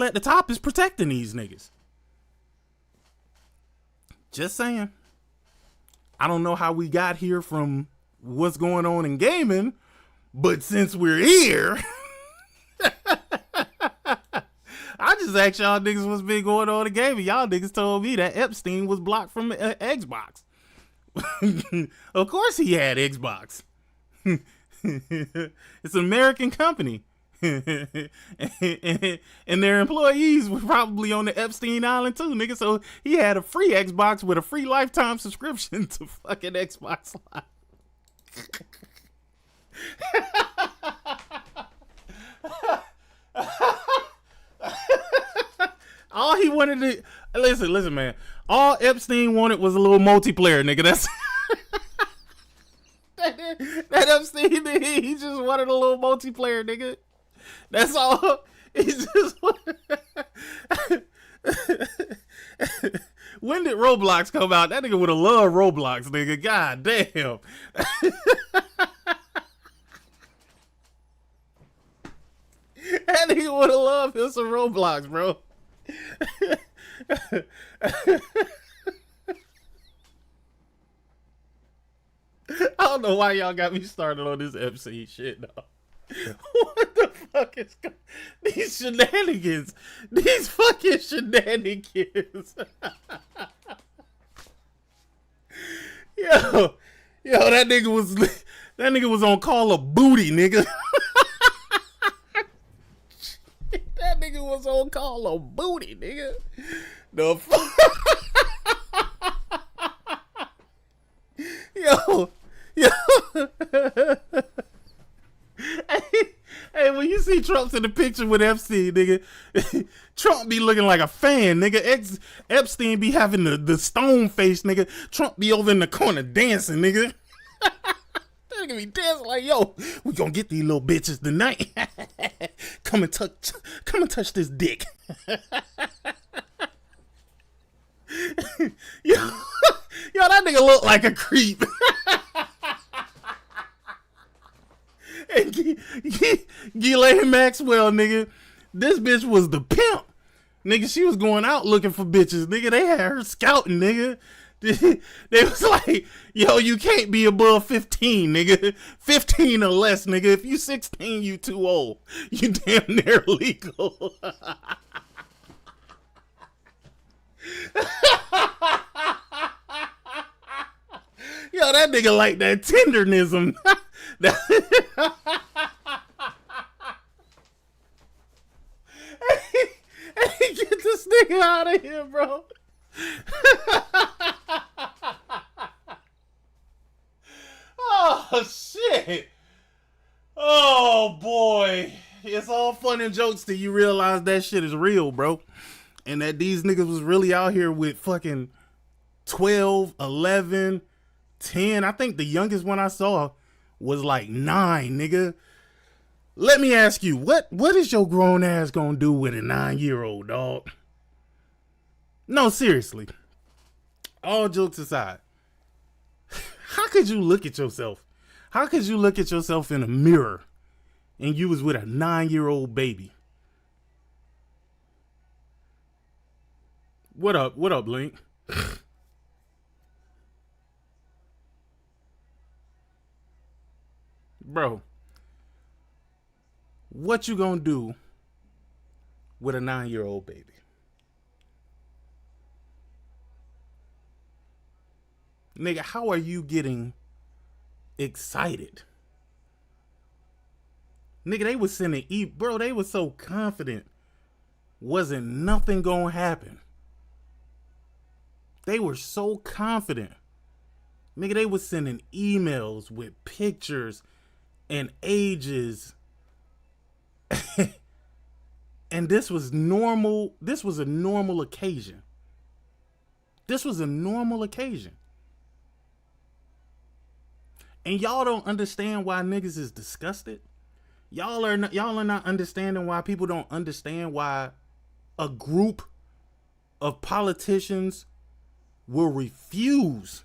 at the top is protecting these niggas. Just saying. I don't know how we got here from what's going on in gaming, but since we're here, I just asked y'all niggas what's been going on in gaming. Y'all niggas told me that Epstein was blocked from Xbox. Of course he had Xbox. It's an American company. and their employees were probably on the Epstein Island too, nigga. So he had a free Xbox with a free lifetime subscription to fucking Xbox Live. All he wanted to listen, man. All Epstein wanted was a little multiplayer, nigga. That's that Epstein nigga. He just wanted a little multiplayer, nigga. That's all. He just wanted. When did Roblox come out? That nigga would have loved Roblox, nigga. God damn. That nigga would have loved him some Roblox, bro. I don't know why y'all got me started on this MC shit, though. What the fuck is these shenanigans? These fucking shenanigans. Yo, that nigga was on Call of Booty, nigga. That nigga was on Call of Booty, nigga. The fuck? Yo. Hey, when you see Trump's in the picture with Epstein, nigga, Trump be looking like a fan, nigga. Epstein be having the stone face, nigga. Trump be over in the corner dancing, nigga. That nigga be dancing like, yo, we gonna get these little bitches tonight. Come and touch this dick. Yo, that nigga look like a creep. And Ghislaine Maxwell, nigga, this bitch was the pimp. Nigga, she was going out looking for bitches. Nigga, they had her scouting, nigga. They was like, yo, you can't be above 15, nigga. 15 or less, nigga. If you 16, you too old. You damn near legal. Yo, that nigga like that tendernism. Hey, get this nigga out of here, bro. Oh, shit. Oh, boy. It's all fun and jokes till you realize that shit is real, bro. And that these niggas was really out here with fucking 12, 11, 10. I think the youngest one I saw was like 9, nigga. Let me ask you, what is your grown ass gonna do with a 9-year-old, dog? No, seriously. All jokes aside, how could you look at yourself? How could you look at yourself in a mirror and you was with a 9-year-old baby? What up, Link? Bro, what you gonna do with a 9-year-old baby? Nigga, how are you getting excited? Nigga, they was sending bro, they was so confident wasn't nothing gonna happen. They were so confident. Nigga, they was sending emails with pictures and ages. And this was normal. This was a normal occasion. This was a normal occasion. And y'all don't understand why niggas is disgusted. Y'all are not understanding why people don't understand why a group of politicians will refuse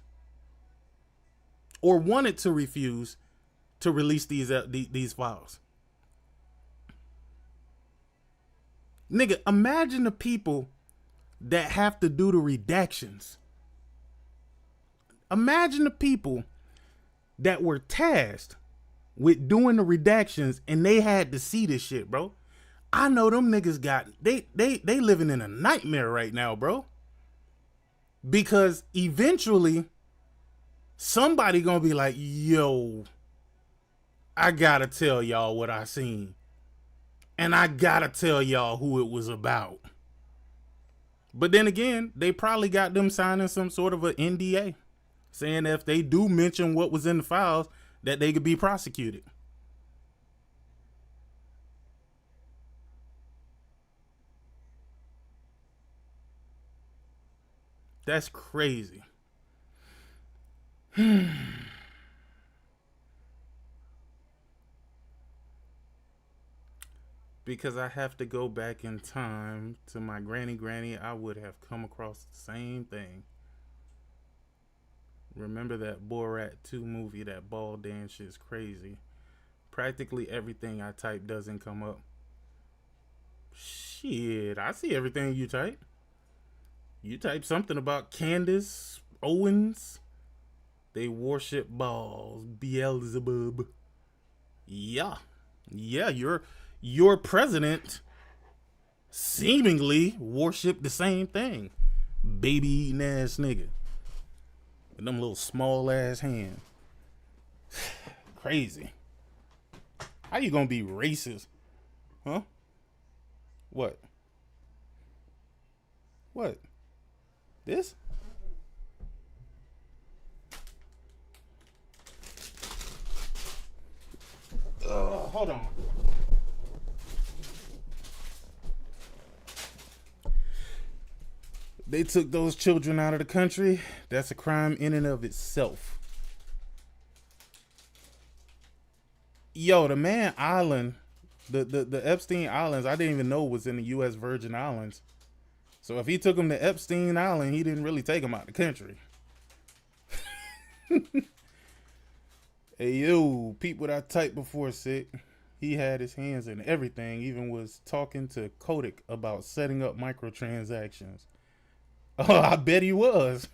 or wanted to refuse to release these files. Nigga, imagine the people that have to do the redactions. Imagine the people that were tasked with doing the redactions and they had to see this shit, bro. I know them niggas got they living in a nightmare right now, bro. Because eventually somebody gonna be like, yo, I gotta tell y'all what I seen. And I gotta tell y'all who it was about. But then again, they probably got them signing some sort of an NDA saying that if they do mention what was in the files, that they could be prosecuted. That's crazy. Because I have to go back in time to my granny, I would have come across the same thing. Remember that Borat 2 movie, that ball dance shit's crazy. Practically everything I type doesn't come up. Shit, I see everything you type. You type something about Candace Owens. They worship balls. Beelzebub. Yeah. Yeah, your president seemingly worshiped the same thing. Baby eating ass nigga. With them little small ass hands. Crazy. How you gonna be racist? Huh? What? What? This? Hold on. They took those children out of the country. That's a crime in and of itself. Yo, the man island, the Epstein Islands, I didn't even know was in the U.S. Virgin Islands. So if he took them to Epstein Island, he didn't really take them out of the country. Hey, yo, people that I typed before, sick. He had his hands in everything, even was talking to Kodak about setting up microtransactions. Oh, I bet he was.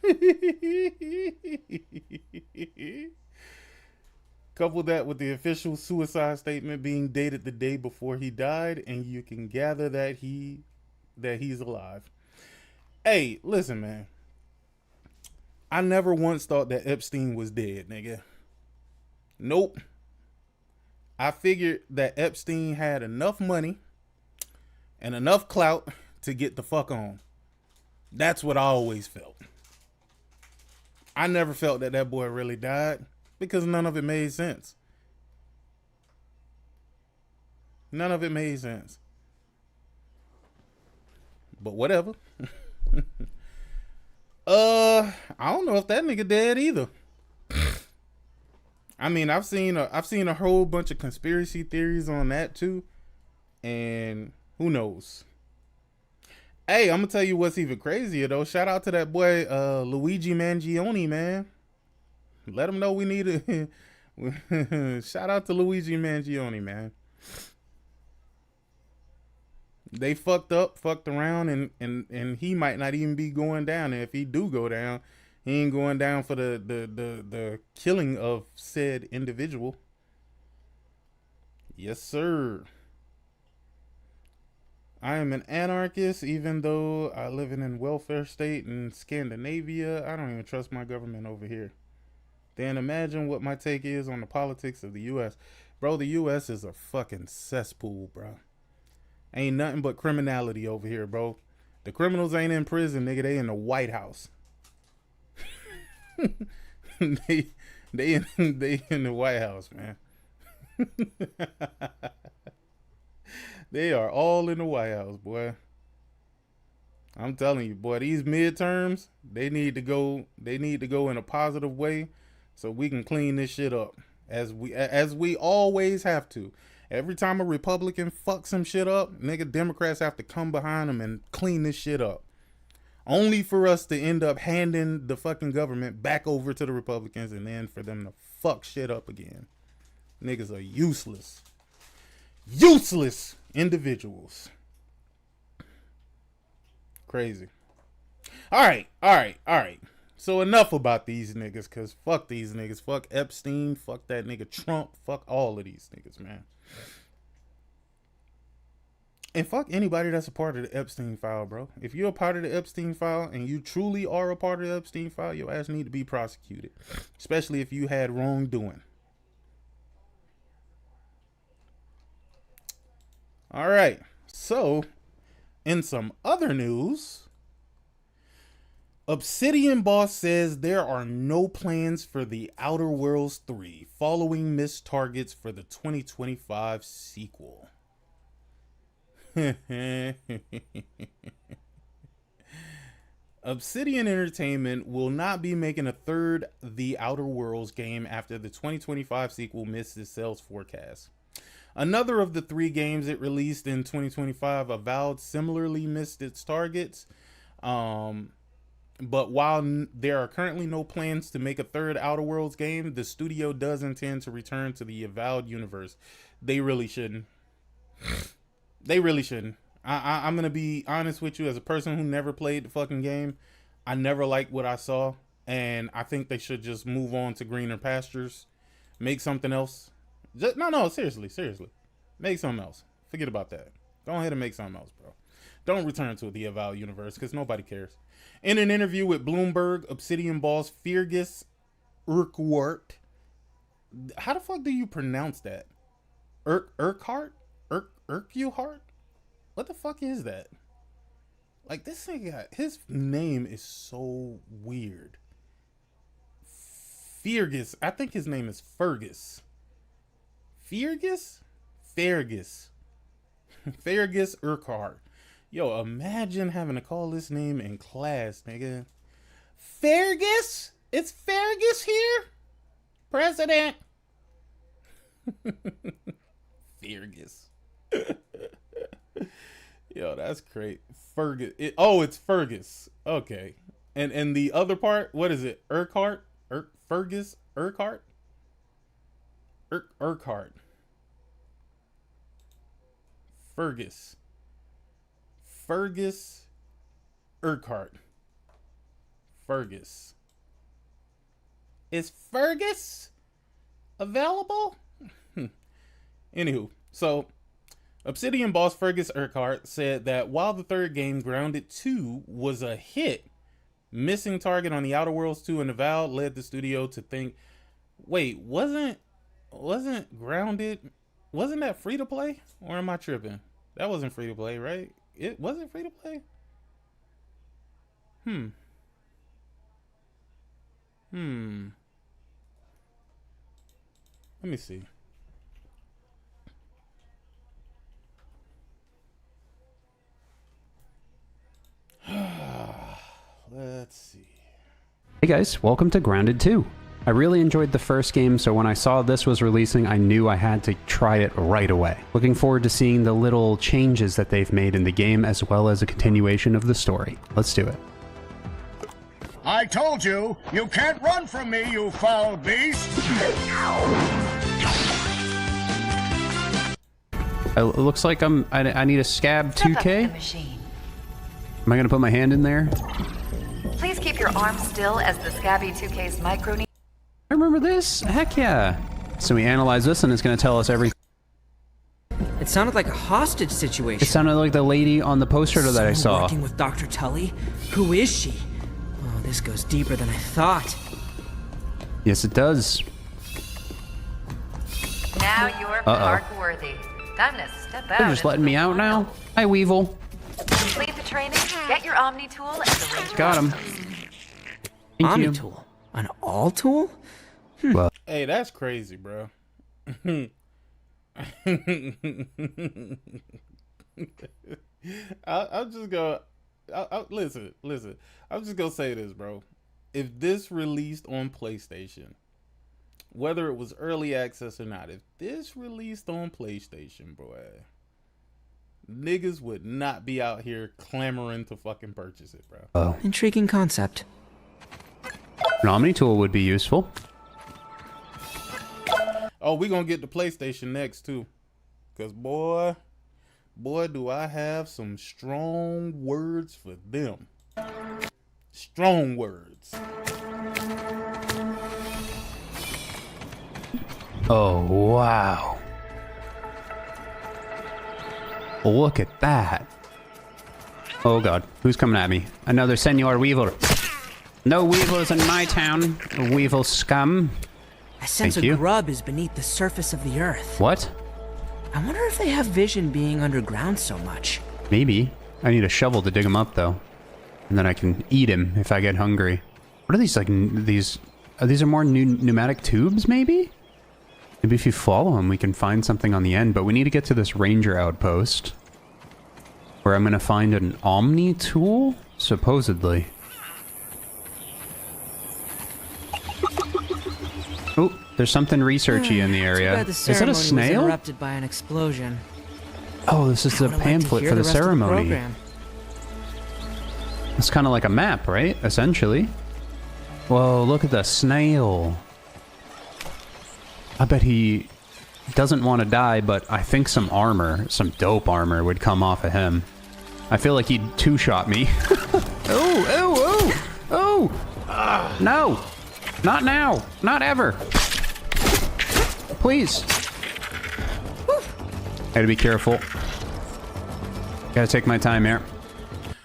Couple that with the official suicide statement being dated the day before he died, and you can gather that he's alive. Hey, listen, man. I never once thought that Epstein was dead, nigga. Nope. I figured that Epstein had enough money and enough clout to get the fuck on. That's what I always felt. I never felt that that boy really died because none of it made sense. None of it made sense. But whatever. I don't know if that nigga dead either. I mean, I've seen a whole bunch of conspiracy theories on that too, and who knows? Hey, I'm gonna tell you what's even crazier though. Shout out to that boy Luigi Mangione, man. Let him know we need a shout out to Luigi Mangione, man. They fucked around, and he might not even be going down. And if he do go down, he ain't going down for the killing of said individual. Yes, sir. I am an anarchist, even though I live in a welfare state in Scandinavia. I don't even trust my government over here. Then imagine what my take is on the politics of the U.S. Bro, the U.S. is a fucking cesspool, bro. Ain't nothing but criminality over here, bro. The criminals ain't in prison, nigga. They in the White House. they in the White House, man. They are all in the White House, boy. I'm telling you, boy, these midterms, they need to go in a positive way so we can clean this shit up. As we always have to. Every time a Republican fucks some shit up, nigga, Democrats have to come behind them and clean this shit up. Only for us to end up handing the fucking government back over to the Republicans and then for them to fuck shit up again. Niggas are useless. Useless individuals. Crazy. All right. So enough about these niggas, cause fuck these niggas. Fuck Epstein. Fuck that nigga Trump. Fuck all of these niggas, man. And fuck anybody that's a part of the Epstein file, bro. If you're a part of the Epstein file and you truly are a part of the Epstein file, your ass need to be prosecuted. Especially if you had wrongdoing. All right. So, in some other news, Obsidian boss says there are no plans for the Outerworlds 3 following missed targets for the 2025 sequel. Obsidian Entertainment will not be making a third The Outer Worlds game after the 2025 sequel missed its sales forecast. Another of the 3 games it released in 2025, Avowed, similarly missed its targets. But while there are currently no plans to make a third Outer Worlds game, the studio does intend to return to the Avowed universe. They really shouldn't. They really shouldn't. I'm going to be honest with you, as a person who never played the fucking game. I never liked what I saw, and I think they should just move on to greener pastures. Make something else. No, seriously. Make something else. Forget about that. Go ahead and make something else, bro. Don't return to the Avowed universe, because nobody cares. In an interview with Bloomberg, Obsidian boss Fergus Urquhart. How the fuck do you pronounce that? Urquhart? Urquhart? What the fuck is that? Like, this thing got, his name is so weird. Fergus. I think his name is Fergus. Fergus Urquhart. Yo, imagine having to call this name in class, nigga. Fergus? It's Fergus here? President. Fergus. Yo, that's great. Fergus. It's Fergus. Okay. And the other part, what is it? Urquhart? Fergus? Urquhart? Urquhart. Fergus Urquhart. Fergus. Is Fergus available? Anywho, so Obsidian boss Fergus Urquhart said that while the third game, Grounded 2, was a hit, missing target on the Outer Worlds 2 and Avowed led the studio to think, wait, wasn't Grounded, wasn't that free to play? Or am I tripping? That wasn't free to play, right? It wasn't free to play? Let me see. Let's see. Hey guys, welcome to Grounded 2. I really enjoyed the first game, so when I saw this was releasing, I knew I had to try it right away. Looking forward to seeing the little changes that they've made in the game, as well as a continuation of the story. Let's do it. I told you, you can't run from me, you foul beast! It looks like I need a scab 2K. Am I gonna put my hand in there? Please keep your arm still as the Scabby 2K's micro. I remember this. Heck yeah. So we analyze this and it's gonna tell us everything. It sounded like a hostage situation. It sounded like the lady on the poster that I saw. Working with Dr. Tully? Who is she? Oh, this goes deeper than I thought. Yes, it does. Now you're park worthy. Time to step out. They're just letting me out now. Hi, Weevil. Complete the training, get your Omni tool, and the Ranger Got him. Thank Omni you. tool? An all tool? Well, Hey, that's crazy, bro. I'm just gonna listen. I'm just gonna say this, bro. If this released on PlayStation, whether it was early access or not, if this released on PlayStation, boy, niggas would not be out here clamoring to fucking purchase it, bro. Intriguing concept. an Omni tool would be useful. Oh, we gonna get the PlayStation next too, cause boy, Boy, do I have some strong words for them. Strong words. Oh, wow. Look at that. Oh god, who's coming at me? Another Senor Weevil. No weevils in my town, weevil scum. I sense Thank a you. grub is beneath the surface of the earth. What? I wonder if they have vision being underground so much. Maybe. I need a shovel to dig him up though. And then I can eat him if I get hungry. What are these, like, these are more pneumatic tubes, maybe? Maybe if you follow them, we can find something on the end, but we need to get to this ranger outpost. Where I'm gonna find an Omni tool? Supposedly. Oh, there's something researchy in the area. Too bad the Is that ceremony a was snail? interrupted by an explosion. Oh, this is the I would like to pamphlet hear for the rest of ceremony. program. It's kind of like a map, right? Essentially. Whoa, look at the snail. I bet he doesn't want to die, but I think some armor, some dope armor, would come off of him. I feel like he'd two-shot me. Oh! No! Not now! Not ever! Please! Gotta be careful. Gotta take my time here.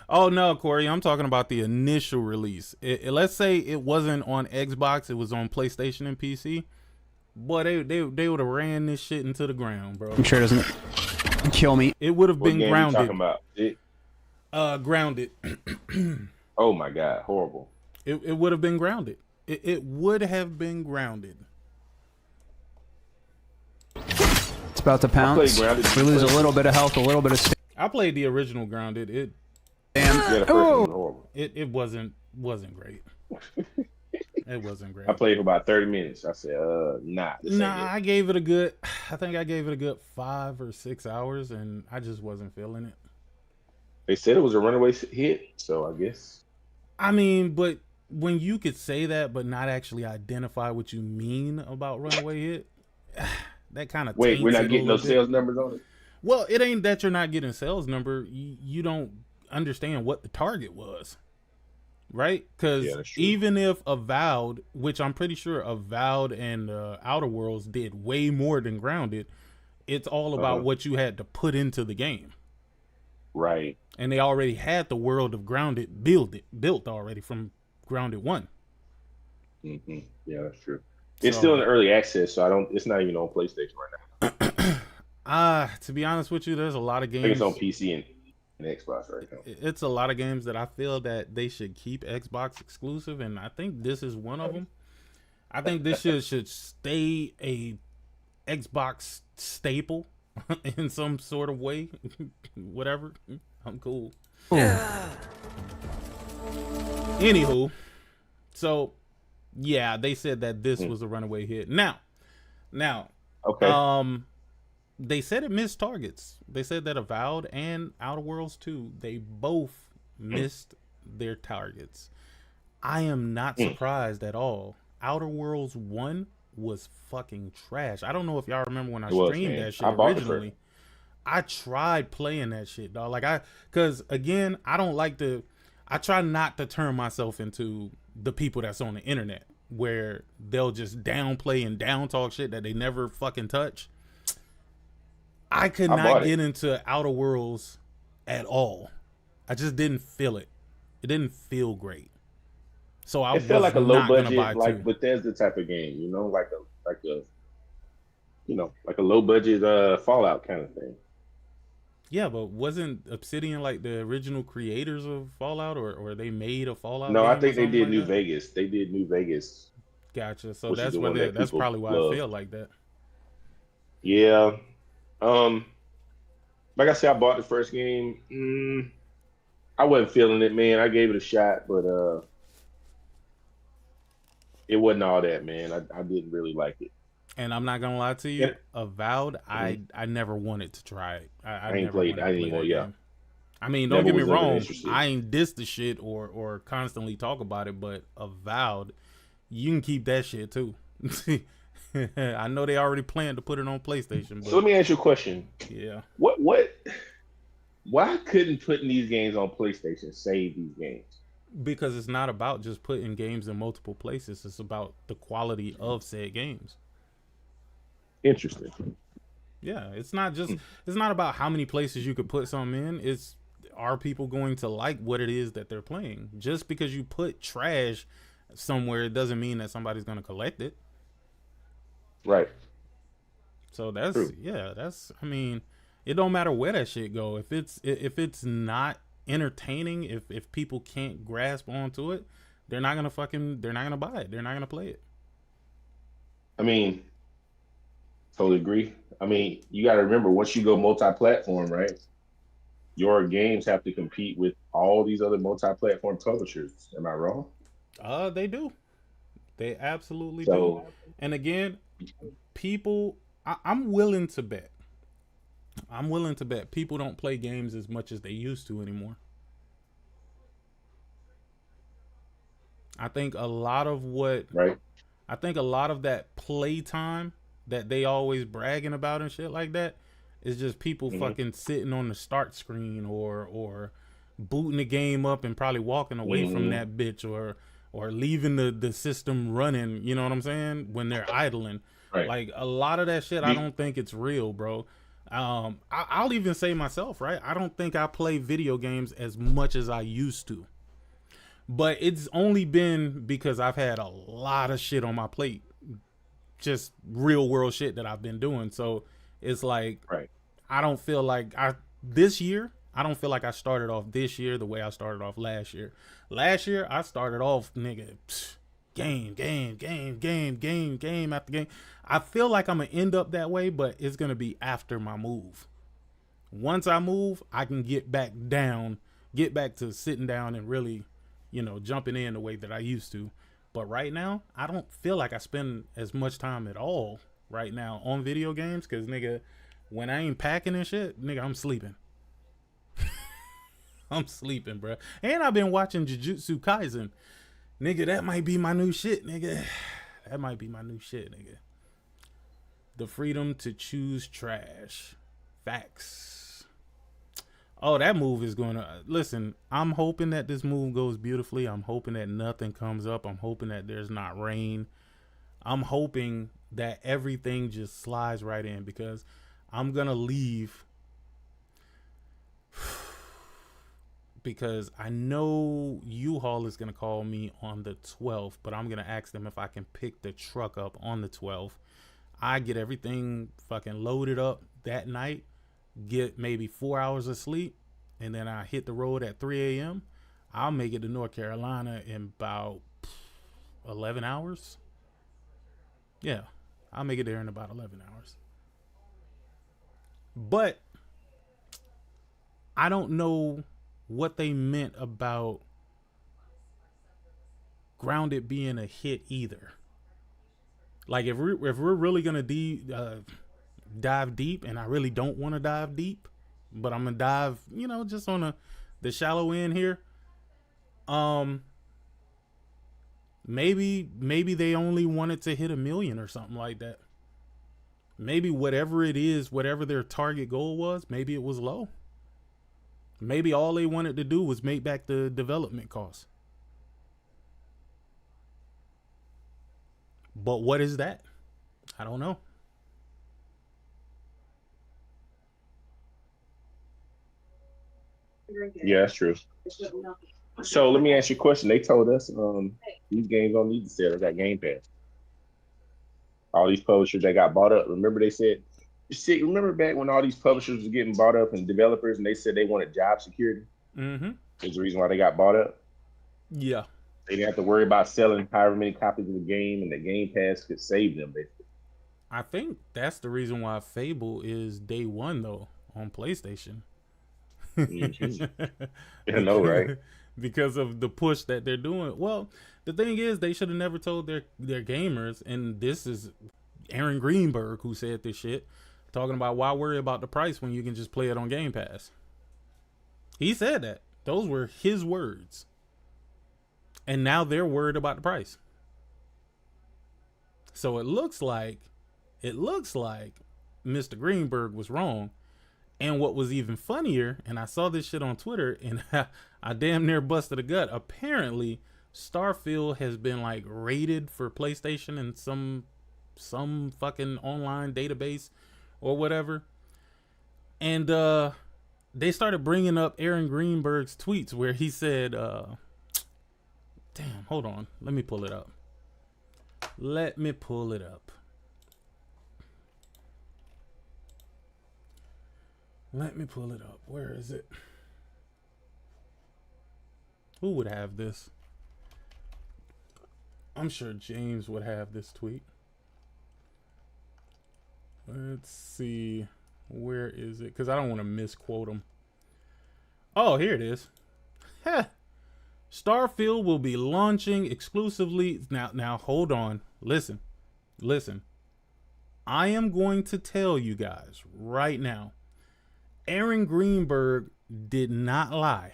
Oh no, Corey, I'm talking about the initial release. Let's say it wasn't on Xbox, it was on PlayStation and PC. Boy, they would have ran this shit into the ground, bro. I'm sure it doesn't kill me. It would have What been game grounded. you talking about? Grounded. Oh my god, horrible. It would have been grounded. It would have been grounded. It's about to pounce. Grounded. We lose a little bit of health, a little bit of stamina. I played the original Grounded. Yeah, the first one was horrible. It wasn't great. It wasn't great. I played for about 30 minutes. I said, nah. This ain't I gave it a good, I think I gave it a good 5 or 6 hours, and I just wasn't feeling it. They said it was a runaway hit, so I guess. I mean, but when you could say that, but not actually identify what you mean about runaway hit, that kind of Wait, we're not getting those sales numbers on it? Well, it ain't that you're not getting sales number. You don't understand what the target was, right? Because even if Avowed, which I'm pretty sure Avowed and Outerworlds did way more than Grounded, it's all about what you had to put into the game. Right. And they already had the world of Grounded built already from Grounded 1. Mm-hmm. Yeah, that's true. It's still in early access, so it's not even on PlayStation right now. To be honest with you, there's a lot of games. I think it's on PC and Xbox right now. It's a lot of games that I feel that they should keep Xbox exclusive, and I think this is one of them. I think this should stay a Xbox staple in some sort of way. Whatever. I'm cool. Anywho, so yeah, they said that this was a runaway hit. Now, okay. They said it missed targets. They said that Avowed and Outerworlds 2, they both missed their targets. I am not surprised at all. Outerworlds 1 was fucking trash. I don't know if y'all remember when I streamed that shit originally. I tried playing that shit, dog. Cause again, I try not to turn myself into the people that's on the internet where they'll just downplay and down talk shit that they never fucking touch. I could not get into Outer Worlds at all. I just didn't feel it. It didn't feel great. So I felt like a low budget, like two. Bethesda type of game, like a low budget Fallout kind of thing. Yeah, but wasn't Obsidian like the original creators of Fallout, or they made a Fallout? No, I think they did like New that? Vegas. They did New Vegas. Gotcha. So that's where that's probably why I feel like that. Yeah. Like I said, I bought the first game. I wasn't feeling it, man. I gave it a shot, but it wasn't all that, man. I didn't really like it. And I'm not gonna lie to you, Avowed, I never wanted to try it. I ain't played it anymore. Yeah. I mean, don't get me wrong. I ain't diss the shit or constantly talk about it, but Avowed, you can keep that shit too. I know they already planned to put it on PlayStation. But so let me ask you a question. Yeah. What Why couldn't putting these games on PlayStation save these games? Because it's not about just putting games in multiple places. It's about the quality of said games. Interesting. Yeah, it's not about how many places you could put something in. It's, are people going to like what it is that they're playing? Just because you put trash somewhere, it doesn't mean that somebody's going to collect it. Right. So that's True. I mean, it don't matter where that shit go. If it's not entertaining, if people can't grasp onto it, they're not gonna buy it. They're not gonna play it. I mean, totally agree. I mean, you got to remember, once you go multi-platform, right? Your games have to compete with all these other multi-platform publishers. Am I wrong? They do. They absolutely So, do. And again, people, I'm willing to bet. People don't play games as much as they used to anymore. I think a lot of that playtime that they always bragging about and shit like that is just people fucking sitting on the start screen or booting the game up and probably walking away from that bitch or leaving the system running, you know what I'm saying, when they're idling. right. Like a lot of that shit, I don't think it's real, bro. I'll even say myself, right? I don't think I play video games as much as I used to. But it's only been because I've had a lot of shit on my plate. Just real world shit that I've been doing. So it's like, Right. I don't feel like I started off this year the way I started off last year. Last year, I started off, nigga, game after game. I feel like I'm going to end up that way, but it's going to be after my move. Once I move, I can get back to sitting down and really, jumping in the way that I used to. But right now, I don't feel like I spend as much time at all right now on video games because, nigga, when I ain't packing and shit, nigga, I'm sleeping. I'm sleeping, bro. And I've been watching Jujutsu Kaisen. Nigga, that might be my new shit, nigga. That might be my new shit, nigga. The freedom to choose trash. Facts. Oh, that move is going to... Listen, I'm hoping that this move goes beautifully. I'm hoping that nothing comes up. I'm hoping that there's not rain. I'm hoping that everything just slides right in because I'm going to leave... because I know U-Haul is going to call me on the 12th, but I'm going to ask them if I can pick the truck up on the 12th. I get everything fucking loaded up that night, get maybe 4 hours of sleep, and then I hit the road at 3 a.m. I'll make it to North Carolina in about 11 hours. Yeah, I'll make it there in about 11 hours. But I don't know what they meant about Grounded being a hit either. Like if we're really gonna dive deep, and I really don't want to dive deep, but I'm gonna dive, just on the shallow end here. Maybe they only wanted to hit 1 million or something like that. Maybe whatever it is, whatever their target goal was, maybe it was low. Maybe all they wanted to do was make back the development costs. But what is that? I don't know. Yeah, that's true. So let me ask you a question. They told us these games don't need to sell. They got Game Pass. All these publishers that got bought up. Remember they said... Remember back when all these publishers were getting bought up and developers, and they said they wanted job security? Mm-hmm. Is the reason why they got bought up? Yeah. They didn't have to worry about selling however many copies of the game, and the Game Pass could save them, basically. I think that's the reason why Fable is day one, though, on PlayStation. Mm-hmm. I know, right? Because of the push that they're doing. Well, the thing is, they should have never told their gamers, and this is Aaron Greenberg who said this shit, talking about why worry about the price when you can just play it on Game Pass. He said that. Those were his words. And now they're worried about the price. So it looks like Mr. Greenberg was wrong. And what was even funnier, and I saw this shit on Twitter, and I damn near busted a gut. Apparently, Starfield has been like rated for PlayStation in some fucking online database or whatever. And they started bringing up Aaron Greenberg's tweets where he said, damn, hold on. Let me pull it up. Let me pull it up. Let me pull it up. Where is it? Who would have this? I'm sure James would have this tweet. Let's see. Where is it? Because I don't want to misquote him. Oh, here it is. Heh. Starfield will be launching exclusively. Now, hold on. Listen. I am going to tell you guys right now. Aaron Greenberg did not lie.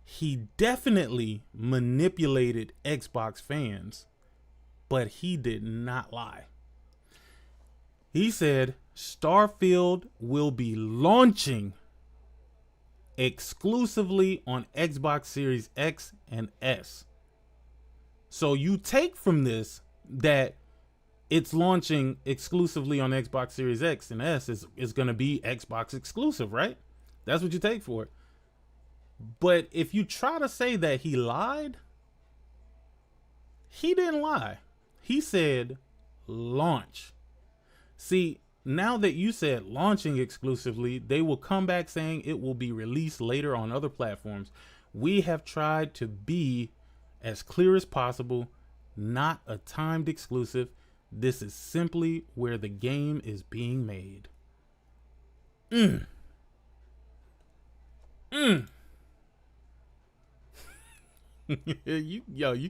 He definitely manipulated Xbox fans, but he did not lie. He said Starfield will be launching exclusively on Xbox Series X and S. So you take from this that it's launching exclusively on Xbox Series X and S is going to be Xbox exclusive, right? That's what you take for it. But if you try to say that he lied, he didn't lie. He said launch. See, now that you said launching exclusively, they will come back saying it will be released later on other platforms. We have tried to be as clear as possible, not a timed exclusive. This is simply where the game is being made. You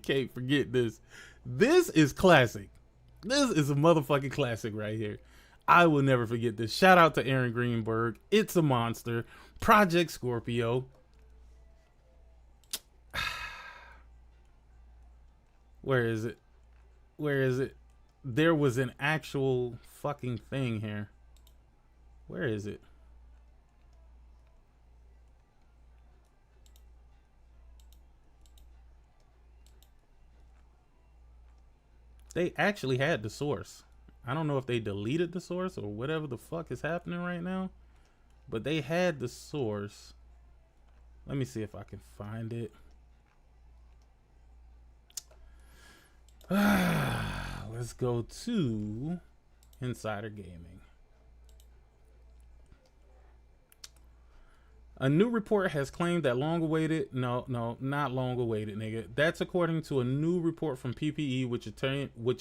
can't forget this. This is classic. This is a motherfucking classic right here. I will never forget this. Shout out to Aaron Greenberg. It's a monster. Project Scorpio. Where is it? There was an actual fucking thing here. Where is it? They actually had the source. I don't know if they deleted the source or whatever the fuck is happening right now, but they had the source. Let me see if I can find it. Let's go to Insider Gaming. A new report has claimed that long-awaited, no, not long-awaited, nigga. That's according to a new report from PPE, which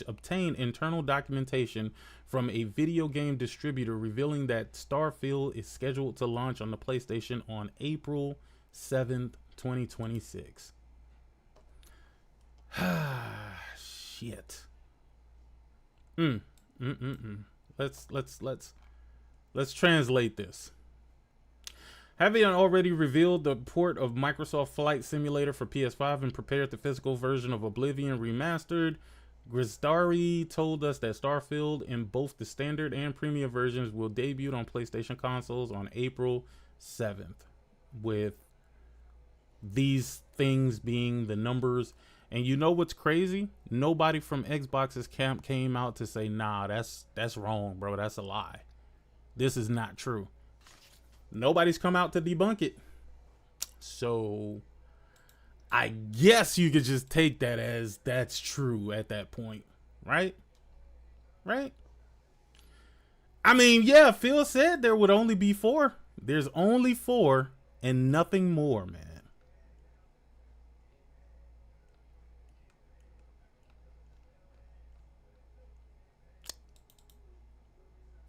obtained internal documentation from a video game distributor revealing that Starfield is scheduled to launch on the PlayStation on April 7th, 2026. Shit. Let's translate this. Having already revealed the port of Microsoft Flight Simulator for PS5 and prepared the physical version of Oblivion Remastered, Grizdari told us that Starfield in both the standard and premium versions will debut on PlayStation consoles on April 7th, with these things being the numbers. And you know what's crazy? Nobody from Xbox's camp came out to say, nah, that's wrong, bro. That's a lie. This is not true. Nobody's come out to debunk it. So I guess you could just take that as that's true at that point, right? Right? I mean, yeah, Phil said there would only be 4. There's only 4 and nothing more, man.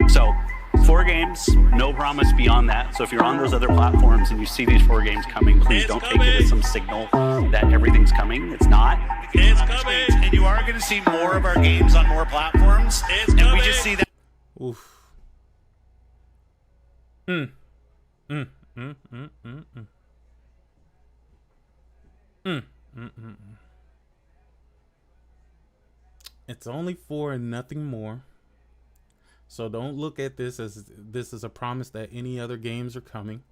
So 4 games, no promise beyond that. So if you're on those other platforms and you see these 4 games coming, please don't take it as some signal that everything's coming. It's not. It's coming. And you are going to see more of our games on more platforms. It's coming. We just see that. Oof. It's only 4 and nothing more. So don't look at this as a promise that any other games are coming.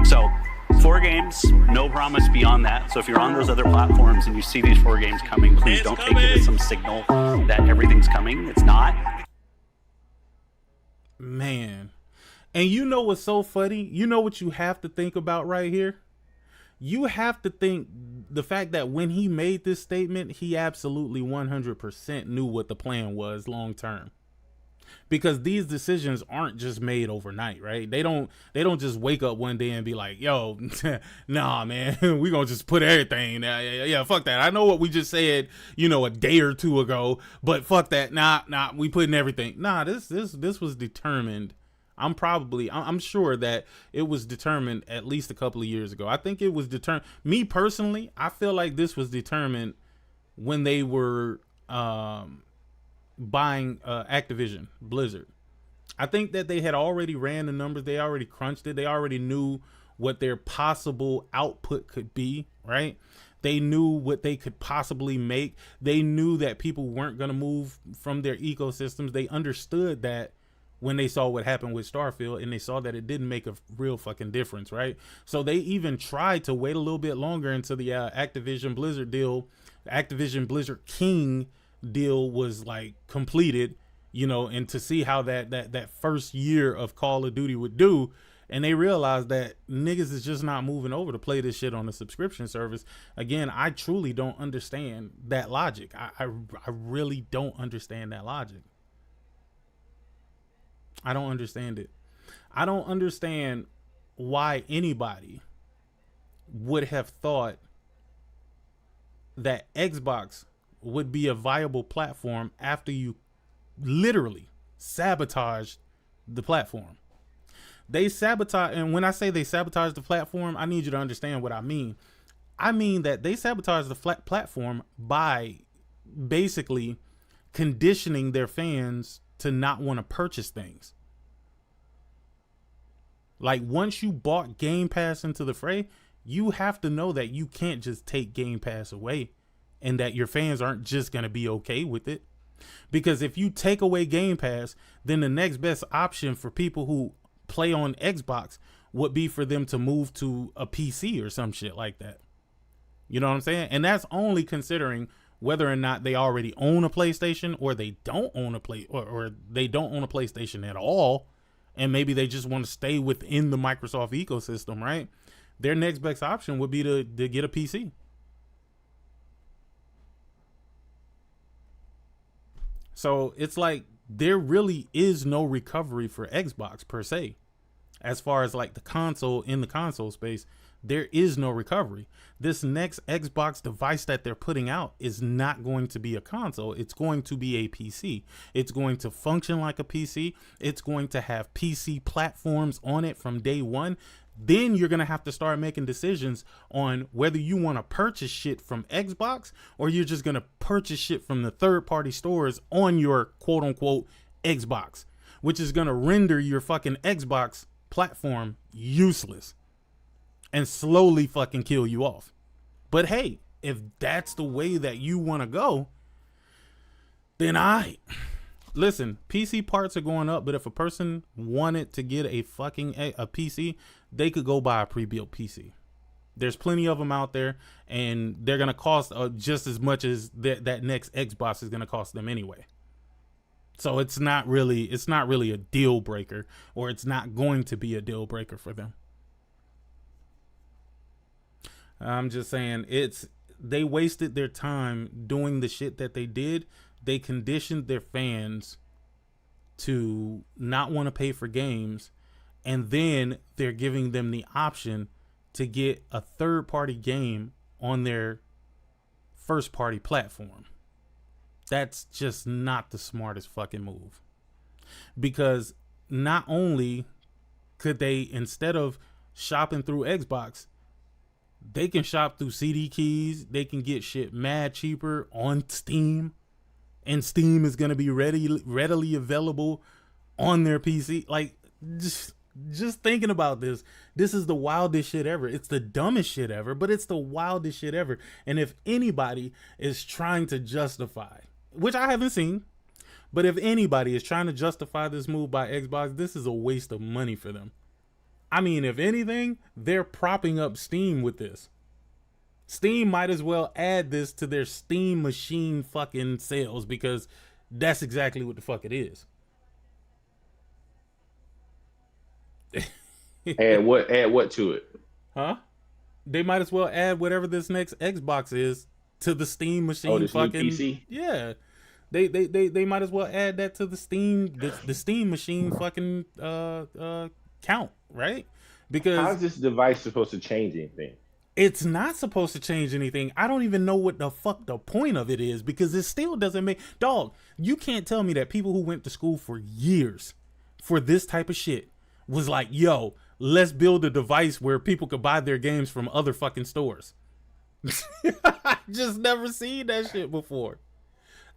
So 4 games, no promise beyond that. So if you're on those other platforms and you see these 4 games coming, please don't take it as some signal that everything's coming. It's not. Man. And you know what's so funny? You know what you have to think about right here? You have to think the fact that when he made this statement, he absolutely 100% knew what the plan was long term. Because these decisions aren't just made overnight, right? They don't just wake up one day and be like, yo, nah, man, we gonna just put everything. Yeah, fuck that. I know what we just said, a day or two ago, but fuck that. Nah, we putting everything. Nah, this was determined. I'm sure that it was determined at least a couple of years ago. I think it was determined. Me personally, I feel like this was determined when they were buying Activision Blizzard. I think that they had already ran the numbers. They already crunched it. They already knew what their possible output could be, right? They knew what they could possibly make. They knew that people weren't going to move from their ecosystems. They understood that when they saw what happened with Starfield, and they saw that it didn't make a real fucking difference, right? So they even tried to wait a little bit longer until the Activision Blizzard deal, Activision Blizzard King deal was like completed, and to see how that first year of Call of Duty would do. And they realized that niggas is just not moving over to play this shit on a subscription service. Again, I truly don't understand that logic. I really don't understand that logic. I don't understand it. I don't understand why anybody would have thought that Xbox would be a viable platform after you literally sabotaged the platform. They sabotage, and when I say they sabotage the platform, I need you to understand what I mean. I mean that they sabotage the platform by basically conditioning their fans to not want to purchase things. Like, once you bought Game Pass into the fray, you have to know that you can't just take Game Pass away and that your fans aren't just going to be okay with it. Because if you take away Game Pass, then the next best option for people who play on Xbox would be for them to move to a PC or some shit like that. You know what I'm saying? And that's only considering whether or not they already own a PlayStation, or they don't own or they don't own a PlayStation at all, and maybe they just want to stay within the Microsoft ecosystem, right? Their next best option would be to get a PC. So it's like there really is no recovery for Xbox per se. As far as like the console, in the console space, there is no recovery. This next Xbox device that they're putting out is not going to be a console. It's going to be a PC. It's going to function like a PC. It's going to have PC platforms on it from day one. Then you're going to have to start making decisions on whether you want to purchase shit from Xbox, or you're just going to purchase shit from the third-party stores on your quote-unquote Xbox, which is going to render your fucking Xbox platform useless and slowly fucking kill you off. But hey, if that's the way that you want to go, then listen, PC parts are going up, but if a person wanted to get a PC, they could go buy a pre-built PC. There's plenty of them out there, and they're going to cost just as much as that next Xbox is going to cost them anyway. So it's not really a deal breaker, or it's not going to be a deal breaker for them. I'm just saying, they wasted their time doing the shit that they did. They conditioned their fans to not want to pay for games, and then they're giving them the option to get a third-party game on their first-party platform. That's just not the smartest fucking move. Because not only could they, instead of shopping through Xbox, they can shop through CD keys. They can get shit mad cheaper on Steam. And Steam is going to be readily available on their PC. Like, just thinking about this is the wildest shit ever. It's the dumbest shit ever, but it's the wildest shit ever. And if anybody is trying to justify which I haven't seen. But if anybody is trying to justify this move by Xbox, this is a waste of money for them. I mean, if anything, they're propping up Steam with this. Steam might as well add this to their Steam machine fucking sales, because that's exactly what the fuck it is. Add what to it? Huh? They might as well add whatever this next Xbox is to the Steam machine. Oh, this fucking new PC? Yeah. They might as well add that to the Steam machine fucking count, right? Because how's this device supposed to change anything? it's not supposed to change anything. I don't even know what the fuck the point of it is, because it still doesn't make... Dog, you can't tell me that people who went to school for years for this type of shit was like, yo, let's build a device where people could buy their games from other fucking stores. I just never seen that shit before.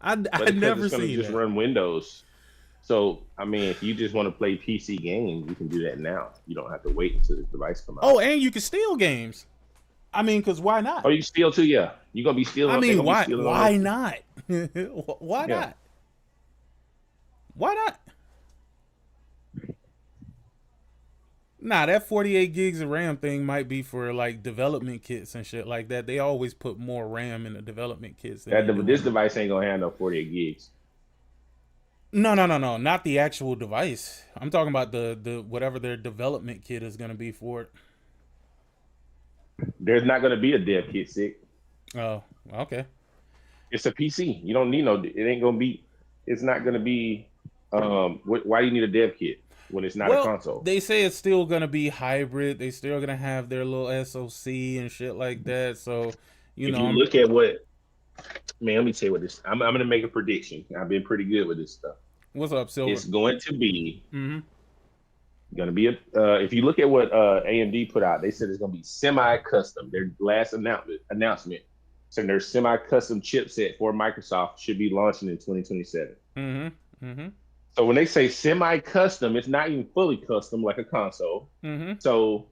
I never seen just that. run Windows. So, I mean, if you just want to play PC games, you can do that now. You don't have to wait until the device comes out. Oh, and you can steal games. I mean, because why not? Oh, you steal too? Yeah. You're going to be stealing. I mean, why not? Why not? Why not? Nah, that 48 gigs of RAM thing might be for like development kits and shit like that. They always put more RAM in the development kits. This device ain't going to have no 48 gigs. No, not the actual device. I'm talking about the whatever their development kit is going to be for it. There's not going to be a dev kit, Sick. Oh, okay. It's a PC. You don't need no. It ain't going to be. It's not going to be. Why do you need a dev kit when it's not a console? They say it's still going to be hybrid. They still going to have their little SoC and shit like that. So, you know, look at what. Man, let me tell you what this. I'm going to make a prediction. I've been pretty good with this stuff. What's up, Silver? It's going to be. Going to be if you look at what AMD put out, they said it's going to be semi-custom. Their last announcement said their semi-custom chipset for Microsoft should be launching in 2027. So when they say semi-custom, it's not even fully custom like a console. So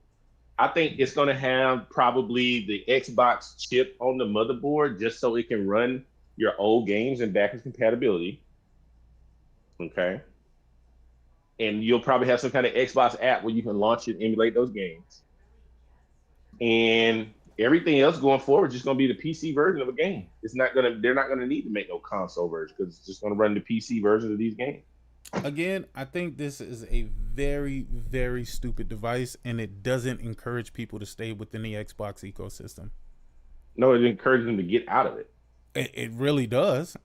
I think it's going to have probably the Xbox chip on the motherboard just so it can run your old games and backwards compatibility. Okay. And you'll probably have some kind of Xbox app where you can launch and emulate those games. And everything else going forward is just going to be the PC version of a game. They're not going to need to make no console version because it's just going to run the PC version of these games. Again, I think this is a very, very stupid device, and it doesn't encourage people to stay within the Xbox ecosystem. No, it encourages them to get out of it. It really does.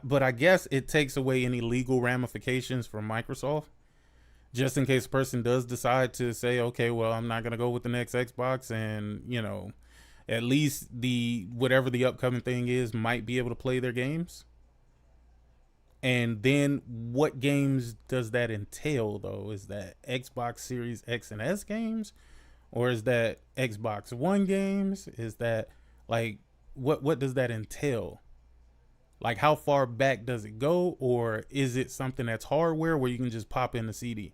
But I guess it takes away any legal ramifications for Microsoft. Just in case a person does decide to say, okay, well, I'm not going to go with the next Xbox, and, you know, at least whatever the upcoming thing is might be able to play their games. And then what games does that entail, though? Is that Xbox Series X and S games? Or is that Xbox One games? Is that, like, what does that entail? Like, how far back does it go? Or is it something that's hardware where you can just pop in the CD?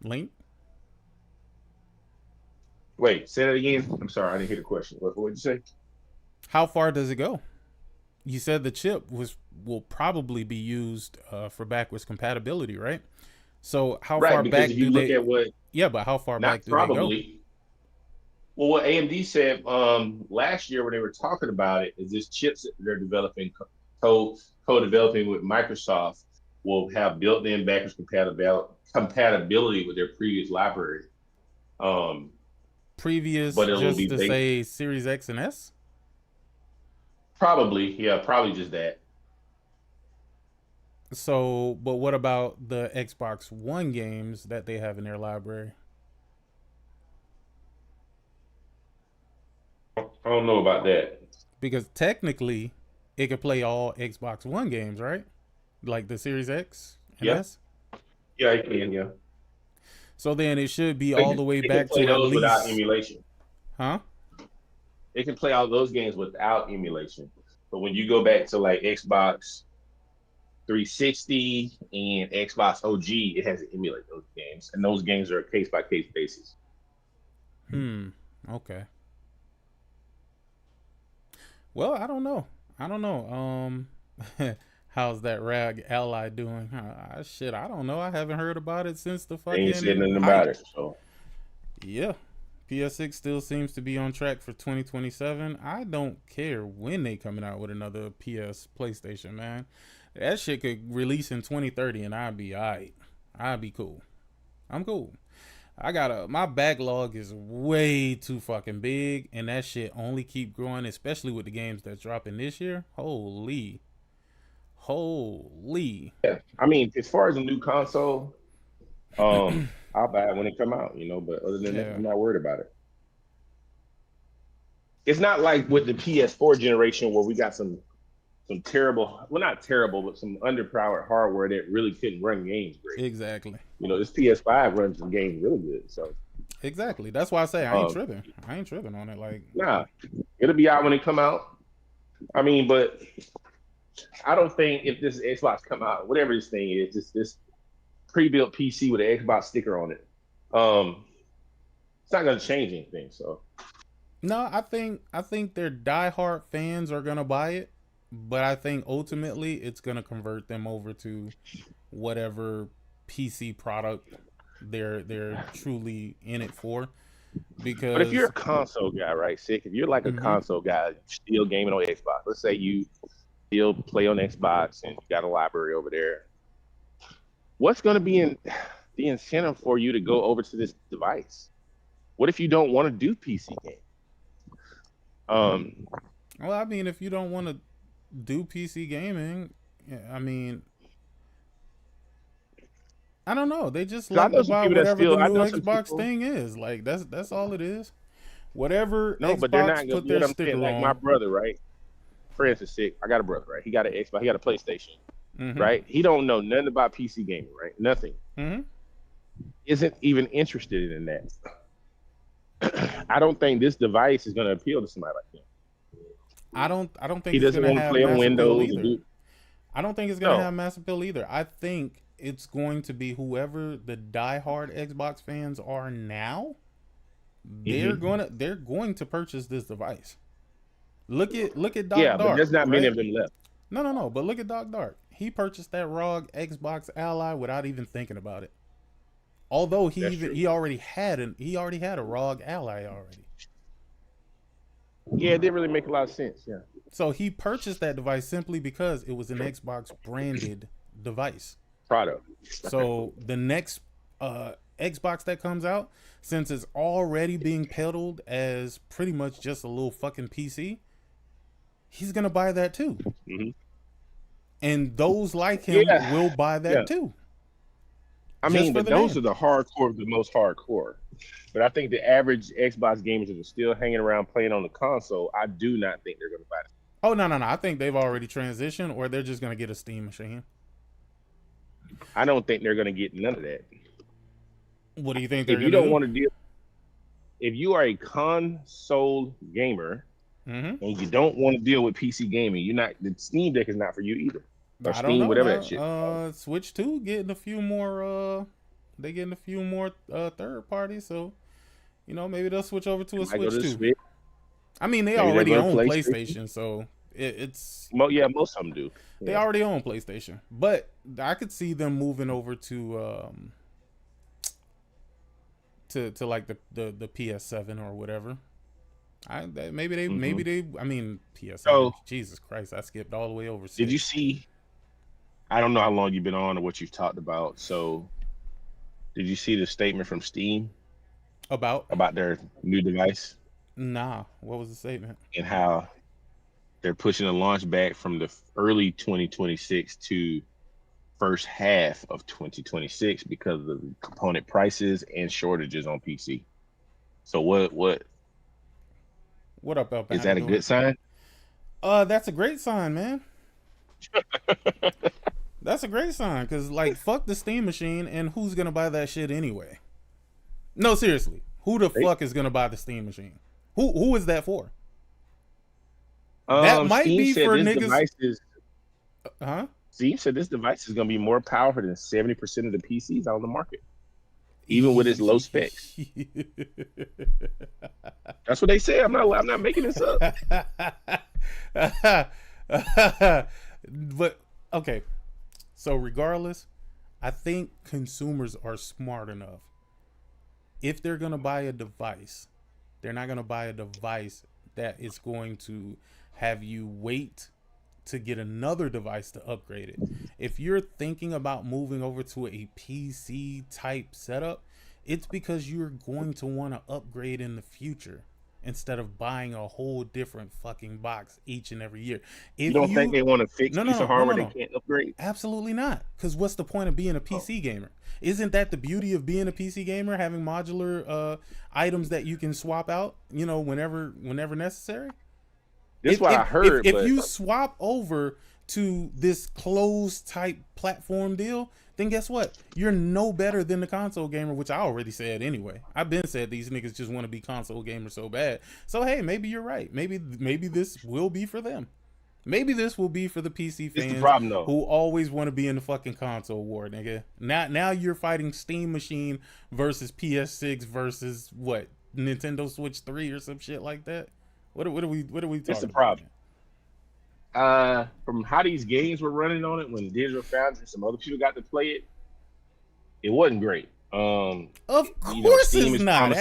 Link? Wait, say that again. I'm sorry, I didn't hear the question. What did you say? How far does it go? You said the chip will probably be used for backwards compatibility, right? So how far back do they? At what, yeah, but how far back do they go? Well, what AMD said last year when they were talking about it is this chips that they're developing, co-developing with Microsoft, will have built-in backwards compatibility with their previous library. But just to say Series X and S? Probably just that. So, but what about the Xbox One games that they have in their library? I don't know about that. Because technically, it could play all Xbox One games, right? Like the Series X and S? Yeah, it can, yeah. So then it should be all the way back to at least... without emulation. Huh? It can play all those games without emulation. But when you go back to like Xbox 360 and Xbox OG, it has to emulate those games. And those games are a case-by-case basis. Okay. Well, I don't know. How's that RAG Ally doing? Shit, I don't know. I haven't heard about it since the They ain't said fucking nothing hype. about it. So Yeah. PS6 still seems to be on track for 2027. I don't care when they coming out with another PlayStation, man. That shit could release in 2030 and I'd be alright. I'd be cool. I'm cool. My backlog is way too fucking big, and that shit only keep growing, especially with the games that's dropping this year. Holy. yeah, I mean, as far as a new console, I'll buy it when it come out, you know. But other than that, I'm not worried about it. It's not like with the PS4 generation where we got some terrible, well, not terrible, but some underpowered hardware that really couldn't run games great. Exactly. You know, this PS5 runs the games really good. So exactly. That's why I say I ain't tripping. I ain't tripping on it. Like, nah, it'll be out when it come out. I mean, but I don't think if this Xbox come out, whatever this thing is, just this pre-built PC with an Xbox sticker on it, it's not gonna change anything. So no, I think their diehard fans are gonna buy it, but I think ultimately it's gonna convert them over to whatever PC product they're truly in it for. Because but if you're a console guy, right, Sick, if you're like a console guy, still gaming on Xbox, let's say you still play on Xbox and you got a library over there, what's going to be the incentive for you to go over to this device? What if you don't want to do PC games? Well, I mean, if you don't want to do PC gaming, I mean, I don't know. They just like to buy whatever the new Xbox thing is. Like that's all it is. Whatever. No, Xbox but they're not put their sticker on. Like my brother, right? For instance, Sick, I got a brother, right? He got an Xbox, he got a PlayStation, right? He don't know nothing about PC gaming, right? Nothing. Isn't even interested in that. I don't think this device is going to appeal to somebody like him. I don't think he doesn't want to play on Windows. I don't think it's going to have mass appeal either. I think it's going to be whoever the diehard Xbox fans are now. They're going to purchase this device. Look at Doc Dark. Yeah, but there's not many of them left. No. But look at Doc Dark. He purchased that ROG Xbox Ally without even thinking about it. Although he already had a ROG Ally already. Yeah, it didn't really make a lot of sense. Yeah. So he purchased that device simply because it was an Xbox branded device. Product. So the next Xbox that comes out, since it's already being peddled as pretty much just a little fucking PC, he's gonna buy that too. And those like him will buy that too. I mean, but those are the hardcore, the most hardcore. But I think the average Xbox gamers that are still hanging around playing on the console, I do not think they're going to buy it. Oh, no. I think they've already transitioned, or they're just going to get a Steam machine. I don't think they're going to get none of that. What do you think they're going to do? If you don't want to deal, if you are a console gamer and you don't want to deal with PC gaming, the Steam Deck is not for you either. Or I Steam, don't know. whatever that shit. Switch 2 getting a few more. They getting a few more third parties, so maybe they'll switch over to a Switch 2. I mean, they already own PlayStation, so it's most of them do. They already own PlayStation, but I could see them moving over to like the PS7 or whatever. Maybe they. I mean, PS7. So, Jesus Christ, I skipped all the way over. Did you see? I don't know how long you've been on or what you've talked about. So, did you see the statement from Steam about their new device? Nah. What was the statement? And how they're pushing the launch back from the early 2026 to first half of 2026 because of the component prices and shortages on PC. So what up, Alpine? Is that a good sign? That's a great sign, man. That's a great sign, because fuck the Steam machine, and who's gonna buy that shit anyway? No, seriously, who the fuck is gonna buy the Steam machine? Who is that for? That might Steam be for niggas. Steam said this device is gonna be more powerful than 70% of the PCs on the market. even with its low specs. That's what they say. I'm not making this up. But okay, so regardless, I think consumers are smart enough. If they're gonna buy a device, they're not gonna buy a device that is going to have you wait to get another device to upgrade it. If you're thinking about moving over to a PC type setup, it's because you're going to want to upgrade in the future instead of buying a whole different fucking box each and every year. If you don't think they want to fix piece of hardware they can't upgrade? Absolutely not. Because what's the point of being a PC gamer? Isn't that the beauty of being a PC gamer, having modular items that you can swap out, whenever necessary? That's what I heard. If you swap over to this closed type platform deal, then guess what? You're no better than the console gamer, which I already said anyway. I've been said these niggas just want to be console gamers so bad. So hey, maybe you're right. Maybe this will be for them. Maybe this will be for the PC fans who always want to be in the fucking console war, nigga. Now you're fighting Steam Machine versus PS6 versus what? Nintendo Switch 3 or some shit like that. What are we talking That's the problem. From how these games were running on it when Digital Foundry and some other people got to play it, it wasn't great. Of course it's not.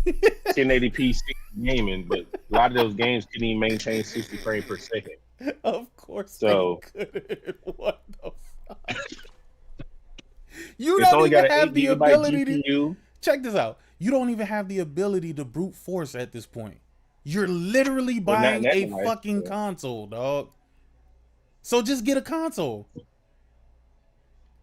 1080p gaming, but a lot of those games couldn't even maintain 60 frames per second. Of course so they couldn't. What the fuck? You don't even have the ability to check this out. You don't even have the ability to brute force at this point. You're literally buying a fucking console, dog. So just get a console.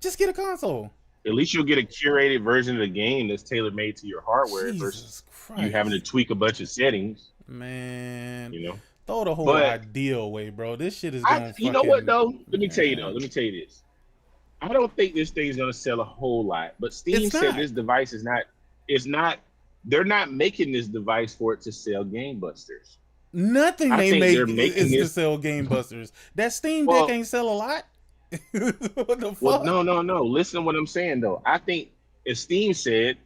Just get a console. At least you'll get a curated version of the game that's tailor-made to your hardware versus you having to tweak a bunch of settings. Man, throw the whole idea away, bro. This shit is going. You know what though? Let me tell you this. I don't think this thing is going to sell a whole lot. But Steam said this device is not. It's not. They're not making this device for it to sell Game Busters. Nothing they make is to sell Game Busters. That Steam Deck ain't sell a lot. What the fuck? Well, no. Listen to what I'm saying though. I think if Steam said,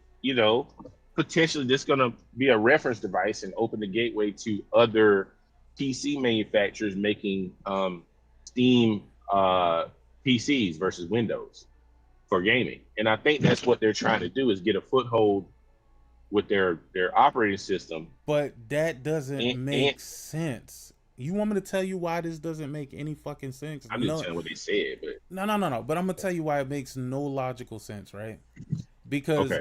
potentially this gonna be a reference device and open the gateway to other PC manufacturers making Steam PCs versus Windows for gaming. And I think that's what they're trying to do is get a foothold with their operating system. But that doesn't make sense. You want me to tell you why this doesn't make any fucking sense? I'm just telling what they said, but no. But I'm gonna tell you why it makes no logical sense, right? Because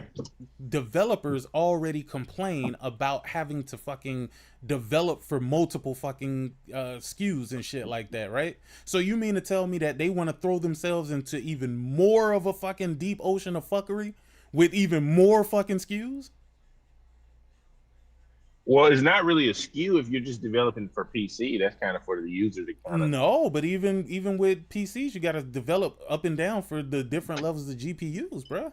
developers already complain about having to fucking develop for multiple fucking SKUs and shit like that, right? So you mean to tell me that they want to throw themselves into even more of a fucking deep ocean of fuckery with even more fucking SKUs? Well, it's not really a SKU if you're just developing for PC. That's kind of for the user to kind of... No, but even with PCs, you got to develop up and down for the different levels of GPUs, bro.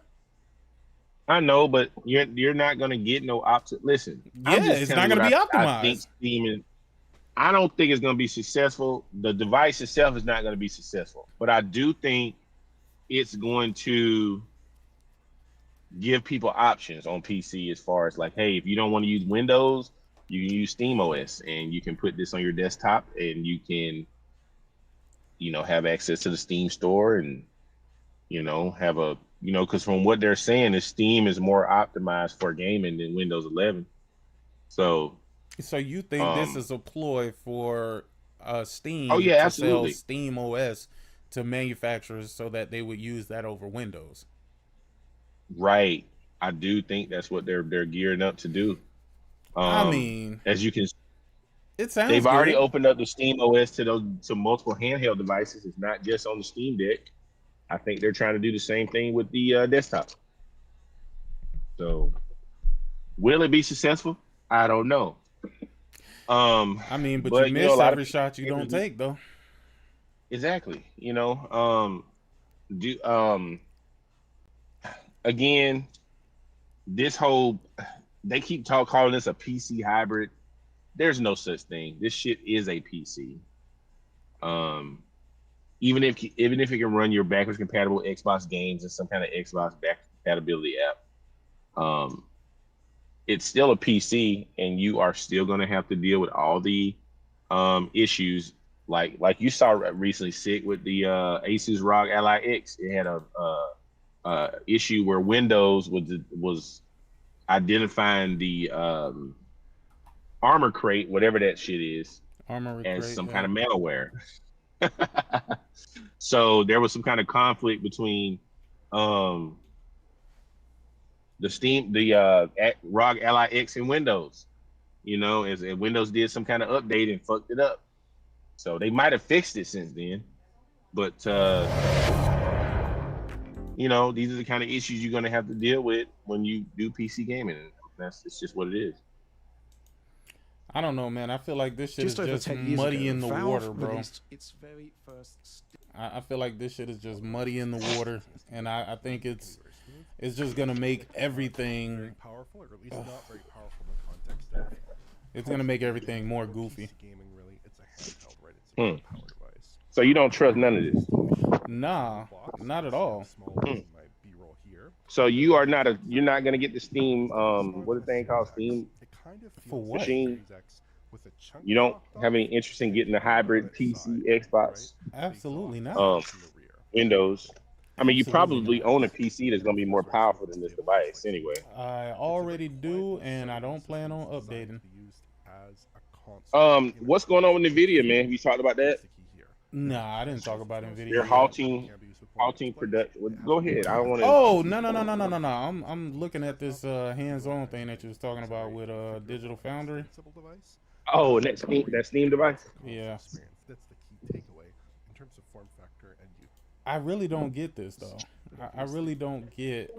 I know, but you're not going to get no Listen, it's not going to be optimized. I think Steam I don't think it's going to be successful. The device itself is not going to be successful, but I do think it's going to give people options on PC as far as like, hey, if you don't want to use Windows, you can use Steam OS and you can put this on your desktop and you can, have access to the Steam store and, have a, because from what they're saying is Steam is more optimized for gaming than Windows 11. So you think this is a ploy for Steam to absolutely. Sell Steam OS to manufacturers so that they would use that over Windows? Right. I do think that's what they're gearing up to do. I mean, as you can, it sounds they've good. already opened up the Steam OS to multiple handheld devices. It's not just on the Steam Deck. I think they're trying to do the same thing with the desktop. So, will it be successful? I don't know. I mean, but you miss every shot you don't take, though. Exactly. Again, this whole they keep calling this a PC hybrid. There's no such thing. This shit is a PC. Even if it can run your backwards compatible Xbox games and some kind of Xbox compatibility app. It's still a PC, and you are still going to have to deal with all the issues like you saw recently, Sick, with the Asus ROG Ally X. It had a issue where Windows was identifying the armor crate, whatever that shit is, Armory as crate, some yeah. kind of malware. So there was some kind of conflict between the ROG Ally X and Windows. You know, as Windows did some kind of update and fucked it up. So they might have fixed it since then, but you know, these are the kind of issues you're gonna have to deal with when you do PC gaming. It's just what it is. I don't know, man. I feel like this shit Just is over just 10 years muddy ago, in the Valve water, bro. released its very first I feel like this shit is just muddy in the water, and I think it's just gonna make everything powerful, or at least not very powerful in the context of it's gonna make everything more goofy. PC gaming. Really, it's a handheld, right? It's a power device. So you don't trust none of this? Nah, not at all. My B-roll here. So you're not gonna get the Steam what is the thing called, Steam For what? machine? You don't have any interest in getting a hybrid PC Xbox? Absolutely not. Windows. I mean, you Absolutely probably own a PC that's gonna be more powerful than this device anyway. I already do, and I don't plan on updating. What's going on with NVIDIA, man? Have you talked about that? Nah, I didn't talk about NVIDIA. They're halting production. Well, go ahead. I don't want to. Oh, no. I'm looking at this hands-on thing that you was talking about with Digital Foundry. Oh, and that Steam device? Yeah. That's the key takeaway in terms of form factor and use. I really don't get this though. I really don't get.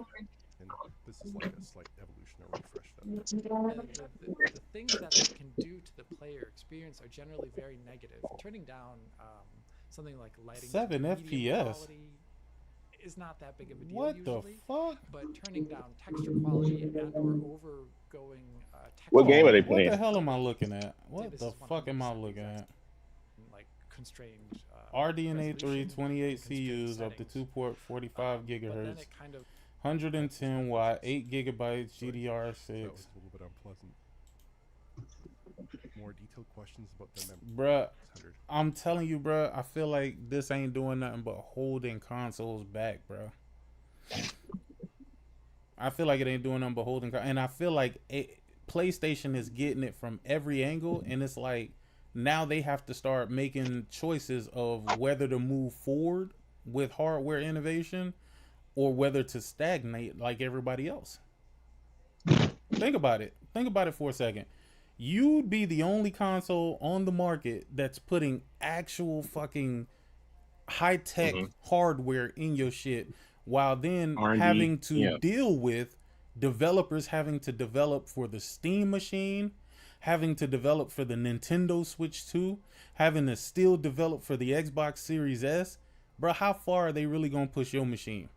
And this is like a slight evolutionary refresh. The things that it can do to the player experience are generally very negative. Turning down something like lighting 7 FPS is not that big of a deal What usually, the fuck? but turning down texture quality and or overgoing texture. What game are they playing? What the hell am I looking at? What the fuck am I looking at? Like constrained. RDNA 3 28 CUs up to 2 port 45 gigahertz. 110 watt, 8 gigabytes, GDR6. That was a little bit unpleasant. More detailed questions about the Bruh, I'm telling you, bruh, I feel like this ain't doing nothing but holding consoles back, bruh. I feel like it ain't doing nothing but holding, and I feel like PlayStation is getting it from every angle, and it's like now they have to start making choices of whether to move forward with hardware innovation or whether to stagnate like everybody else. Think about it. Think about it for a second. You'd be the only console on the market that's putting actual fucking high-tech hardware in your shit, while then R&D, having to deal with developers having to develop for the Steam machine, having to develop for the Nintendo Switch 2, having to still develop for the Xbox Series S. Bro, how far are they really gonna push your machine?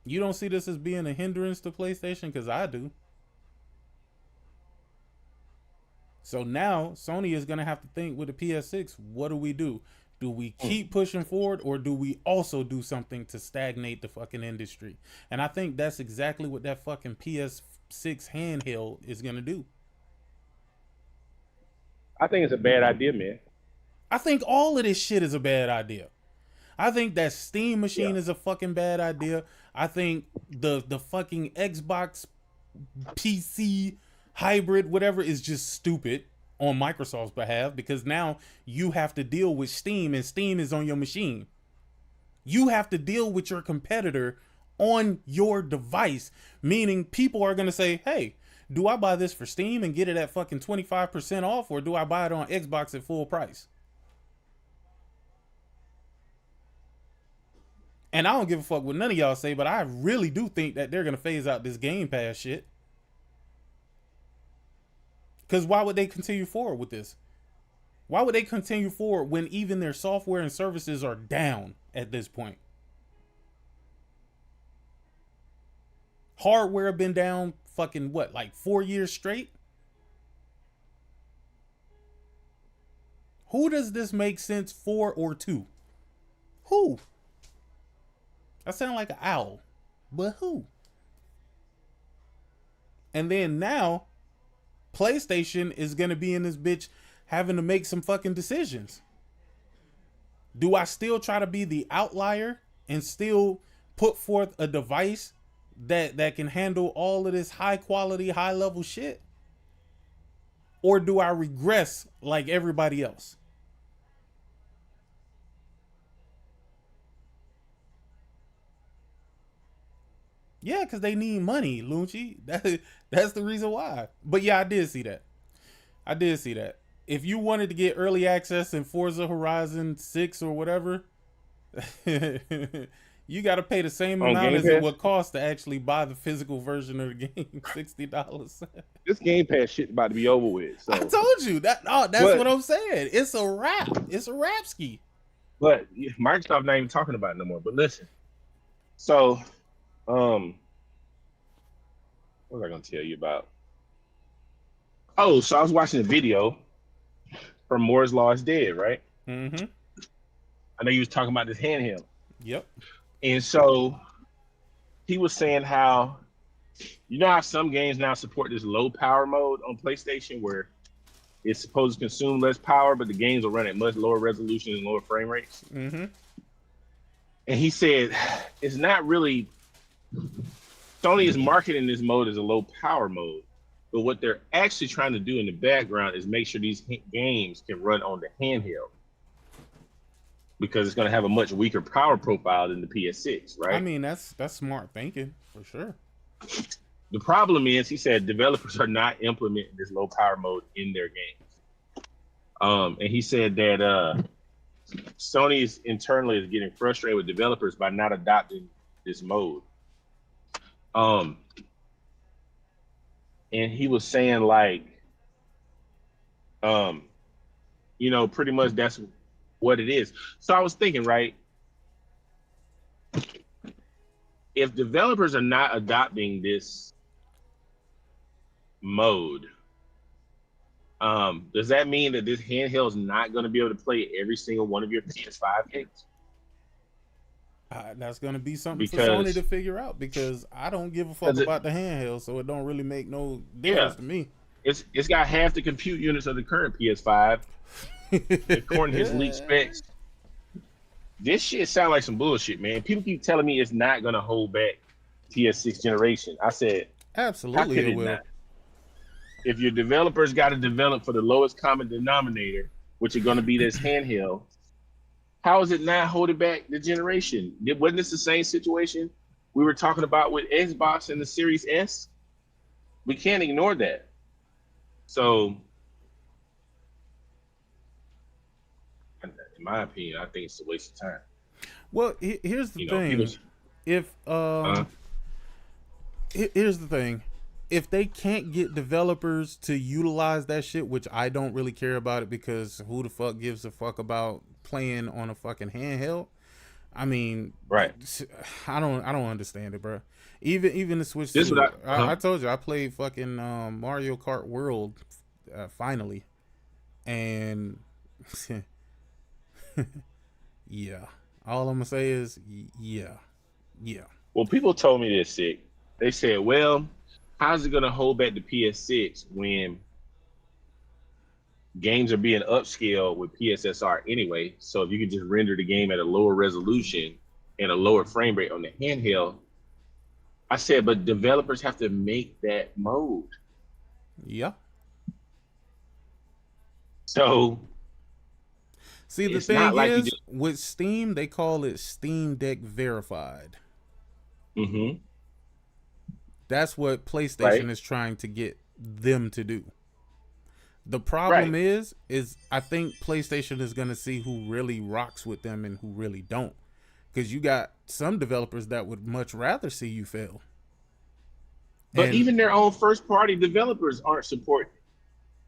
You don't see this as being a hindrance to PlayStation? Because I do. So now Sony is going to have to think with the PS6, what do we do? Do we keep pushing forward, or do we also do something to stagnate the fucking industry? And I think that's exactly what that fucking PS6 handheld is going to do. I think it's a bad idea, man. I think all of this shit is a bad idea. I think that Steam machine is a fucking bad idea. I think the fucking Xbox PC hybrid, whatever, is just stupid on Microsoft's behalf, because now you have to deal with Steam, and Steam is on your machine. You have to deal with your competitor on your device, meaning people are going to say, hey, do I buy this for Steam and get it at fucking 25% off, or do I buy it on Xbox at full price? And I don't give a fuck what none of y'all say, but I really do think that they're going to phase out this Game Pass shit. Because why would they continue forward with this? Why would they continue forward when even their software and services are down at this point? Hardware been down fucking what, like 4 years straight? Who does this make sense for, or to? Who? I sound like an owl. But who? And then now, PlayStation is going to be in this bitch having to make some fucking decisions. Do I still try to be the outlier and still put forth a device that can handle all of this high quality, high level shit? Or do I regress like everybody else? Yeah, because they need money, Lunchi. That's the reason why. But yeah, I did see that. If you wanted to get early access in Forza Horizon 6 or whatever, you got to pay the same amount as it would cost to actually buy the physical version of the game, $60. This Game Pass shit about to be over with. So. I told you that. Oh, that's what I'm saying. It's a wrap. It's a rap ski. But Microsoft not even talking about it no more. But listen, so what was I gonna tell you about? Oh, so I was watching a video from Moore's Law is Dead, right? Mm-hmm. I know you was talking about this handheld. Yep. And so he was saying how, you know how some games now support this low power mode on PlayStation where it's supposed to consume less power, but the games will run at much lower resolution and lower frame rates. Mm-hmm. And he said it's not really, Sony is marketing this mode as a low power mode, but what they're actually trying to do in the background is make sure these games can run on the handheld, because it's going to have a much weaker power profile than the PS6, right? I mean, that's smart thinking for sure. The problem is, he said, developers are not implementing this low power mode in their games. And he said that Sony is internally is getting frustrated with developers by not adopting this mode. And he was saying like, you know, pretty much that's what it is. So I was thinking, right, if developers are not adopting this mode, does that mean that this handheld is not going to be able to play every single one of your PS5 games? That's going to be something for Sony to figure out, because I don't give a fuck about the handheld, so it don't really make no difference to me. It's got half the compute units of the current PS5, according to his leaked specs. This shit sound like some bullshit, man. People keep telling me it's not going to hold back PS6 generation. I said, absolutely it will. Not? If your developers got to develop for the lowest common denominator, which are going to be this handheld, how is it not holding back the generation? Wasn't this the same situation we were talking about with Xbox and the Series S? We can't ignore that. So, in my opinion, I think it's a waste of time. Well, here's the thing. Here's the thing. If they can't get developers to utilize that shit, which I don't really care about it, because who the fuck gives a fuck about playing on a fucking handheld? I mean, right? I don't understand it, bro. Even the Switch. I told you I played fucking Mario Kart World finally, and yeah. All I'm gonna say is yeah. Well, people told me this, Sick. They said, well, how's it going to hold back the PS6 when games are being upscaled with PSSR anyway? So if you can just render the game at a lower resolution and a lower frame rate on the handheld. I said, but developers have to make that mode. Yeah. So, see, the thing is, with Steam, they call it Steam Deck Verified. Mm-hmm. That's what PlayStation is trying to get them to do. The problem is I think PlayStation is going to see who really rocks with them and who really don't. Because you got some developers that would much rather see you fail. But even their own first-party developers aren't supporting it.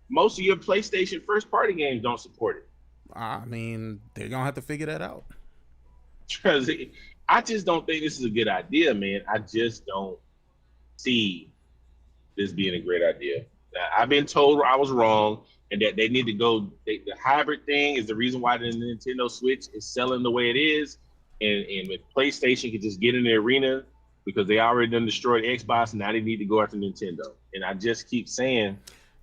Most of your PlayStation first-party games don't support it. I mean, they're going to have to figure that out. Because I just don't think this is a good idea, man. I just don't see this being a great idea. Now, I've been told I was wrong, and that they need to go. The hybrid thing is the reason why the Nintendo Switch is selling the way it is. and with PlayStation could just get in the arena because they already done destroyed Xbox, and now they need to go after Nintendo. And I just keep saying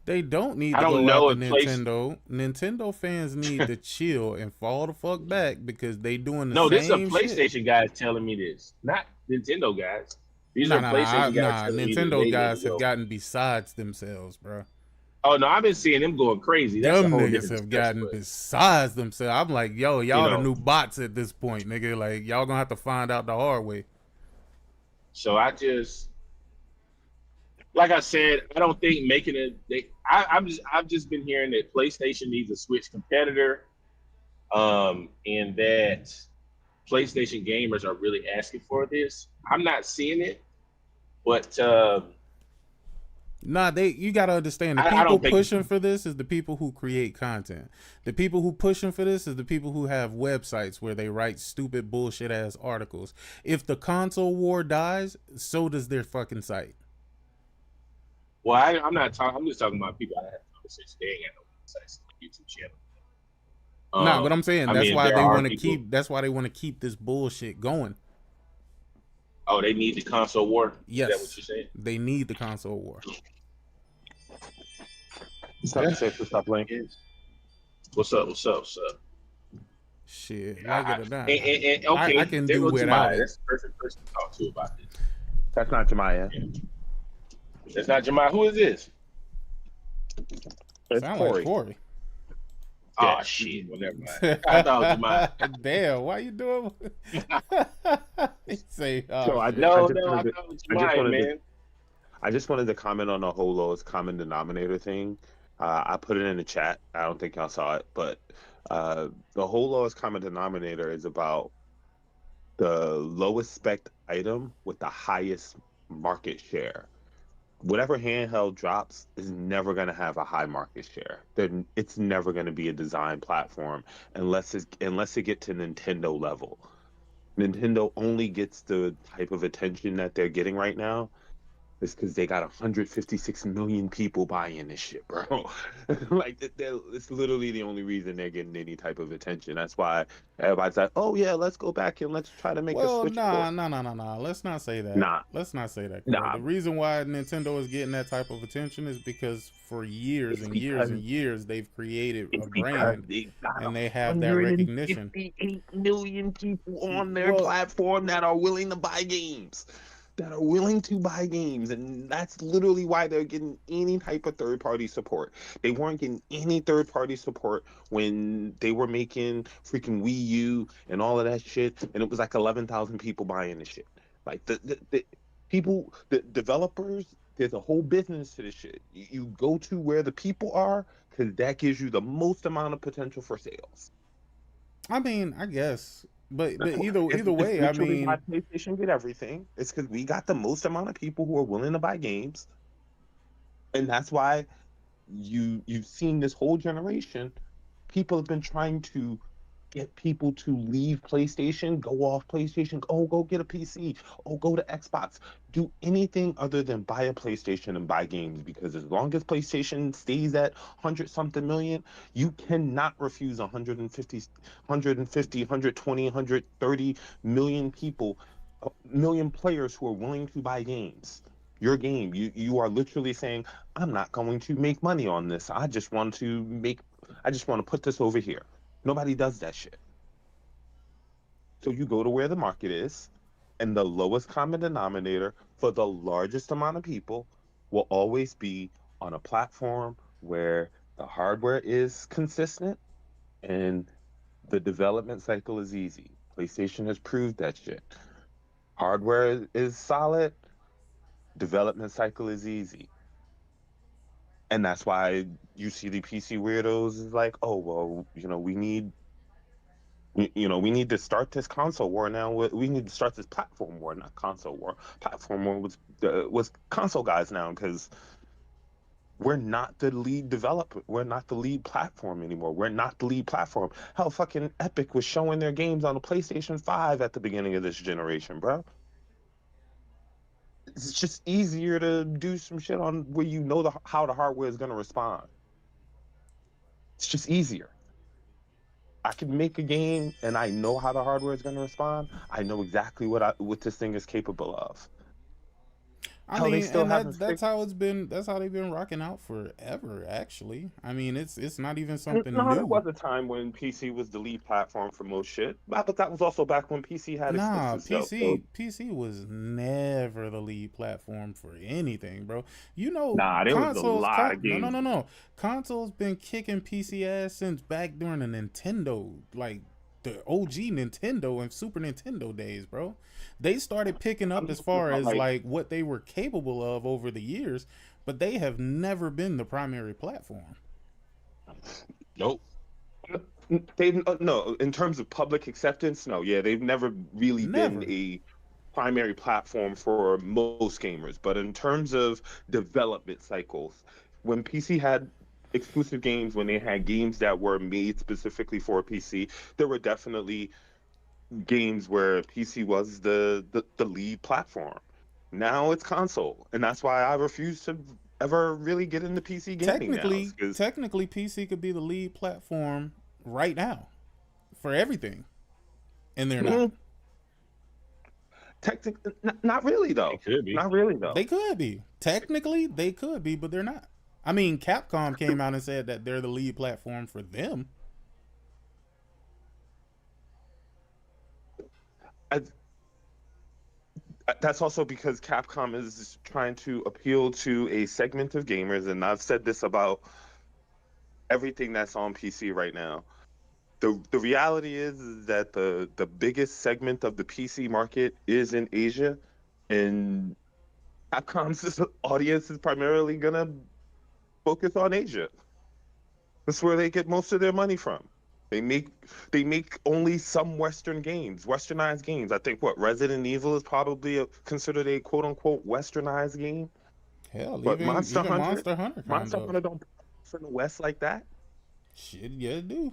they don't need I to don't go know after if Nintendo. Nintendo fans need to chill and fall the fuck back because they doing the No, this is a same shit. PlayStation guys telling me this, not Nintendo guys. These are Nah, PlayStation guys telling me that Nintendo they need guys to have go. gotten besides themselves, bro. Oh no, I've been seeing them going crazy. That's a Them whole niggas different have discussion. gotten But, besides themselves. I'm like, yo, y'all you the know, new bots at this point, nigga. Like, y'all gonna have to find out the hard way. so I just, like I said, I don't think making it. I've just been hearing that PlayStation needs a Switch competitor, and that PlayStation gamers are really asking for this. I'm not seeing it, but Nah, you gotta understand the I people don't think pushing for this is the people who create content. The people who pushing for this is the people who have websites where they write stupid bullshit ass articles. If the console war dies, so does their fucking site. Well, I'm not talking. I'm just talking about people I have conversations. They ain't got no websites, no YouTube channel. Nah, but I'm saying I that's mean, why there they are want to people. keep. That's why they want to keep this bullshit going. Oh, they need the console war. Yes, Is that what you're saying? they need the console war. Stop playing. What's up? What's up? What's up? Shit, like it or not, And okay, I can there do goes without Jemiah. it. That's the perfect person to talk to about this. That's not Jemiah. That's not Jemiah. Who is this? It's Sound Corey. like Corey. Oh shit. Well, never mind. I thought it was Jemiah. Damn, why you doing? He say, oh, So I shit. just wanted to comment on the whole lowest common denominator thing. I put it in the chat. I don't think y'all saw it, but the whole lowest common denominator is about the lowest spec item with the highest market share. Whatever handheld drops is never going to have a high market share. It's never going to be a design platform unless it get to Nintendo level. Nintendo only gets the type of attention that they're getting right now is because they got 156 million people buying this shit, bro. Like it's literally the only reason they're getting any type of attention. That's why everybody's like, "Oh yeah, let's go back and let's try to make a Well, Switch port." nah. Let's not say that. Nah. Let's not say that. Nah. The reason why Nintendo is getting that type of attention is because for years and years they've created a brand and they have that recognition. 158 million people on their platform that are willing to buy games. And that's literally why they're getting any type of third-party support. They weren't getting any third-party support when they were making freaking Wii U and all of that shit, and it was like 11,000 people buying the shit. Like the people, the developers, there's a whole business to this shit. You go to where the people are because that gives you the most amount of potential for sales. I mean, I guess, but either way, I mean, why PlayStation get everything. It's because we got the most amount of people who are willing to buy games, and that's why you've seen this whole generation. People have been trying to get people to leave PlayStation, go off PlayStation, go get a PC, go to Xbox, do anything other than buy a PlayStation and buy games, because as long as PlayStation stays at 100-something million, you cannot refuse 150, 120, 130 million people, million players who are willing to buy games. Your game, you are literally saying, I'm not going to make money on this. I just want to put this over here. Nobody does that shit. So you go to where the market is, and the lowest common denominator for the largest amount of people will always be on a platform where the hardware is consistent and the development cycle is easy. PlayStation has proved that shit. Hardware is solid, development cycle is easy. And that's why you see the PC weirdos is like, oh, well, we need to start this console war now. We need to start this platform war, not console war. Platform war was console guys now, because we're not the lead developer. We're not the lead platform anymore. We're not the lead platform. Hell, fucking Epic was showing their games on the PlayStation 5 at the beginning of this generation, bro. It's just easier to do some shit on where how the hardware is going to respond. It's just easier. I can make a game and I know how the hardware is going to respond. I know exactly what this thing is capable of. I Hell, they mean, still and haven't that's fixed. how it's been. That's how they've been rocking out forever. Actually, I mean, it's not even something No, there new. was a time when PC was the lead platform for most shit, but that was also back when PC had Nah, exclusives. So PC was never the lead platform for anything, bro. You know, nah, there was a lot of no, no, games. no, no. Consoles been kicking PC ass since back during the Nintendo, like the OG Nintendo and Super Nintendo days, bro. They started picking I'm up as talking far about as like like what they were capable of over the years, but they have never been the primary platform. nope. They no, in terms of public acceptance, no, yeah, they've never really been Never. a primary platform for most gamers. But in terms of development cycles, when PC had exclusive games, when they had games that were made specifically for PC, there were definitely games where PC was the lead platform. Now it's console, and that's why I refuse to ever really get into PC gaming now. Because Technically, PC could be the lead platform right now for everything, and they're not. technically, not really though. It could be. Not really though. They could be. Technically, they could be, but they're not. I mean, Capcom came out and said that they're the lead platform for them. I, that's also because Capcom is trying to appeal to a segment of gamers, and I've said this about everything that's on PC right now. The reality is that the biggest segment of the PC market is in Asia, and Capcom's audience is primarily gonna focus on Asia. That's where they get most of their money from. They make they make only some Western games, Westernized games. I think what Resident Evil is probably considered a quote unquote Westernized game. Hell, But even Monster Hunter kind Monster of. Hunter don't from the West like that. Shit, yeah, it do.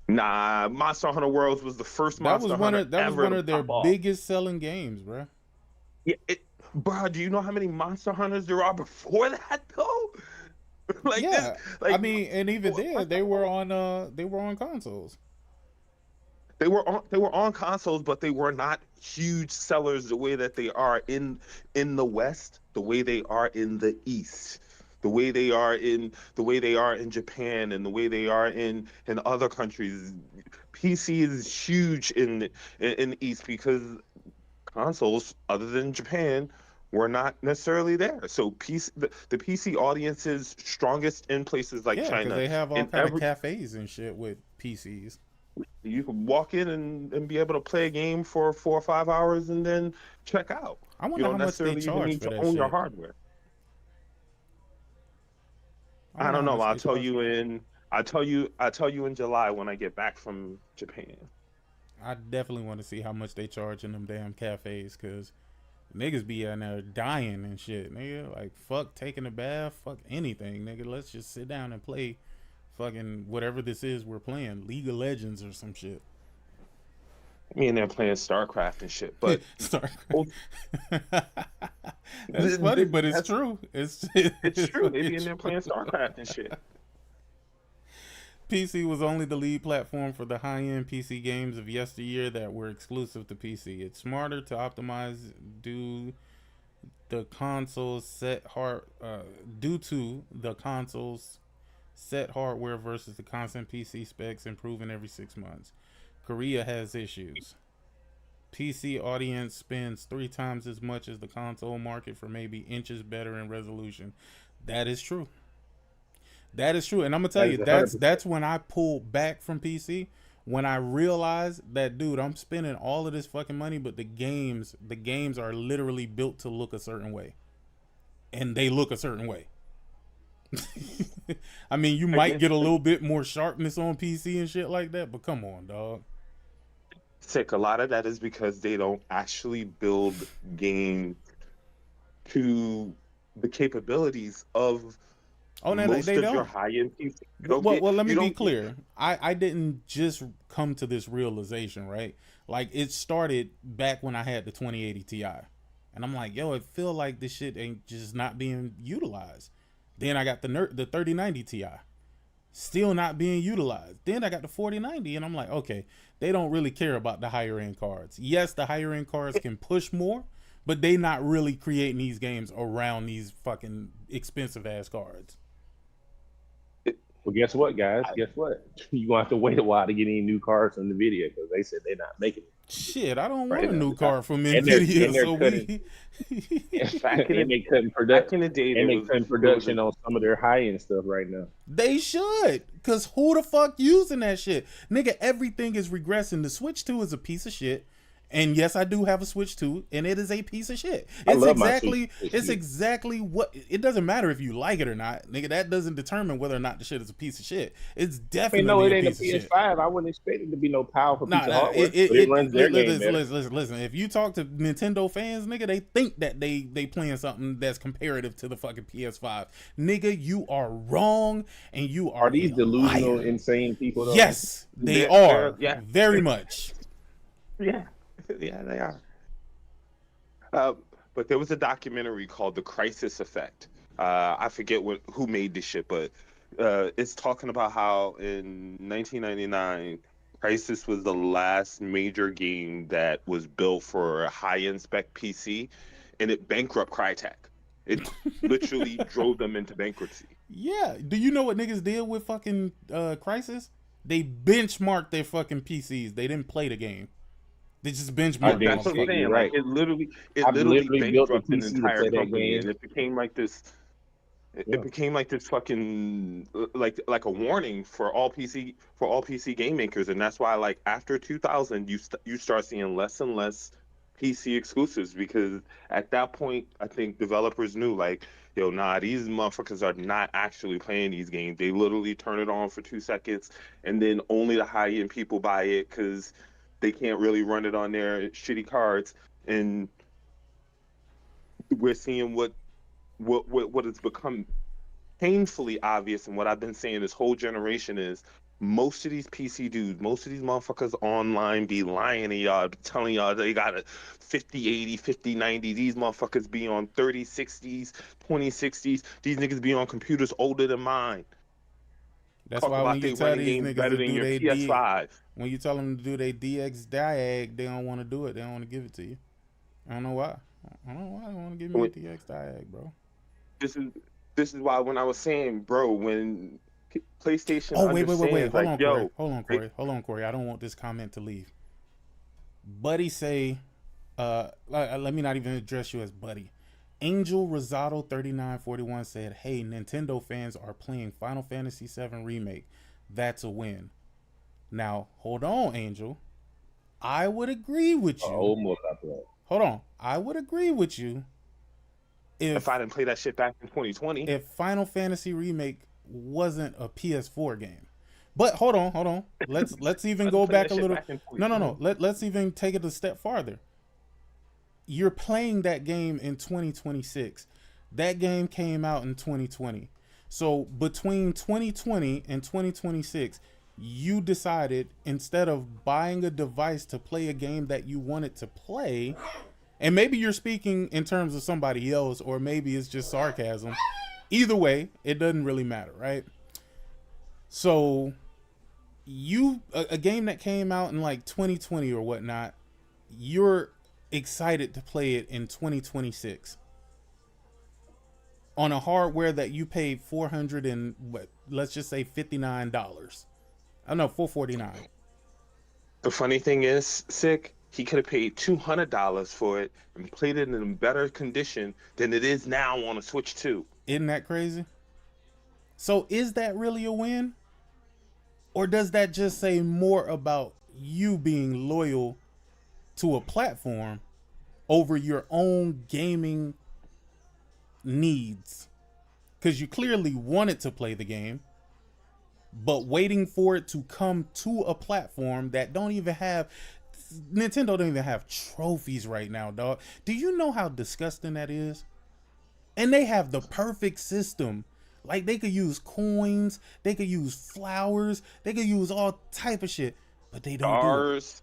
Nah, Monster Hunter Worlds was the first Monster Hunter That was ever one to of their pop off. biggest selling games, bro. Yeah, bro, do you know how many Monster Hunters there are before that though? Like Yeah, this, like I mean, and even then, they were on consoles. they were on consoles, but they were not huge sellers the way that they are in the West, the way they are in the East, the way they are in Japan, and the way they are in other countries. PC is huge in the East because consoles other than Japan were not necessarily there. So the PC audience is strongest in places like Yeah, because China. they have all And kind of cafes and shit with PCs. you can walk in and be able to play a game for 4 or 5 hours and then check out. I You wonder how don't much they necessarily even charge need for to that own your shit. hardware. I I wonder don't how know. much they charge. I'll tell you in July when I get back from Japan. I definitely want to see how much they charge in them damn cafes, because niggas be in there dying and shit, nigga. Like, fuck taking a bath, fuck anything, nigga. Let's just sit down and play fucking whatever this is we're playing. League of Legends or some shit. Me and them playing StarCraft and shit, but StarCraft. That's funny, but it's true. It's true. They be in there playing StarCraft and shit. PC was only the lead platform for the high-end PC games of yesteryear that were exclusive to PC. It's smarter to optimize due to the console's set hardware versus the constant PC specs improving every 6 months. Korea has issues. PC audience spends 3 times as much as the console market for maybe inches better in resolution. That is true. That is true, and I'm gonna tell you, that's when I pulled back from PC, when I realized that, dude, I'm spending all of this fucking money, but the games are literally built to look a certain way, and they look a certain way. I mean, you might get a little bit more sharpness on PC and shit like that, but come on, dog. Sick. A lot of that is because they don't actually build games to the capabilities of. Oh, no, most they of don't. your high-end PC. Well, let me be clear. I didn't just come to this realization, right? Like, it started back when I had the 2080 Ti. And I'm like, yo, it feel like this shit ain't just not being utilized. Then I got the 3090 Ti. still not being utilized. Then I got the 4090 and I'm like, okay, they don't really care about the higher end cards. Yes, the higher end cards can push more, but they not really creating these games around these fucking expensive ass cards. Well, guess what, guys? Guess what? You gonna have to wait a while to get any new cards from NVIDIA because they said they're not making it. Shit, I don't Right want a now. new card from And NVIDIA. they're So cutting- Back in and the, they cutting back in the day, and there they was- cutting production on some of their high end stuff right now. They should, cause who the fuck using that shit, nigga? Everything is regressing. The Switch 2 is a piece of shit, and yes, I do have a Switch 2, and it is a piece of shit. I It's love my exactly, Switch it's 2. exactly what. It doesn't matter if you like it or not, nigga. That doesn't determine whether or not the shit is a piece of shit. It's I definitely mean, no, it a ain't a piece of shit. PS5. I wouldn't expect it to be no powerful piece Nah, of hardware. it But it runs their game listen, better. listen. If you talk to Nintendo fans, nigga, they think that they playing something that's comparative to the fucking PS5. Nigga, you are wrong, and you are Are these a delusional, liar. insane people? Though? Yes, they They're- are. yeah. Very much. Yeah, yeah, they are. But there was a documentary called The Crisis Effect. I forget who made this shit, but it's talking about how in 1999, Crisis was the last major game that was built for a high-end spec PC, and it bankrupt Crytek. It literally drove them into bankruptcy. Yeah. Do you know what niggas did with fucking Crisis? They benchmarked their fucking PCs. They didn't play the game. They just benchmarked. That's what I'm saying. right. Like, it literally I've literally built a bankrupted an PC to entire play that company, game. and it became like this. It Yeah. became like this fucking like a warning for all PC game makers, and that's why like after 2000 you start seeing less and less PC exclusives, because at that point I think developers knew like, yo, nah, these motherfuckers are not actually playing these games. They literally turn it on for 2 seconds, and then only the high end people buy it because they can't really run it on their shitty cards. And we're seeing what has become painfully obvious, and what I've been saying this whole generation is most of these PC dudes, most of these motherfuckers online be lying to y'all, telling y'all they got a 5080, 5090. These motherfuckers be on 3060s, 2060s. These niggas be on computers older than mine. That's Talk why about when you they tell running these games niggas better to than do your their PS5. when you tell them to do their DX diag, they don't want to do it. They don't want to give it to you. I don't know why. I don't know why they want to give me a DX diag, bro. This is why when I was saying, bro, when PlayStation Oh, wait. understands, Hold like, on, yo, Corey. Hold on, Corey. I don't want this comment to leave. Buddy say, let me not even address you as Buddy. Angel Rosado 3941 said, "Hey, Nintendo fans are playing Final Fantasy VII Remake. That's a win." Now, hold on, Angel. I would agree with you. Almost up there. Hold on. I would agree with you if I didn't play that shit back in 2020. If Final Fantasy Remake wasn't a PS4 game. But hold on. Let's even go back a little. No. Let's even take it a step farther. You're playing that game in 2026. That game came out in 2020. So between 2020 and 2026, you decided instead of buying a device to play a game that you wanted to play, and maybe you're speaking in terms of somebody else, or maybe it's just sarcasm. Either way, it doesn't really matter, right? So a game that came out in like 2020 or whatnot, you're excited to play it in 2026 on a hardware that you paid $400 and let's just say $59. I know, $449. The funny thing is, Sick, he could have paid $200 for it and played it in better condition than it is now on a Switch 2. Isn't that crazy? So is that really a win? Or does that just say more about you being loyal to a platform over your own gaming needs? Because you clearly wanted to play the game, but waiting for it to come to a platform that Nintendo don't even have trophies right now, dog. Do you know how disgusting that is? And they have the perfect system. Like, they could use coins, they could use flowers, they could use all type of shit, but they don't do it.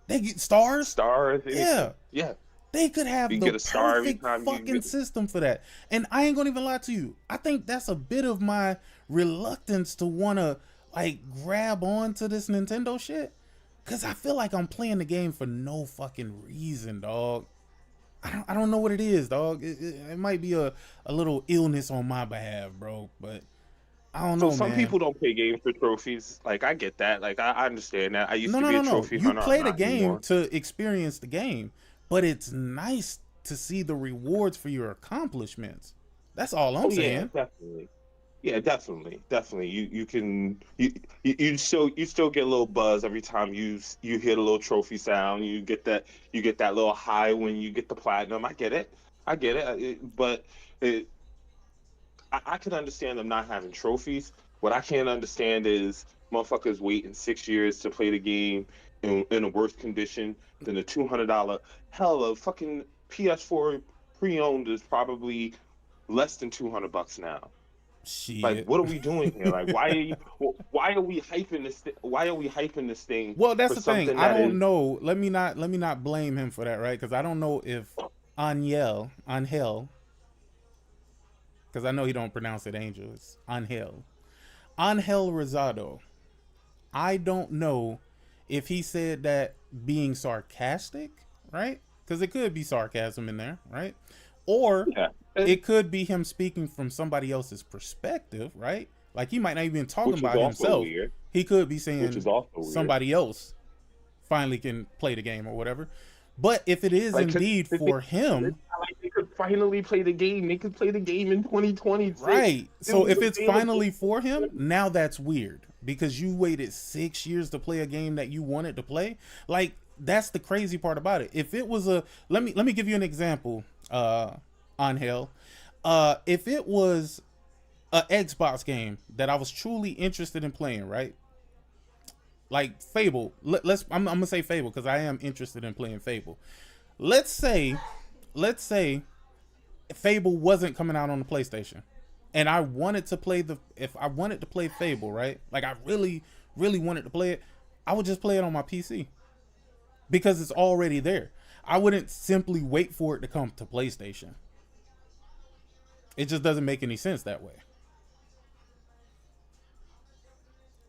They get stars? Stars. Yeah. Yeah. They could have You the get a star every perfect time you fucking get- system for that. And I ain't gonna even lie to you. I think that's a bit of my reluctance to want to like grab on to this Nintendo shit. Cause I feel like I'm playing the game for no fucking reason, dog. I don't know what it is, dog. It might be a little illness on my behalf, bro. But I don't know, So some man. people don't play games for trophies. Like I get that. Like I understand that. I used to No. be a trophy You hunter. play I'm the not game anymore. to experience the game, but it's nice to see the rewards for your accomplishments. That's all I'm saying. Yeah, definitely. Yeah, definitely. You still get a little buzz every time you hear the little trophy sound. You get that little high when you get the platinum. I get it. But I can understand them not having trophies. What I can't understand is motherfuckers waiting 6 years to play the game in a worse condition than a $200. Hell, a fucking PS4 pre-owned is probably less than $200 now. Shit. Like, what are we doing here? Like, why are we hyping this? Why are we hyping this thing? Well, that's for the thing. something I that don't is- know. Let me not blame him for that, right? Because I don't know if Angel, because I know he don't pronounce it Angel. It's Angel Rosado. I don't know if he said that being sarcastic, right? Because it could be sarcasm in there, right? Or it could be him speaking from somebody else's perspective, right? Like he might not even talking Which is about also himself. weird. He could be saying Which is also weird. somebody else finally can play the game or whatever. But if it is Like, indeed for him, Like they could finally play the game. They could play the game in 2026. right? So if it's available. finally for him, now that's weird because you waited 6 years to play a game that you wanted to play. Like that's the crazy part about it. If it was a let me give you an example, Angel. If it was a Xbox game that I was truly interested in playing, right? Like Fable. I'm gonna say Fable because I am interested in playing Fable. Let's say Fable wasn't coming out on the PlayStation, and I wanted to play if I wanted to play Fable, right? Like I really wanted to play it, I would just play it on my PC because it's already there. I wouldn't simply wait for it to come to PlayStation. It just doesn't make any sense that way.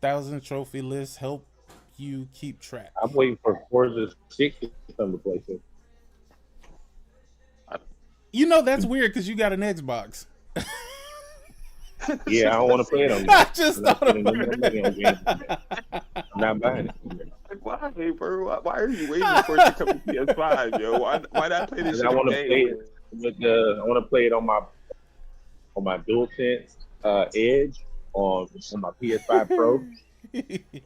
1,000 trophy lists help you keep track. I'm waiting for Forza 6 to come to PlayStation. You know that's weird because you got an Xbox. Yeah, I don't want to play it on. I just thought I'm not buying it. Like, why, bro? Why are you waiting for it to come to PS5, yo? Why not play this? I want to play it with I want to play it on my DualSense Edge on my PS5 Pro.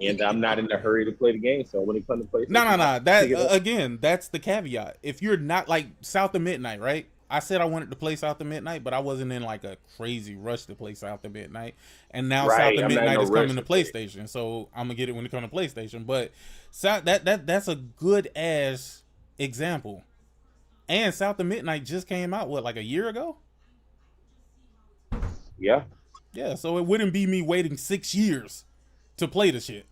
And I'm not in a hurry to play the game, so when it comes to PlayStation, No. That again, that's the caveat. If you're not like South of Midnight, right? I said I wanted to play South of Midnight, but I wasn't in like a crazy rush to play South of Midnight. And now South of Midnight is coming to PlayStation, so I'm gonna get it when it comes to PlayStation. But that's a good ass example. And South of Midnight just came out like a year ago. Yeah. Yeah, so it wouldn't be me waiting 6 years to play the shit.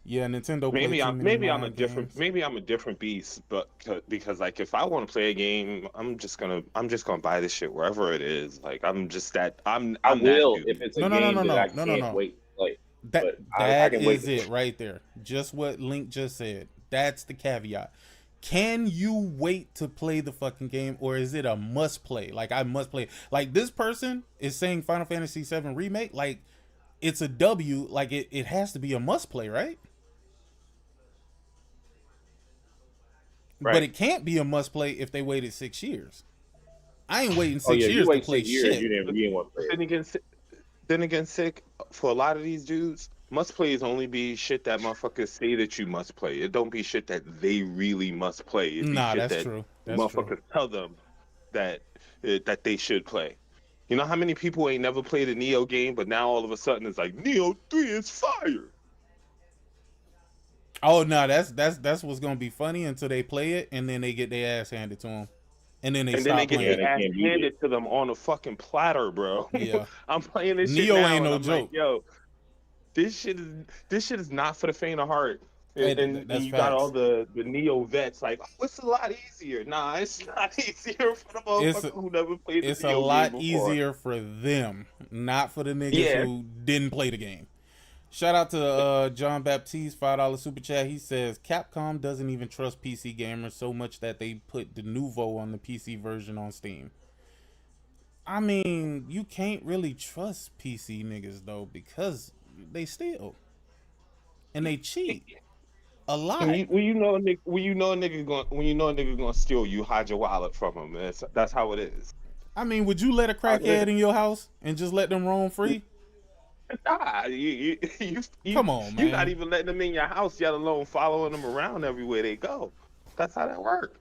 Yeah, Nintendo. Maybe I'm a different beast, but because like if I want to play a game, I'm just gonna buy this shit wherever it is. Like I will if it's a game that I can't wait to play. That is it right there. Just what Link just said. That's the caveat. Can you wait to play the fucking game, or is it a must play? Like I must play. Like this person is saying Final Fantasy VII Remake. Like it's a W. Like it has to be a must play, right? But it can't be a must play if they waited 6 years. I ain't waiting 6 years to play shit. You didn't want to play. Then again, sick for a lot of these dudes. Must plays only be shit that motherfuckers say that you must play. It don't be shit that they really must play. It be nah, shit that's true. That's motherfuckers true. tell them that they should play. You know how many people ain't never played a Neo game, but now all of a sudden it's like Neo 3 is fire. Oh no, that's what's gonna be funny until they play it and then they get their ass handed to them, and then they get their ass handed to them on a fucking platter, bro. Yeah, I'm playing this Neo shit now, ain't no and I'm joke. like, yo, this shit is not for the faint of heart. And That's you got all facts. the neo vets like, oh, it's a lot easier. Nah, it's not easier for the motherfucker who never played the It's a neo game lot before. easier for them, not for the niggas Yeah. who didn't play the game. Shout out to John Baptiste, $5 super chat. He says Capcom doesn't even trust PC gamers so much that they put the Nouveau on the PC version on Steam. I mean, you can't really trust PC niggas though because they steal and they cheat a lot. When you know a nigga gonna steal, you hide your wallet from him. That's how it is. I mean, would you let a crackhead in your house and just let them roam free? Nah, Come on, man. You're not even letting them in your house, yet alone following them around everywhere they go. That's how that works.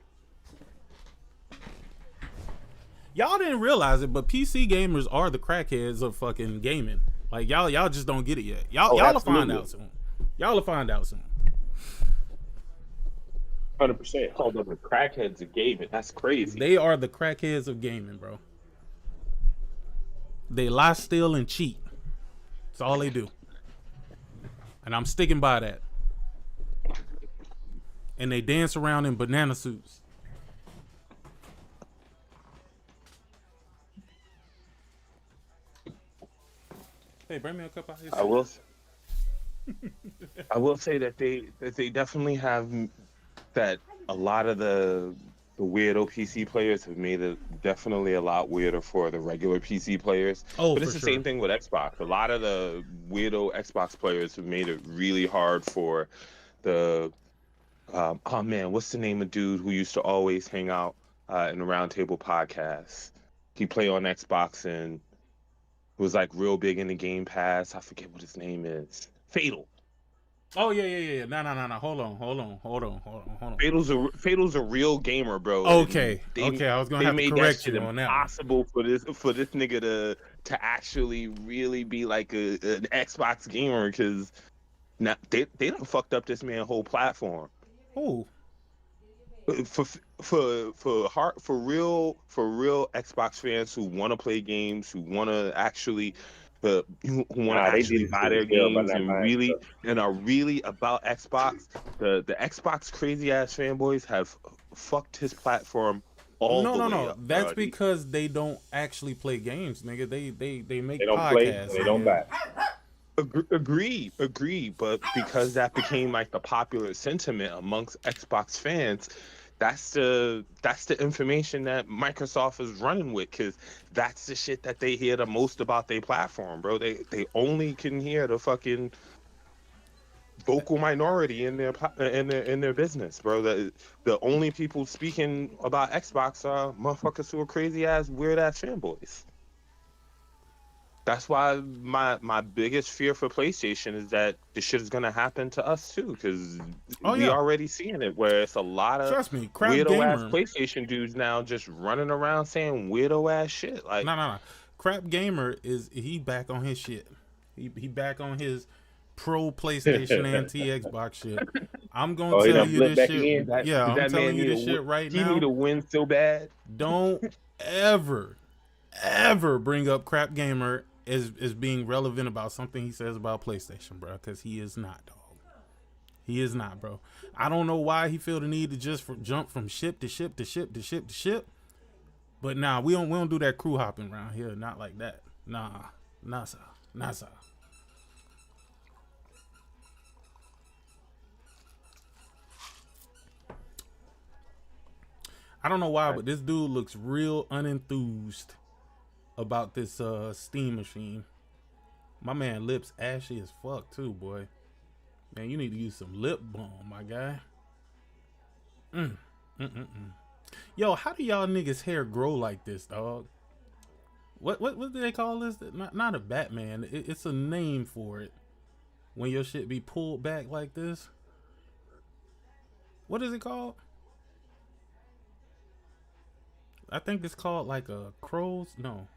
Y'all didn't realize it, but PC gamers are the crackheads of fucking gaming. Like y'all just don't get it yet. Y'all will find out soon. Y'all will find out soon. 100%. Called them the crackheads of gaming. That's crazy. They are the crackheads of gaming, bro. They lie, steal, and cheat. That's all they do. And I'm sticking by that. And they dance around in banana suits. Hey, bring me a cup of ice. I will say that they definitely have that. A lot of the weirdo PC players have made it definitely a lot weirder for the regular PC players. Oh, but it's the same thing with Xbox. A lot of the weirdo Xbox players have made it really hard for the oh man, what's the name of dude who used to always hang out in the Roundtable podcast? He played on Xbox and was like real big in the Game Pass. I forget what his name is. Fatal. Oh yeah. No. Hold on. Fatal's a real gamer, bro. Okay. I was gonna have to correct you on that. Impossible for this nigga to actually really be like an Xbox gamer because now they done fucked up this man's whole platform. Who? For real Xbox fans who want to play games, who want to actually. Who want to actually buy their games and are really about Xbox. The Xbox crazy ass fanboys have fucked his platform all the way up. That's because they don't actually play games, nigga. They make they don't podcasts. Play, they don't buy. Agree. But because that became like the popular sentiment amongst Xbox fans, that's the information that Microsoft is running with, because that's the shit that they hear the most about their platform, bro. They only can hear the fucking vocal minority in their business, bro. The only people speaking about Xbox are motherfuckers who are crazy ass, weird ass fanboys. That's why my biggest fear for PlayStation is that this shit is gonna happen to us too, because we already seeing it where it's a lot of weirdo ass PlayStation dudes now just running around saying weirdo ass shit. Like no. Crap Gamer he back on his shit. He back on his pro PlayStation anti Xbox shit. I'm gonna tell you this shit. I'm telling you this shit right now. He need to win so bad. Don't ever bring up Crap Gamer as being relevant about something he says about PlayStation, bro, because he is not, dog. He is not, bro. I don't know why he feel the need to just jump from ship to ship to ship to ship to ship. But nah, we don't do that crew hopping around here. Not like that. Nah, sir. I don't know why, but this dude looks real unenthused about this Steam machine. My man lips ashy as fuck too, boy. Man, you need to use some lip balm, my guy. Yo, how do y'all niggas hair grow like this, dog? What do they call this? Not a Batman. It's a name for it. When your shit be pulled back like this. What is it called? I think it's called like a crow's. No.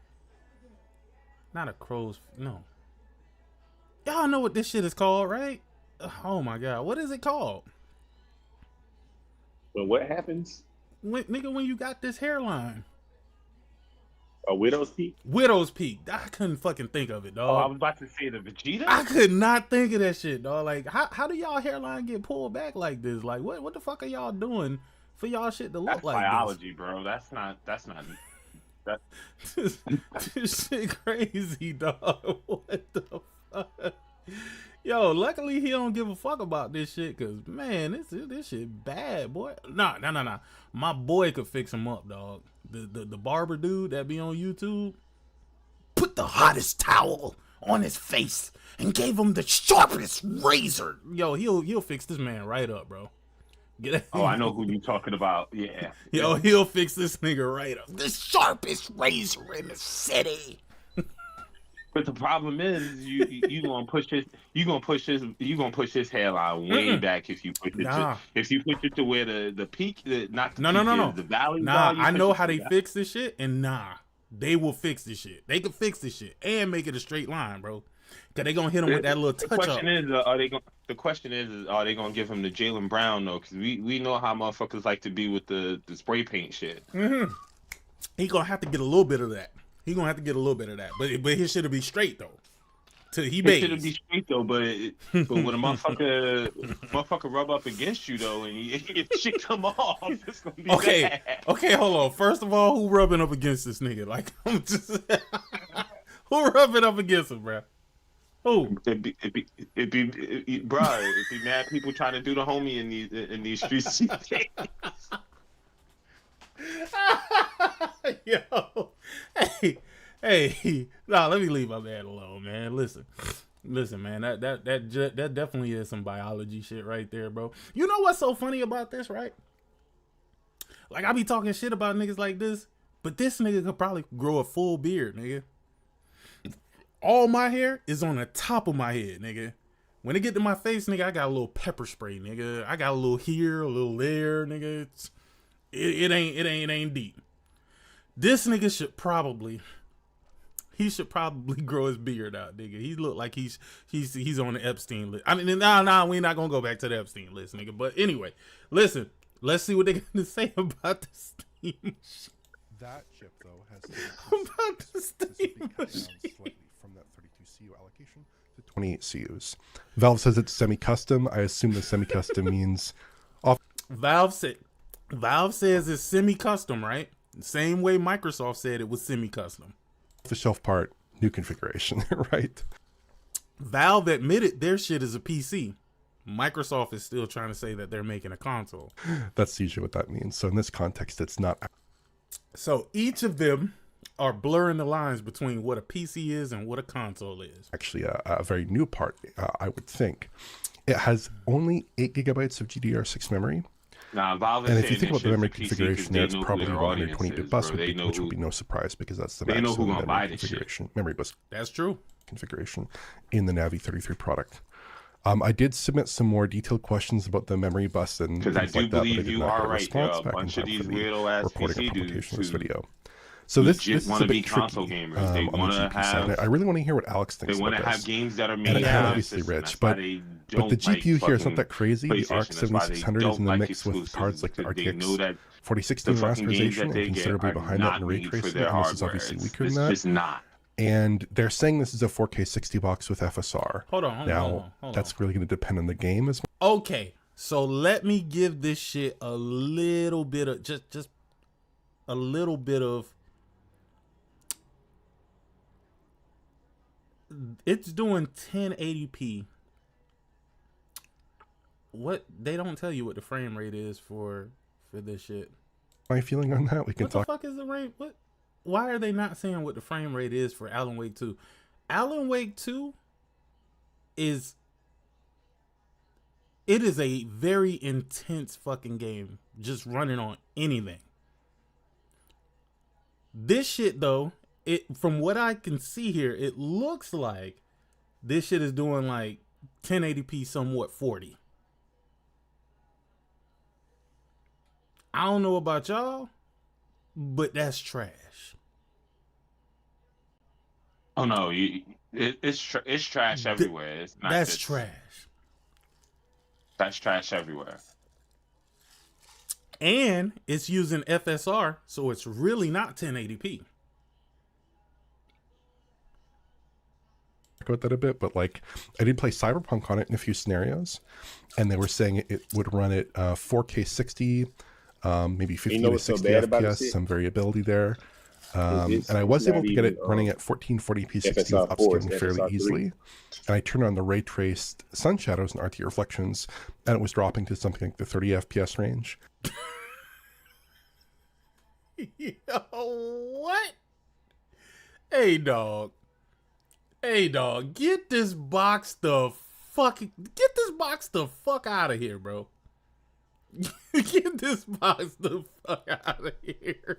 Not a crow's. No. Y'all know what this shit is called, right? Oh my god. What is it called? Well, what happens? When you got this hairline. A Widow's Peak? Widow's Peak. I couldn't fucking think of it, dog. Oh, I was about to say the Vegeta. I could not think of that shit, dog. Like, how do y'all hairline get pulled back like this? Like, what the fuck are y'all doing for y'all shit to look That's like biology, bro. That's not. this shit crazy, dog. What the fuck? Yo, luckily he don't give a fuck about this shit, cause man, this shit bad, boy. Nah. My boy could fix him up, dog. The barber dude that be on YouTube put the hottest towel on his face and gave him the sharpest razor. Yo, he'll fix this man right up, bro. Oh, I know who you talking about. Yeah. Yo, he'll fix this nigga right up. The sharpest razor in the city. But the problem is, you gonna push his hairline way back if you push it to where the peak, the valley. Nah, I know how they fix this shit, and they will fix this shit. They can fix this shit and make it a straight line, bro. Cause they gonna hit him with that little touch up. The question is, are they gonna give him the Jaylen Brown though? Because we know how motherfuckers like to be with the spray paint shit. He gonna have to get a little bit of that. But his shit'll be straight though. Till he bathes. It should be straight though, but when a motherfucker rub up against you though, and your shit come off, it's gonna be bad. Okay, hold on. First of all, who rubbing up against this nigga? Like, I'm just who rubbing up against him, bro? Who? It'd be mad people trying to do the homie in these streets. Yo, hey, nah, let me leave my man alone, man. Listen, man, that definitely is some biology shit right there, bro. You know what's so funny about this, right? Like, I be talking shit about niggas like this, but this nigga could probably grow a full beard, nigga. All my hair is on the top of my head, nigga. When it get to my face, nigga, I got a little pepper spray, nigga. I got a little here, a little there, nigga. It ain't deep. This nigga should probably grow his beard out, nigga. He look like he's on the Epstein list. I mean, nah, we not gonna go back to the Epstein list, nigga. But anyway, listen, let's see what they gonna say about the Steam. That chip though has about the Steam slightly from that 32 CU allocation to 28 CUs. Valve says it's semi-custom. I assume the semi-custom means off. Valve says it's semi-custom, right? Same way Microsoft said it was semi-custom. The shelf part, new configuration, right? Valve admitted their shit is a PC. Microsoft is still trying to say that they're making a console. That's usually what that means. So in this context, it's not. So each of them are blurring the lines between what a PC is and what a console is. Actually, a very new part, I would think. It has only 8 gigabytes of GDDR6 memory. Valve and if you think about the memory configuration there, it's probably 128-bit bus, which will be no surprise because that's the maximum memory configuration. Memory bus. That's true. Configuration in the Navi 33 product. I did submit some more detailed questions about the memory bus and because I do believe you are right. There are a bunch of these weirdo ass PC dudes video. So this is want a to be bit console tricky, gamers. They want to have. I really want to hear what Alex thinks. They want to have games that are made. Obviously rich, but the GPU here is not that crazy. The RX 7600 is in the mix with cards like the RTX 4060 rasterization and considerably behind that in ray tracing. And this is obviously weaker than that. It's not. And they're saying this is a 4K 60 box with FSR. Hold on. That's really going to depend on the game as well. Okay, so let me give this shit a little bit of just a little bit of. It's doing 1080p. What they don't tell you what the frame rate is for this shit. My feeling on that, we can talk. What the fuck is the rate? What? Why are they not saying what the frame rate is for Alan Wake 2? Alan Wake 2 is a very intense fucking game, just running on anything. This shit though, from what I can see here, it looks like this shit is doing like 1080p somewhat 40. I don't know about y'all, but that's trash. Oh no, it's trash everywhere. It's not that's trash. That's trash everywhere. And it's using FSR, so it's really not 1080p. about that a bit, but like I did play Cyberpunk on it in a few scenarios, and they were saying it would run at 4K 60, maybe 50 to 60 FPS, some variability there. And I was able to get it running at 1440p 60 with upscaling fairly easily. And I turned on the ray traced sun shadows and RT reflections, and it was dropping to something like the 30 FPS range. Yo, what? Hey dog, get this box the fuck out of here, bro. Get this box the fuck out of here.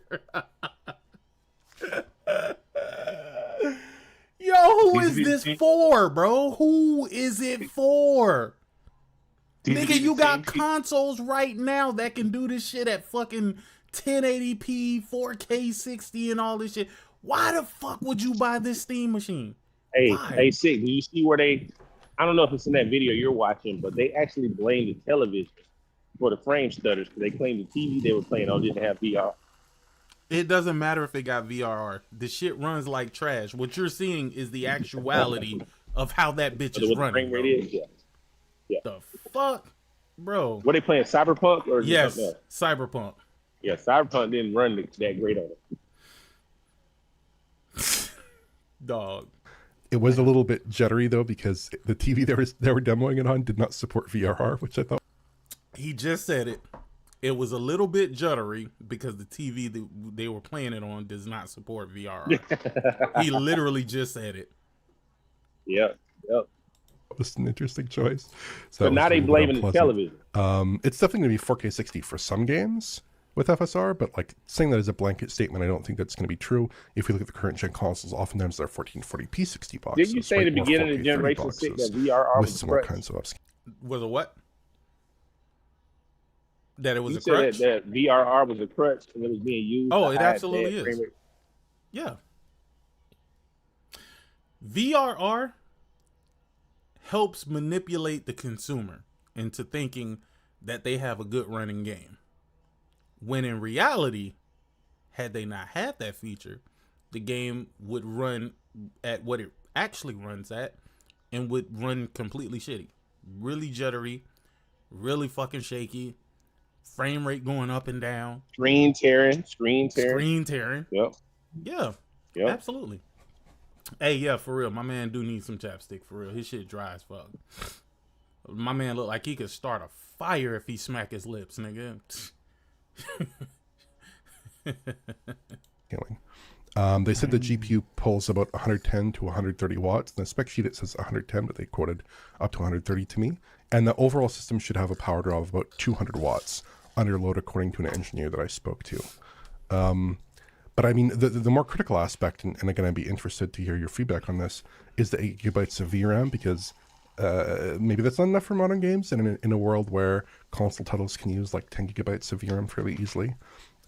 Yo, who is this for, bro? Who is it for? Nigga, you got consoles right now that can do this shit at fucking 1080p, 4K 60 and all this shit. Why the fuck would you buy this Steam machine? Hey, Sick, do you see where I don't know if it's in that video you're watching, but they actually blamed the television for the frame stutters because they claimed the TV they were playing on didn't have VR. It doesn't matter if it got VRR. The shit runs like trash. What you're seeing is the actuality of how that bitch is running. Bro. Yeah. The fuck, bro? Were they playing Cyberpunk or yes, Cyberpunk? Yeah, Cyberpunk didn't run that great on it. Dog. It was a little bit jittery though because the TV they were demoing it on did not support VRR, which I thought. He just said it. It was a little bit jittery because the TV that they were playing it on does not support VRR. He literally just said it. Yep. It's an interesting choice. So but now they blaming the television. It's definitely going to be 4K 60 for some games with FSR, but like saying that as a blanket statement, I don't think that's going to be true. If you look at the current gen consoles, oftentimes they're 1440p 60 boxes. Didn't you say at the beginning of the generation 6 that VRR with similar kinds of upscale? Was a what? That it was you a crutch? That VRR was a crutch and it was being used. Oh, it absolutely is. Yeah. VRR helps manipulate the consumer into thinking that they have a good running game. When in reality, had they not had that feature, the game would run at what it actually runs at and would run completely shitty. Really jittery, really fucking shaky. Frame rate going up and down. Screen tearing. Yep. Yeah. Absolutely. Hey, yeah, for real. My man do need some chapstick, for real. His shit dry as fuck. My man look like he could start a fire if he smack his lips, nigga. They said the GPU pulls about 110 to 130 watts. In the spec sheet it says 110, but they quoted up to 130 to me. And the overall system should have a power draw of about 200 watts under load, according to an engineer that I spoke to. But I mean, the more critical aspect, and again, I'd be interested to hear your feedback on this, is the 8 gigabytes of VRAM, because maybe that's not enough for modern games, and in a world where console titles can use like 10 gigabytes of VRAM fairly easily.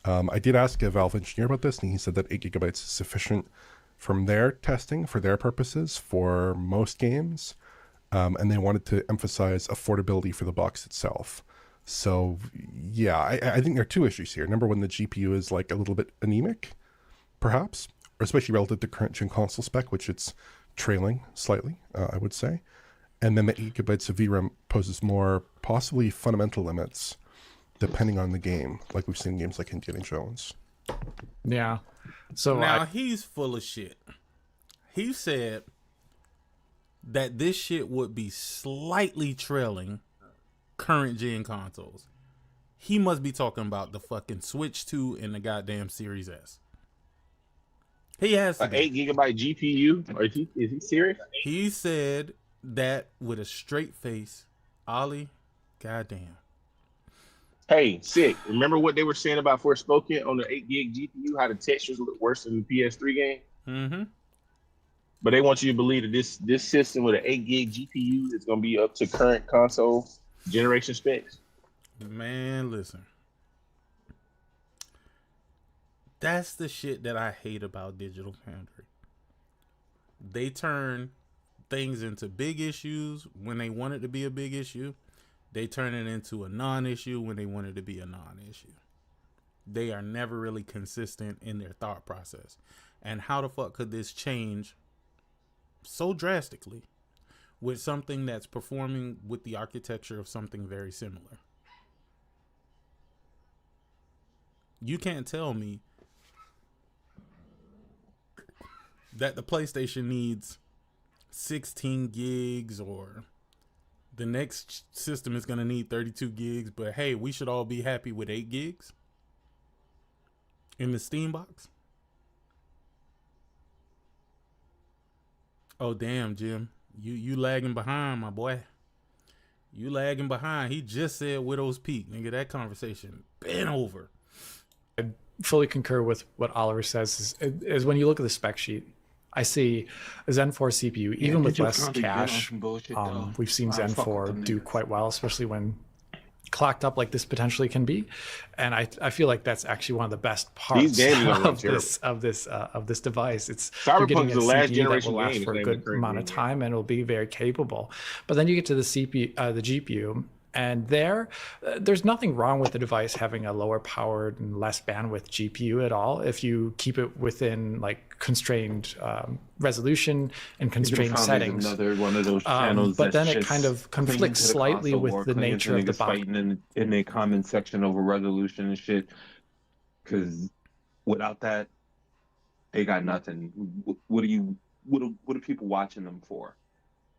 I did ask a Valve engineer about this, and he said that 8 gigabytes is sufficient from their testing, for their purposes, for most games. And they wanted to emphasize affordability for the box itself. So yeah, I think there are two issues here. Number one, the GPU is like a little bit anemic, perhaps, or especially relative to current gen console spec, which it's trailing slightly, I would say. And then the 8 gigabytes of VRAM poses more possibly fundamental limits depending on the game, like we've seen in games like Indiana Jones. Yeah. So now he's full of shit. He said that this shit would be slightly trailing current gen consoles. He must be talking about the fucking Switch 2 and the goddamn Series S. He has an 8 gigabyte GPU. Or is he serious? He said that with a straight face. Ollie, goddamn. Hey, Sick. Remember what they were saying about Forspoken on the 8 gig GPU? How the textures look worse than the PS3 game? Mm-hmm. But they want you to believe that this system with an 8 gig GPU is going to be up to current console generation specs. Man, listen. That's the shit that I hate about Digital Foundry. They turn things into big issues when they want it to be a big issue. They turn it into a non-issue when they want it to be a non-issue. They are never really consistent in their thought process. And how the fuck could this change so drastically with something that's performing with the architecture of something very similar? You can't tell me that the PlayStation needs 16 gigs or the next system is going to need 32 gigs, but hey, we should all be happy with 8 gigs in the Steam box. Oh, damn, Jim. You lagging behind, my boy. You lagging behind. He just said Widow's Peak. Nigga, that conversation been over. I fully concur with what Oliver says is when you look at the spec sheet, I see a Zen 4 CPU, even with less cache. We've seen Zen 4 do quite well, especially when clocked up like this potentially can be, and I feel like that's actually one of the best parts of this device. It's you're getting a CPU that will last for a good amount of time and will be very capable. But then you get to the CPU, the GPU, and there's nothing wrong with the device having a lower powered and less bandwidth GPU at all if you keep it within like constrained resolution and constrained settings. Another one of those channels but then it kind of conflicts slightly with the nature of the box. Fighting in the comment section over resolution and shit, because without that, they got nothing. What are people watching them for?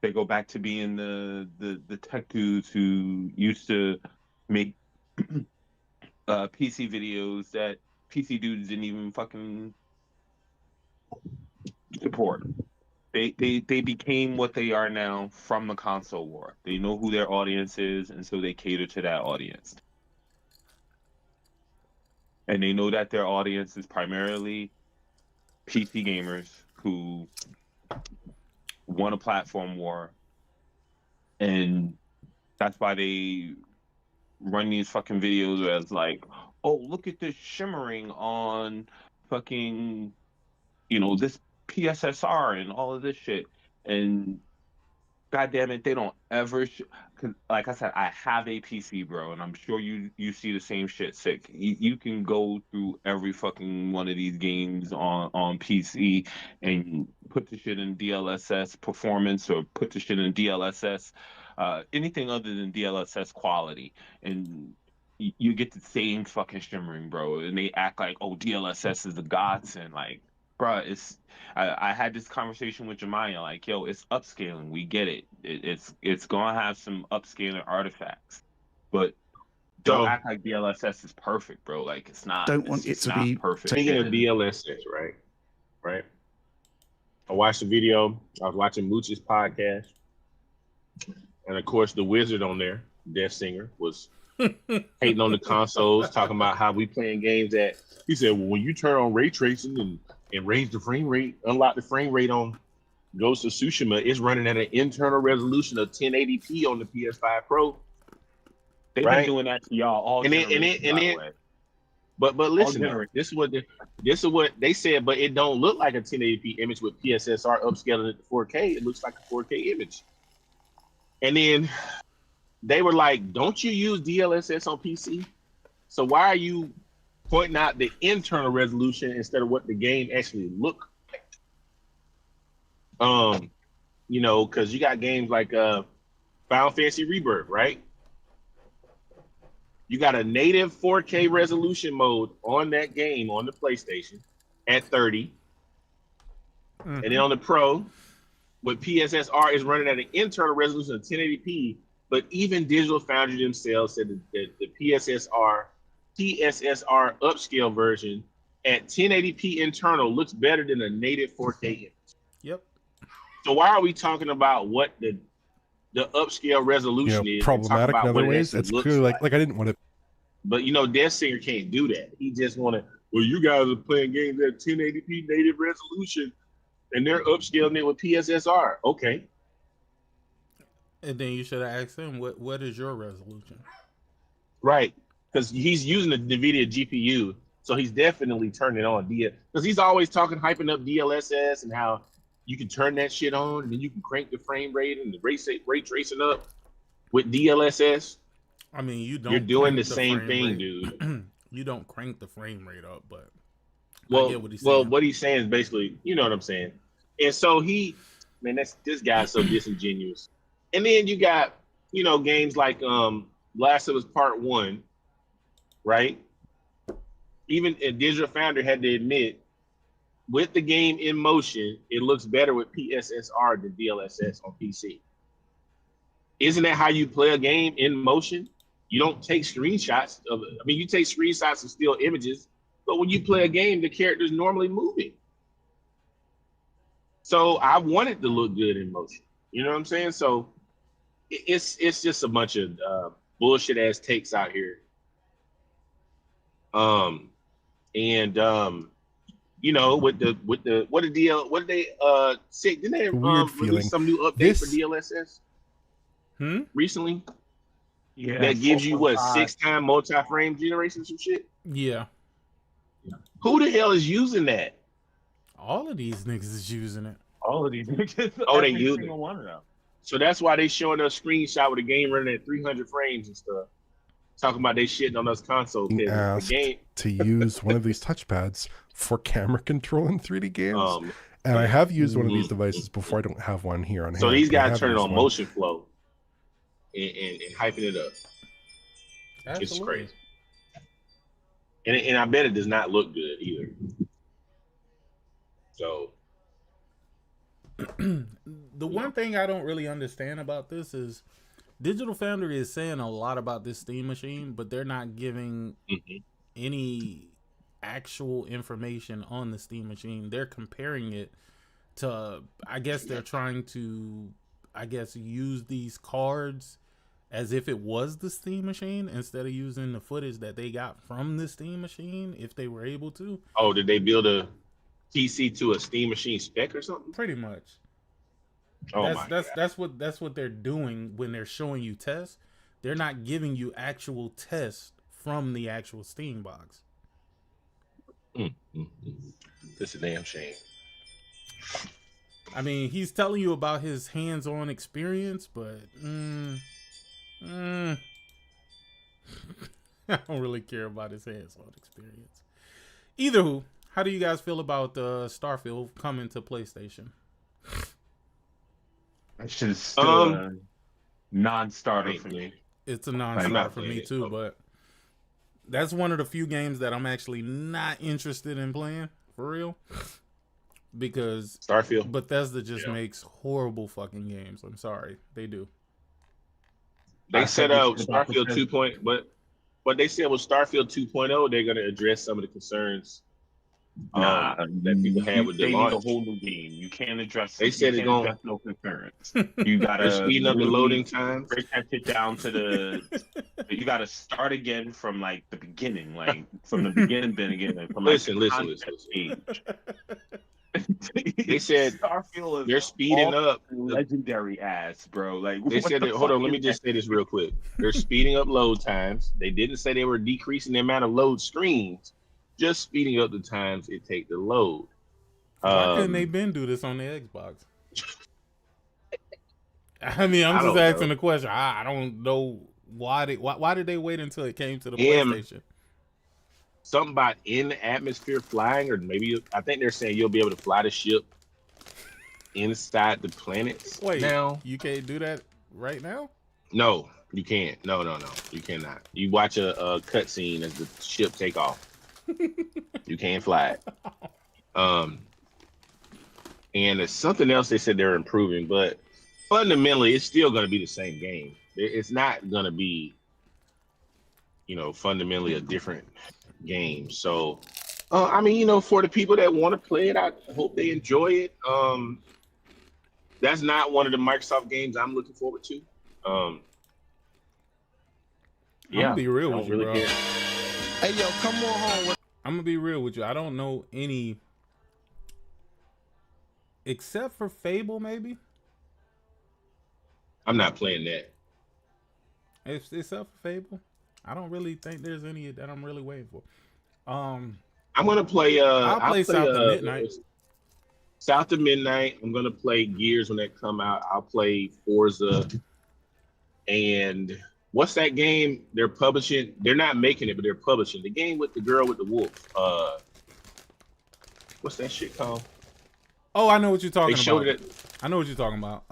They go back to being the tech dudes who used to make PC videos that PC dudes didn't even fucking support. They became what they are now from the console war. They know who their audience is, and so they cater to that audience. And they know that their audience is primarily PC gamers who won a platform war, and that's why they run these fucking videos as like, oh, look at this shimmering on fucking, this PSSR and all of this shit. And God damn it, they don't ever cause like I said, I have a PC, bro, and I'm sure you see the same shit, Sick. You can go through every fucking one of these games on PC and put the shit in DLSS performance or put the shit in DLSS, anything other than DLSS quality, and you get the same fucking shimmering, bro. And they act like, oh, DLSS is the godsend, like, bro, I had this conversation with Jemiah, like, yo, it's upscaling. We get it. It's gonna have some upscaling artifacts, but don't act like DLSS is perfect, bro. Like, it's not. Don't want it to be perfect. Speaking of DLSS, right? I watched the video. I was watching Mooch's podcast, and of course, the wizard on there, Death Singer, was hating on the consoles, talking about how we playing games that he said, well, when you turn on ray tracing and raise the frame rate, unlock the frame rate on Ghost of Tsushima, it's running at an internal resolution of 1080p on the PS5 Pro. They've been doing that to y'all all But listen, this is what they said, but it don't look like a 1080p image with PSSR upscaling it to 4K. It looks like a 4K image. And then they were like, don't you use DLSS on PC? So why are you pointing out the internal resolution instead of what the game actually look like? Because you got games like Final Fantasy Rebirth, right? You got a native 4K resolution mode on that game on the PlayStation at 30. And then on the Pro, with PSSR is running at an internal resolution of 1080p, but even Digital Foundry themselves said that the PSSR upscale version at 1080p internal looks better than a native 4K image. Yep. So why are we talking about what the upscale resolution is? Problematic in other ways. It's clearly like I didn't want to. But Death Singer can't do that. He just want to. Well, you guys are playing games at 1080p native resolution, and they're upscaling it with PSSR. Okay. And then you should have asked him, what is your resolution? Right. Because he's using the NVIDIA GPU, so he's definitely turning on because he's always hyping up DLSS and how you can turn that shit on and then you can crank the frame rate and the ray tracing up with DLSS. I mean, you're doing the same thing, dude. You don't crank the frame rate up, but what he's saying is basically, you know what I'm saying. And so he man, this guy's so disingenuous. And then you got, you know, games like Last of Us Part 1, right? Even a Digital Foundry had to admit, with the game in motion, it looks better with PSSR than DLSS on PC. Isn't that how you play a game in motion? You don't take screenshots of it. I mean, you take screenshots of still images, but when you play a game, the character's normally moving. So I want it to look good in motion. You know what I'm saying? So it's just a bunch of bullshit ass takes out here. You know, what did they say? Didn't they release some new update for DLSS recently? Yeah, that gives you what 6-time multi-frame generation, some shit. Yeah. Who the hell is using that? All of these niggas is using it. All of these niggas. Oh, they use it. One of them. So that's why they showing us screenshot with a game running at 300 frames and stuff. Talking about they shitting on us console kids. Asked to use one of these touchpads for camera control in 3D games. And I have used one of these devices before. I don't have one here on hand. So these guys turn it on motion flow and hyping it up. Absolutely. It's crazy. And I bet it does not look good either. So the one thing I don't really understand about this is Digital Foundry is saying a lot about this Steam machine, but they're not giving any actual information on the Steam machine. They're comparing it to, I guess they're trying to, use these cards as if it was the Steam machine instead of using the footage that they got from the Steam machine, if they were able to. Oh, did they build a PC to a Steam machine spec or something? Pretty much. Oh that's what they're doing when they're showing you tests. They're not giving you actual tests from the actual Steam box. That's a damn shame. I mean, he's telling you about his hands-on experience, but I don't really care about his hands-on experience. Either who, how do you guys feel about Starfield coming to PlayStation? It's just still a non-starter for me. It's a non-starter for me too, but that's one of the few games that I'm actually not interested in playing for real, because Starfield, Bethesda just makes horrible fucking games. I'm sorry, they do. They set out Starfield 2.0, but they said with Starfield 2.0 they're going to address some of the concerns that people have with the launch. They need a whole new game. You can't address. They said it's going no concerns. You gotta speeding up the loading times. Break that shit down to the. You gotta start again from like the beginning, like from the beginning. From, like, listen. They said Starfield is they're speeding up legendary ass, bro. Like they said. Hold on, let me just say this real quick. They're speeding up load times. They didn't say they were decreasing the amount of load screens. Just speeding up the times it take to load. Why couldn't they been do this on the Xbox? I mean, I'm just asking the question. I don't know why did they wait until it came to the PlayStation? Something about in the atmosphere flying, or maybe I think they're saying you'll be able to fly the ship inside the planets. Wait, now you can't do that right now? No, you can't. No, you cannot. You watch a cutscene as the ship take off. You can't fly it. And there's something else they said they're improving, but fundamentally it's still going to be the same game. It's not going to be, fundamentally a different game. So, I mean, for the people that want to play it, I hope they enjoy it. That's not one of the Microsoft games I'm looking forward to. I'm gonna be real with you, bro. Hey, yo, come on home. I'm gonna be real with you. I don't know any, except for Fable, maybe. I'm not playing that. Except for Fable, I don't really think there's any that I'm really waiting for. I'm gonna play. I'll play South of Midnight. South of Midnight. I'm gonna play Gears when that come out. I'll play Forza. And what's that game they're publishing? They're not making it, but they're publishing the game with the girl with the wolf. What's that shit called? Oh, I know what you're talking about. I know what you're talking about.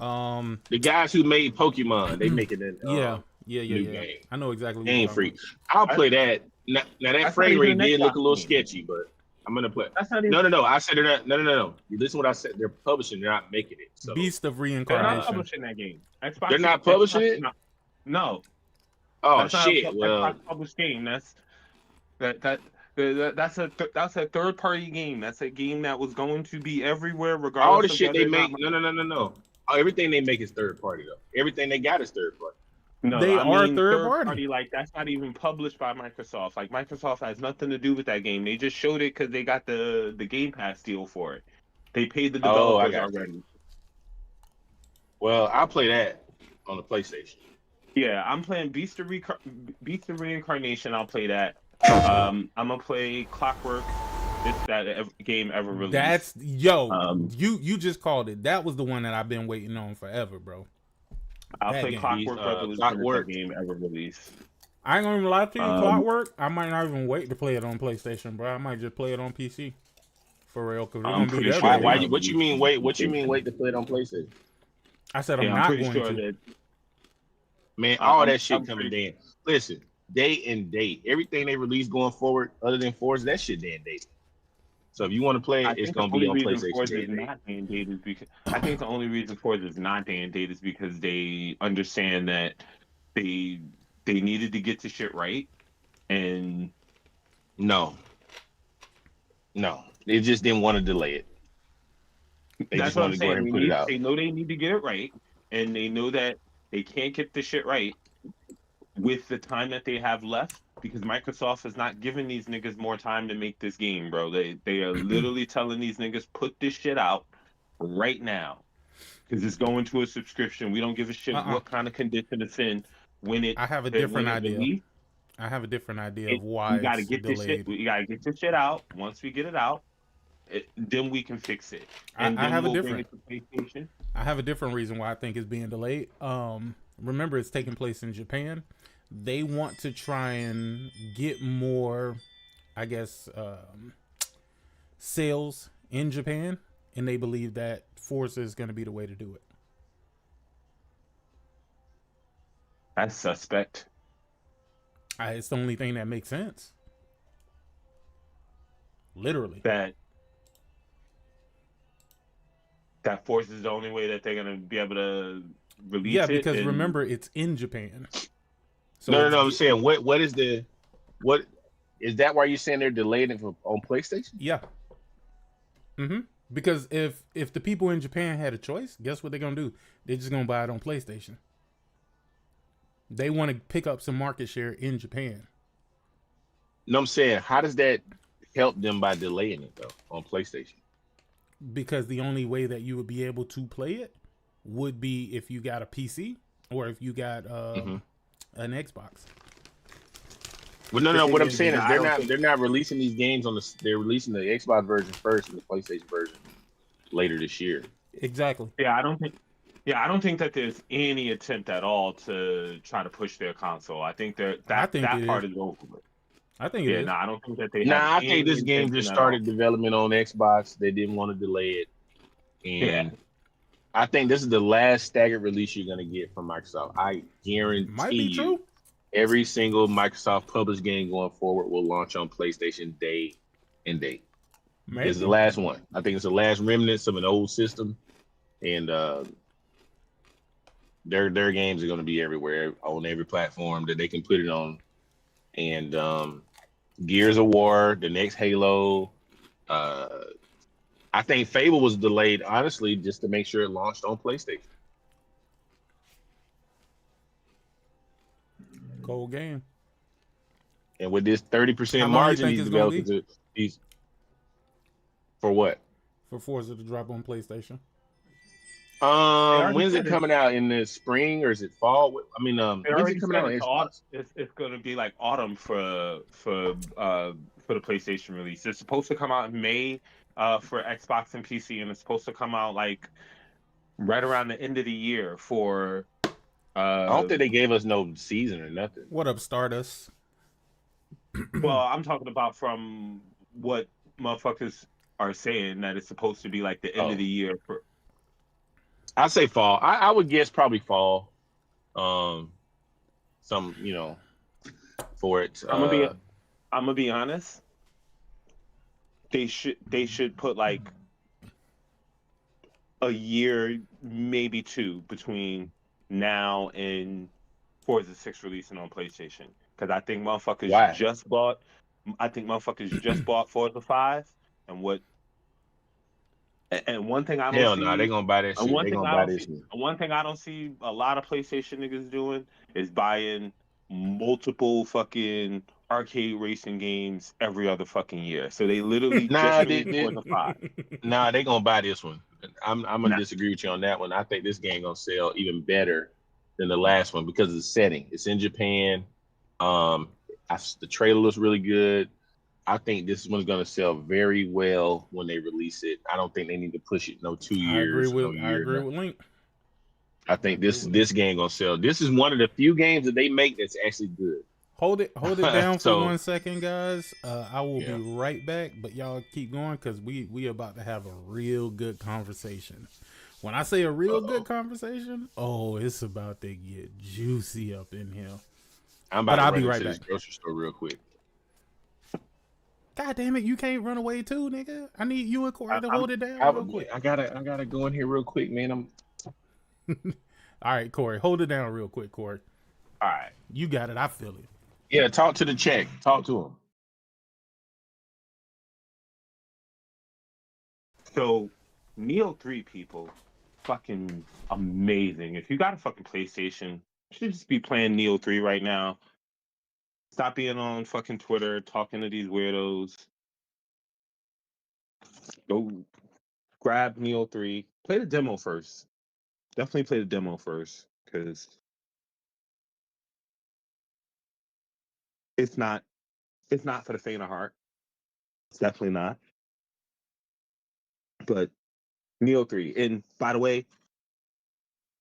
The guys who made Pokemon, they make it in yeah. new game. I know exactly what Game you're talking Freak. I'll play that. Now that frame rate did look a little sketchy, but I'm gonna play. That's not even... No. I said they're not. No. You listen to what I said. They're publishing. They're not making it. So. Beast of They're Reincarnation. not publishing that game. Xbox, They're not publishing it? No. Oh, that's shit. Not a well, Xbox published game. That's a third-party game. That's a game that was going to be everywhere, regardless. All the shit they make. No. Everything they make is third party though. Everything they got is third party. No, they are third party. Like, that's not even published by Microsoft. Like, Microsoft has nothing to do with that game. They just showed it because they got the Game Pass deal for it. They paid the developers already. Well, I'll play that on the PlayStation. Yeah, I'm playing Beast of Reincarnation. I'll play that. I'm gonna play Clockwork. If that game ever released. That's you just called it. That was the one that I've been waiting on forever, bro. I'll play Clockwork. Clockwork game ever released. I ain't gonna even lie to you, Clockwork. I might not even wait to play it on PlayStation, bro. I might just play it on PC for real. Cause I'm pretty sure. What you mean wait? What you mean wait to play it on PlayStation? I said I'm not going to. That, man, all that shit coming in. Listen, day and date. Everything they release going forward, other than Forza, that shit day and date. So if you want to play it, it's going to be on PlayStation. I think the only reason Forza is not day and date is because they understand that they needed to get the shit right, and no, they just didn't want to delay it. That's what I'm saying. They know they need to get it right, and they know that they can't get the shit right with the time that they have left, because Microsoft is not giving these niggas more time to make this game, bro. They are literally telling these niggas, put this shit out right now, because it's going to a subscription. We don't give a shit what kind of condition it's in. I have a different idea. I have a different idea of why we gotta get this shit. We gotta get this shit out. Once we get it out, then we can fix it. And I have we'll a different. I have a different reason why I think it's being delayed. Remember, it's taking place in Japan. They want to try and get more, I guess, sales in Japan, and they believe that Forza is going to be the way to do it. That's suspect. It's the only thing that makes sense. Literally. That Forza is the only way that they're going to be able to release it. Yeah, because remember, it's in Japan. So no. I'm saying, what is that? Why you're saying they're delayed it on PlayStation? Yeah. Because if the people in Japan had a choice, guess what they're gonna do? They're just gonna buy it on PlayStation. They want to pick up some market share in Japan. No, I'm saying, how does that help them by delaying it though on PlayStation? Because the only way that you would be able to play it would be if you got a PC or if you got an Xbox. Well, no. What I'm saying is they're not releasing these games on the. They're releasing the Xbox version first and the PlayStation version later this year. Exactly. Yeah, I don't think that there's any attempt at all to try to push their console. I think that part is over with. I think it is. No, I don't think that they. I think this game just started development on Xbox. They didn't want to delay it, and I think this is the last staggered release you're gonna get from Microsoft. I guarantee Might be true. Every single Microsoft published game going forward will launch on PlayStation day and date. Maybe. It's the last one. I think it's the last remnants of an old system, and their games are going to be everywhere on every platform that they can put it on. And Gears of War, the next Halo. I think Fable was delayed, honestly, just to make sure it launched on PlayStation. Cold game. And with this 30% margin, these developers for what? For Forza to drop on PlayStation. When's it coming out, in the spring or is it fall? I mean, when's it coming out? It's going to be like autumn for the PlayStation release. It's supposed to come out in May for Xbox and PC, and it's supposed to come out like right around the end of the year for. I don't think they gave us no season or nothing. What up, Stardust? Well, I'm talking about from what motherfuckers are saying, that it's supposed to be like the end of the year for. I say fall. I would guess probably fall. Some for it. I'm gonna be honest. They should put like a year, maybe two, between now and Forza 6 releasing on PlayStation. Because I think motherfuckers Why? just bought. I think motherfuckers just bought Forza 5, and what. And one thing I don't Hell see. no, they gonna buy that shit. They gonna buy this shit. One thing I don't see a lot of PlayStation niggas doing is buying multiple fucking arcade racing games every other fucking year. So they literally just released Forza 5. Nah, they gonna buy this one. I'm gonna disagree with you on that one. I think this game gonna sell even better than the last one because of the setting. It's in Japan. The trailer looks really good. I think this one's gonna sell very well when they release it. I don't think they need to push it 2 years. I agree with Link. I think this game gonna sell. This is one of the few games that they make that's actually good. Hold it down for 1 second, guys. I will be right back, but y'all keep going because we about to have a real good conversation. When I say a real good conversation, it's about to get juicy up in here. I'll be right back. This grocery store real quick. God damn it, you can't run away too, nigga. I need you and Corey to hold it down real quick. I gotta go in here real quick, man. All right, Corey, hold it down real quick, Corey. All right. You got it. I feel it. Yeah, talk to the check. Talk to him. So, Neo 3 people, fucking amazing. If you got a fucking PlayStation, you should just be playing Neo 3 right now. Stop being on fucking Twitter talking to these weirdos. Go grab Neo 3. Play the demo first. Definitely play the demo first, because it's not for the faint of heart. It's definitely not. But Neo 3. And by the way,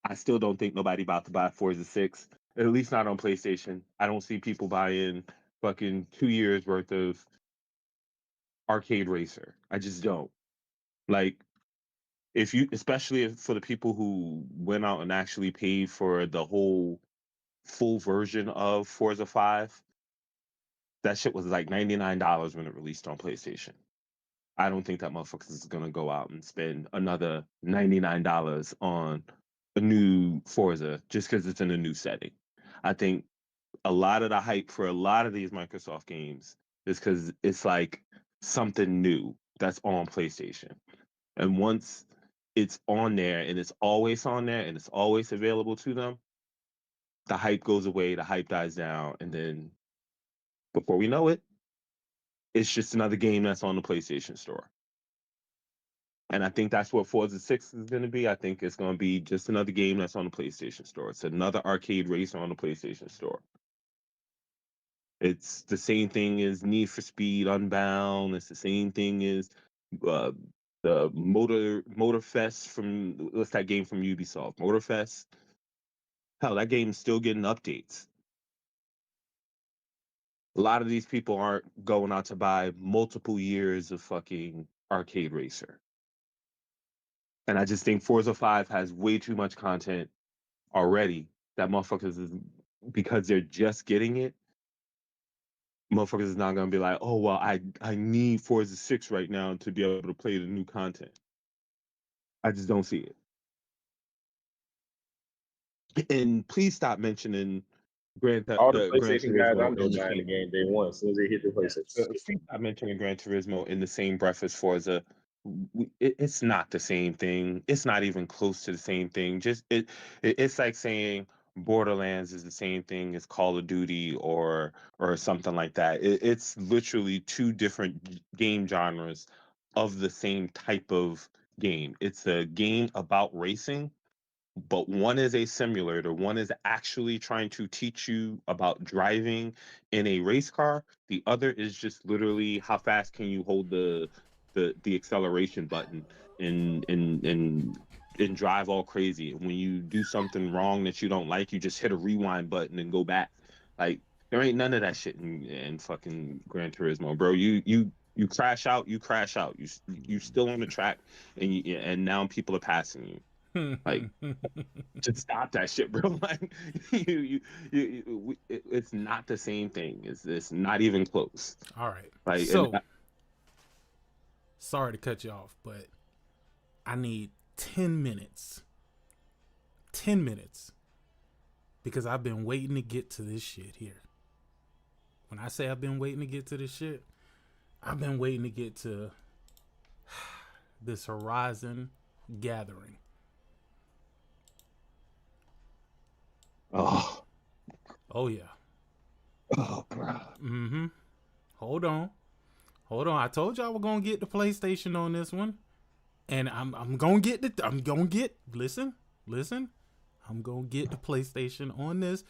I still don't think nobody about to buy Forza 6. At least not on PlayStation. I don't see people buying fucking 2 years worth of arcade racer. I just don't. Like, especially for the people who went out and actually paid for the whole full version of Forza 5, that shit was like $99 when it released on PlayStation. I don't think that motherfucker is gonna go out and spend another $99 on a new Forza just because it's in a new setting. I think a lot of the hype for a lot of these Microsoft games is because it's like something new that's on PlayStation. And once it's on there and it's always on there and it's always available to them, the hype goes away, the hype dies down, and then before we know it, it's just another game that's on the PlayStation Store. And I think that's what Forza 6 is going to be. I think it's going to be just another game that's on the PlayStation Store. It's another arcade racer on the PlayStation Store. It's the same thing as Need for Speed Unbound. It's the same thing as the Motorfest from, what's that game from Ubisoft? Motorfest? Hell, that game's still getting updates. A lot of these people aren't going out to buy multiple years of fucking arcade racer. And I just think Forza 5 has way too much content already that motherfuckers is, because they're just getting it, motherfuckers is not going to be like, oh, well, I need Forza 6 right now to be able to play the new content. I just don't see it. And please stop mentioning all the PlayStation guys I'm buying the game day one as soon as they hit the PlayStation. Please stop mentioning Gran Turismo in the same breath as Forza. It's not the same thing. It's not even close to the same thing. Just it's like saying Borderlands is the same thing as Call of Duty or something like that. It's literally two different game genres of the same type of game. It's a game about racing, but one is a simulator. One is actually trying to teach you about driving in a race car. The other is just literally how fast can you hold the acceleration button and drive all crazy. When you do something wrong that you don't like, you just hit a rewind button and go back. Like, there ain't none of that shit in fucking Gran Turismo, bro. You crash out, you crash out. You still on the track, and now people are passing you. Like, just stop that shit, bro. Like, it's not the same thing. It's not even close. All right. Like, so, sorry to cut you off, but I need 10 minutes. 10 minutes. Because I've been waiting to get to this shit here. When I say I've been waiting to get to this shit, I've been waiting to get to this Horizon gathering. Oh yeah. Oh, bro. Mm-hmm. Hold on. I told y'all we're gonna get the PlayStation on this one, and I'm gonna get listen. I'm gonna get the PlayStation on this,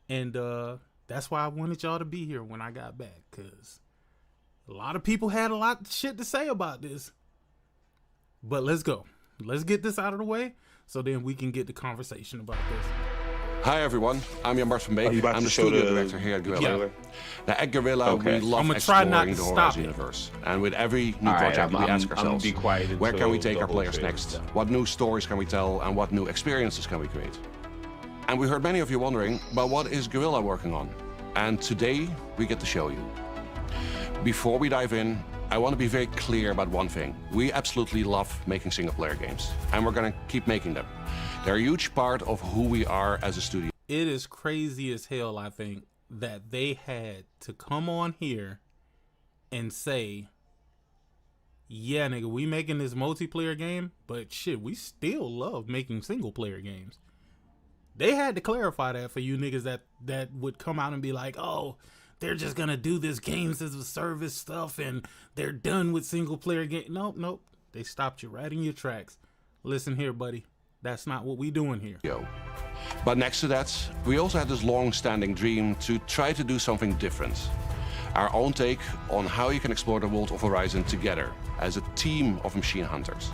and that's why I wanted y'all to be here when I got back, cause a lot of people had a lot of shit to say about this. But let's go. Let's get this out of the way, so then we can get the conversation about this. Hi everyone, I'm Jan-Bart van Beek. I'm the studio director here at Guerrilla. Yeah. Now at Guerrilla, we love exploring the Horizon universe. And with every new project, we ask ourselves, where can we take our players next? What new stories can we tell? And what new experiences can we create? And we heard many of you wondering, but what is Guerrilla working on? And today, we get to show you. Before we dive in, I want to be very clear about one thing. We absolutely love making single-player games, and we're going to keep making them. They're a huge part of who we are as a studio. It is crazy as hell, I think, that they had to come on here and say, yeah, nigga, we making this multiplayer game, but shit, we still love making single-player games. They had to clarify that for you niggas that would come out and be like, oh, they're just gonna do this games as a service stuff and they're done with single-player game. Nope. They stopped you right in your tracks. Listen here, buddy. That's not what we doing here. But next to that, we also had this long-standing dream to try to do something different. Our own take on how you can explore the world of Horizon together as a team of machine hunters.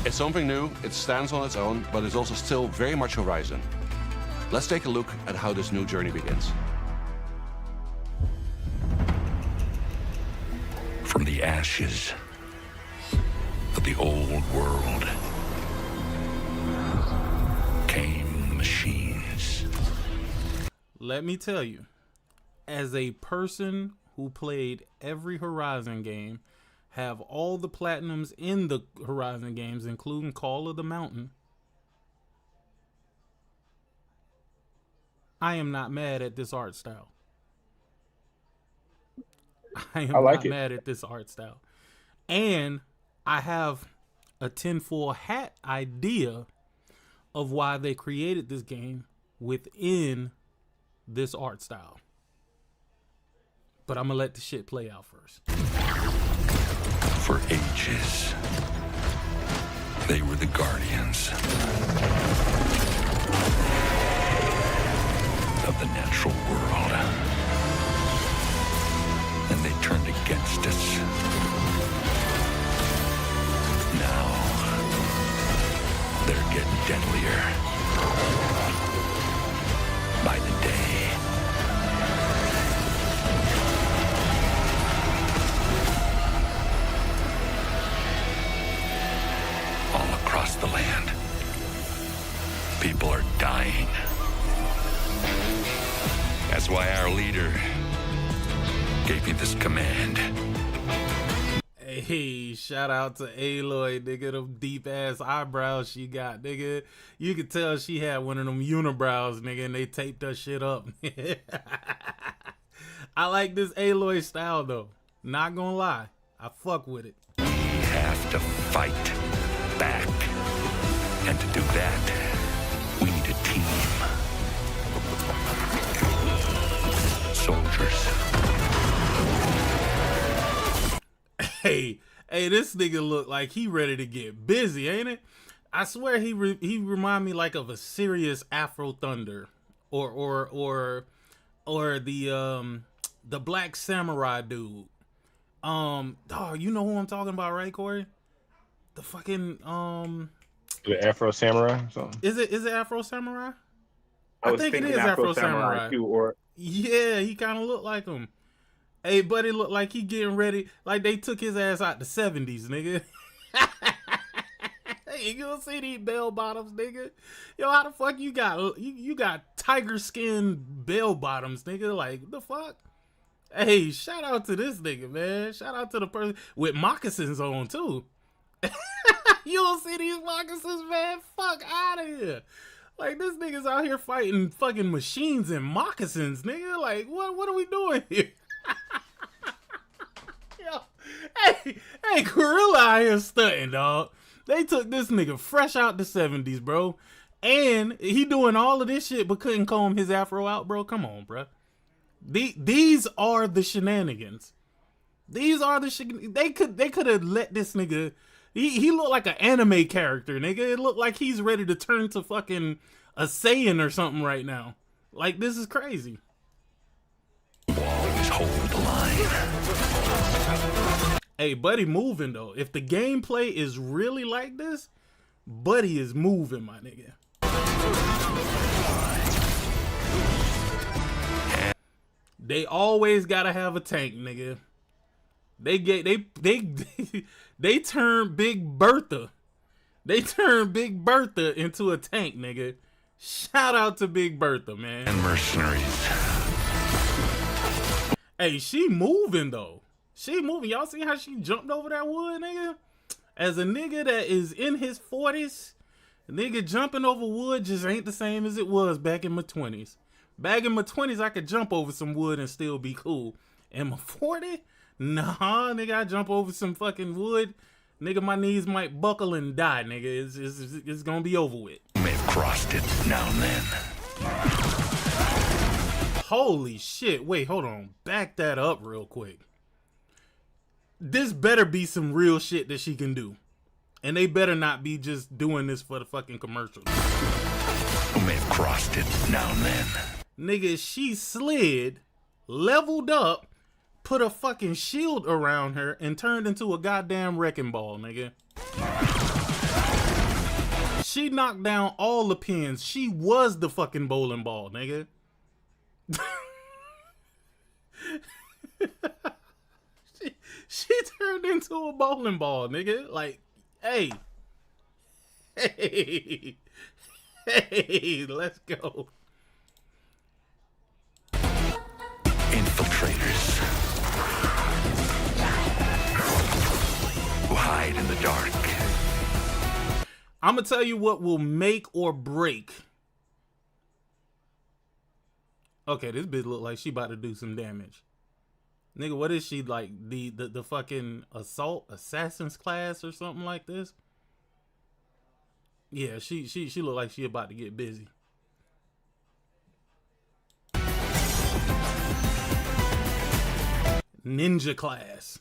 It's something new, it stands on its own, but it's also still very much Horizon. Let's take a look at how this new journey begins. From the ashes of the old world came machines. Let me tell you, as a person who played every Horizon game, have all the platinums in the Horizon games, including Call of the Mountain, I am not mad at this art style. I am not mad at this art style. And I have a tinfoil hat idea of why they created this game within this art style. But I'm gonna let the shit play out first. For ages, they were the guardians of the natural world. And they turned against us. Now, they're getting deadlier by the day. All across the land, people are dying. That's why our leader gave me this command. Hey, shout out to Aloy, nigga. Them deep ass eyebrows she got, nigga. You could tell she had one of them unibrows, nigga, and they taped that shit up. I like this Aloy style though. Not gonna lie, I fuck with it. We have to fight back, and to do that, we need a team. Soldiers. Hey, this nigga look like he ready to get busy, ain't it? I swear he remind me like of a serious Afro Thunder, or the Black Samurai dude. You know who I'm talking about, right, Corey? The fucking The Afro Samurai. Is it Afro Samurai? I think it is Afro Samurai. Yeah, he kind of looked like him. Hey, buddy, look like he getting ready. Like they took his ass out the 70s, nigga. Hey, you gonna see these bell bottoms, nigga? Yo, how the fuck you got tiger skin bell bottoms, nigga? Like, what the fuck? Hey, shout out to this nigga, man. Shout out to the person with moccasins on too. You don't see these moccasins, man? Fuck out of here. Like, this nigga's out here fighting fucking machines and moccasins, nigga. Like, what are we doing here? Yo, hey, Gorilla out here stunting, dog. They took this nigga fresh out the 70s, bro. And he doing all of this shit but couldn't comb his afro out, bro. Come on, bro. These are the shenanigans. These are the they could have let this nigga. He looked like an anime character, nigga. It looked like he's ready to turn to fucking a Saiyan or something right now. Like, this is crazy. Always hold the line. Hey, Buddy moving though. If the gameplay is really like this, Buddy is moving, my nigga. They always gotta have a tank, nigga. They turned Big Bertha. They turned Big Bertha into a tank, nigga. Shout out to Big Bertha, man. And mercenaries. Hey, she moving though. She moving. Y'all see how she jumped over that wood, nigga? As a nigga that is in his 40s, nigga jumping over wood just ain't the same as it was back in my 20s. Back in my 20s, I could jump over some wood and still be cool. In my 40? Nah, nigga, I jump over some fucking wood. Nigga, my knees might buckle and die, nigga. It's gonna be over with. You may have crossed it now and then. Holy shit. Wait, hold on. Back that up real quick. This better be some real shit that she can do. And they better not be just doing this for the fucking commercial. You may have crossed it now and then. Nigga, she slid, leveled up, put a fucking shield around her, and turned into a goddamn wrecking ball, nigga. She knocked down all the pins. She was the fucking bowling ball, nigga. She turned into a bowling ball, nigga. Like, hey, let's go. Infiltrators who hide in the dark. I'm gonna tell you what will make or break. Okay, this bitch look like she about to do some damage. Nigga, what is she, like the fucking assassin's class or something like this? Yeah, she look like she about to get busy. Ninja class.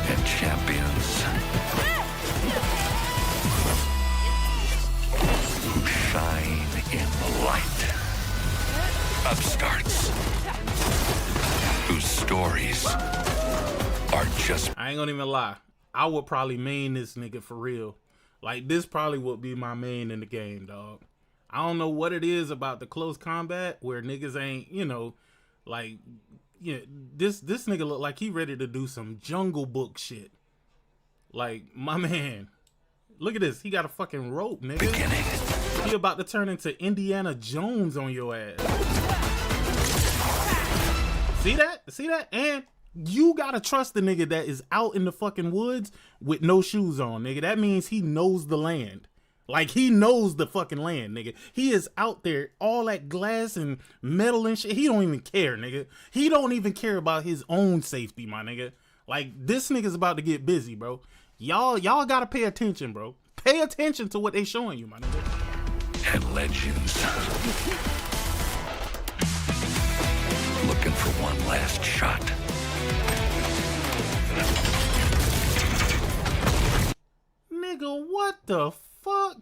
And champions who shine in the light. Upstarts whose stories are just... I ain't gonna even lie. I would probably main this nigga for real. Like, this probably would be my main in the game, dog. I don't know what it is about the close combat where niggas ain't, you know, like, yeah, this nigga look like he ready to do some Jungle Book shit. Like, my man, look at this. He got a fucking rope, nigga. Beginning. He about to turn into Indiana Jones on your ass. See that? See that? And you gotta trust the nigga that is out in the fucking woods with no shoes on, nigga. That means he knows the land. Like, he knows the fucking land, nigga. He is out there, all that glass and metal and shit. He don't even care, nigga. He don't even care about his own safety, my nigga. Like, this nigga's about to get busy, bro. Y'all gotta pay attention, bro. Pay attention to what they showing you, my nigga. And legends. Looking for one last shot. Nigga, what the fuck?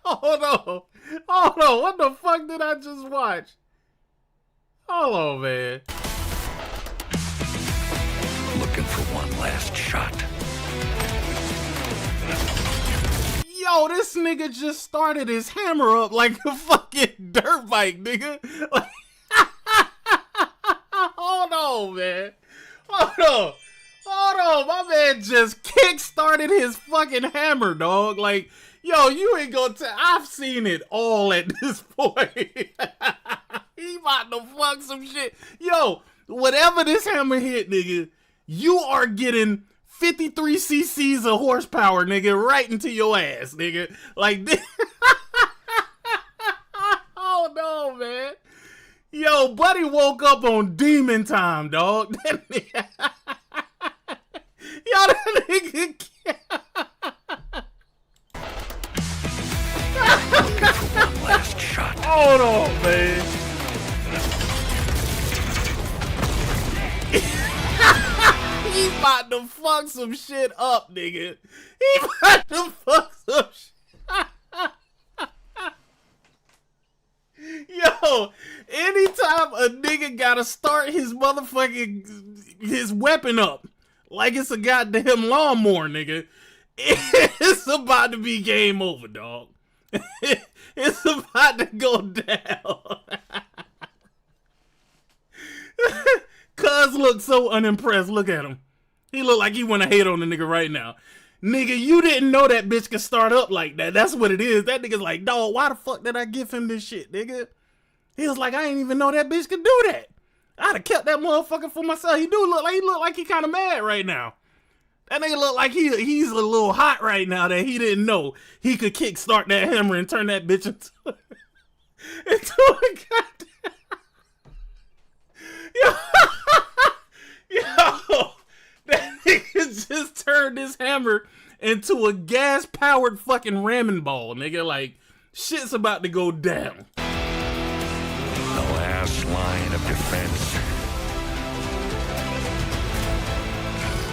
Hold on. What the fuck did I just watch? Hold on, man. Looking for one last shot. Yo, this nigga just started his hammer up like a fucking dirt bike, nigga. Like, hold on, man. Hold on, my man just kick-started his fucking hammer, dog. Like, yo, you ain't gonna tell. I've seen it all at this point. He about to fuck some shit. Yo, whatever this hammer hit, nigga, you are getting 53 cc's of horsepower, nigga, right into your ass, nigga. Like this. Oh no, man. Yo, buddy woke up on demon time, dog. Yo, that nigga. One last shot. Hold on, man. He about to fuck some shit up, nigga. He about to fuck some shit. Yo, anytime a nigga gotta start his motherfucking his weapon up like it's a goddamn lawnmower, nigga, it's about to be game over, dog. It's about to go down. Cuz look so unimpressed. Look at him. He look like he wanna hate on the nigga right now. Nigga, you didn't know that bitch could start up like that. That's what it is. That nigga's like, dog, why the fuck did I give him this shit, nigga? He was like, I ain't even know that bitch could do that. I'd have kept that motherfucker for myself. He look like he kind of mad right now. That nigga look like he's a little hot right now that he didn't know he could kickstart that hammer and turn that bitch into a goddamn... Yo, that nigga just turned this hammer into a gas-powered fucking ramming ball, nigga. Like, shit's about to go down. The last line of defense.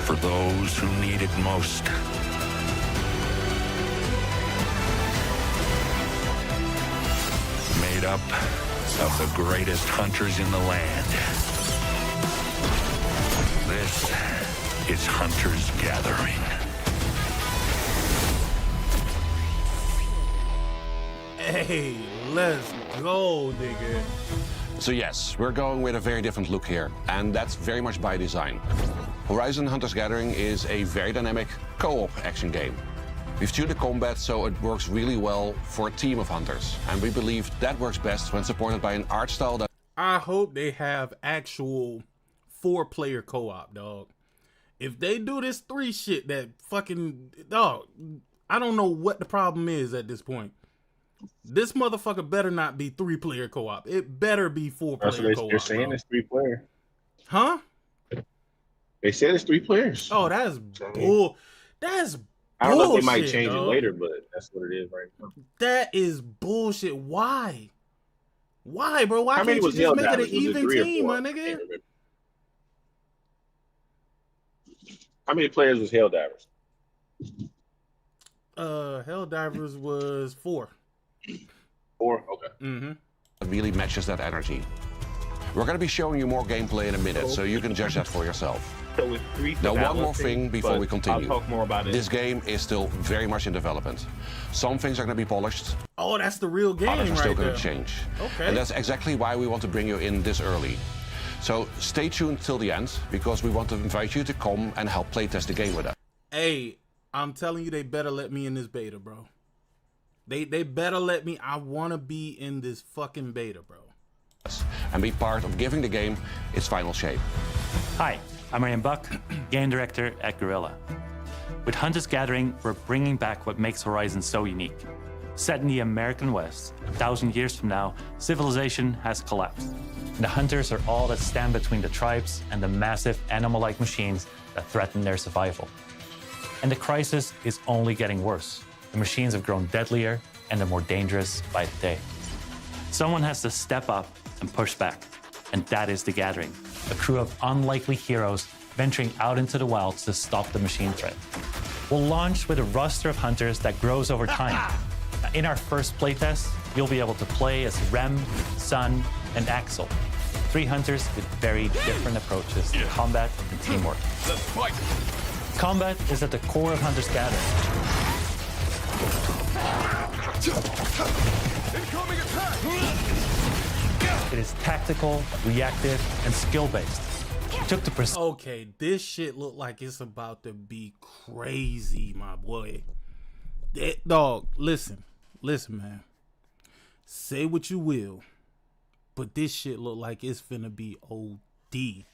For those who need it most. Made up of the greatest hunters in the land. This is Hunter's Gathering. Hey, let's go, nigga. So yes, we're going with a very different look here, and that's very much by design. Horizon Hunter's Gathering is a very dynamic co-op action game. We've tuned the combat so it works really well for a team of hunters, and we believe that works best when supported by an art style that... I hope they have actual 4-player co-op, dog. If they do this 3 shit, that fucking... Dog, I don't know what the problem is at this point. This motherfucker better not be 3-player co-op. It better be 4-player co-op. They're saying it's 3-player. Huh? They said it's 3 players. Oh, that's bull. That's bullshit. I don't know if they might change it later, but that's what it is right now. That is bullshit. Why? Why, bro? Why How can't many you was just make it an Helldivers? Was it even 3 or team, 4? my nigga? How many players was Helldivers? Helldivers was 4. 4? Okay. Mm-hmm. It really matches that energy. We're going to be showing you more gameplay in a minute, so you can judge that for yourself. So with 3 Now, one more thing before we continue. I'll talk more about it. This game is still very much in development. Some things are going to be polished. Oh, that's the real game Others are still right going there. to change. Okay. And that's exactly why we want to bring you in this early. So stay tuned till the end, because we want to invite you to come and help playtest the game with us. Hey, I'm telling you, they better let me in this beta, bro. They better let me. I want to be in this fucking beta, bro. And be part of giving the game its final shape. Hi, I'm Ryan Buck, game director at Guerrilla. With Hunter's Gathering, we're bringing back what makes Horizon so unique. Set in the American West, 1,000 years from now, civilization has collapsed. The hunters are all that stand between the tribes and the massive animal-like machines that threaten their survival. And the crisis is only getting worse. The machines have grown deadlier and they're more dangerous by the day. Someone has to step up and push back, and that is the Gathering, a crew of unlikely heroes venturing out into the wilds to stop the machine threat. We'll launch with a roster of hunters that grows over time. In our first playtest, you'll be able to play as Rem, Sun, and Axel, 3 hunters with very different approaches to combat and teamwork. Combat is at the core of Hunter's Gathering. Incoming attack! It is tactical, reactive, and skill-based. Okay, this shit look like it's about to be crazy, my boy. That dog, listen, man. Say what you will, but this shit look like it's finna be OD.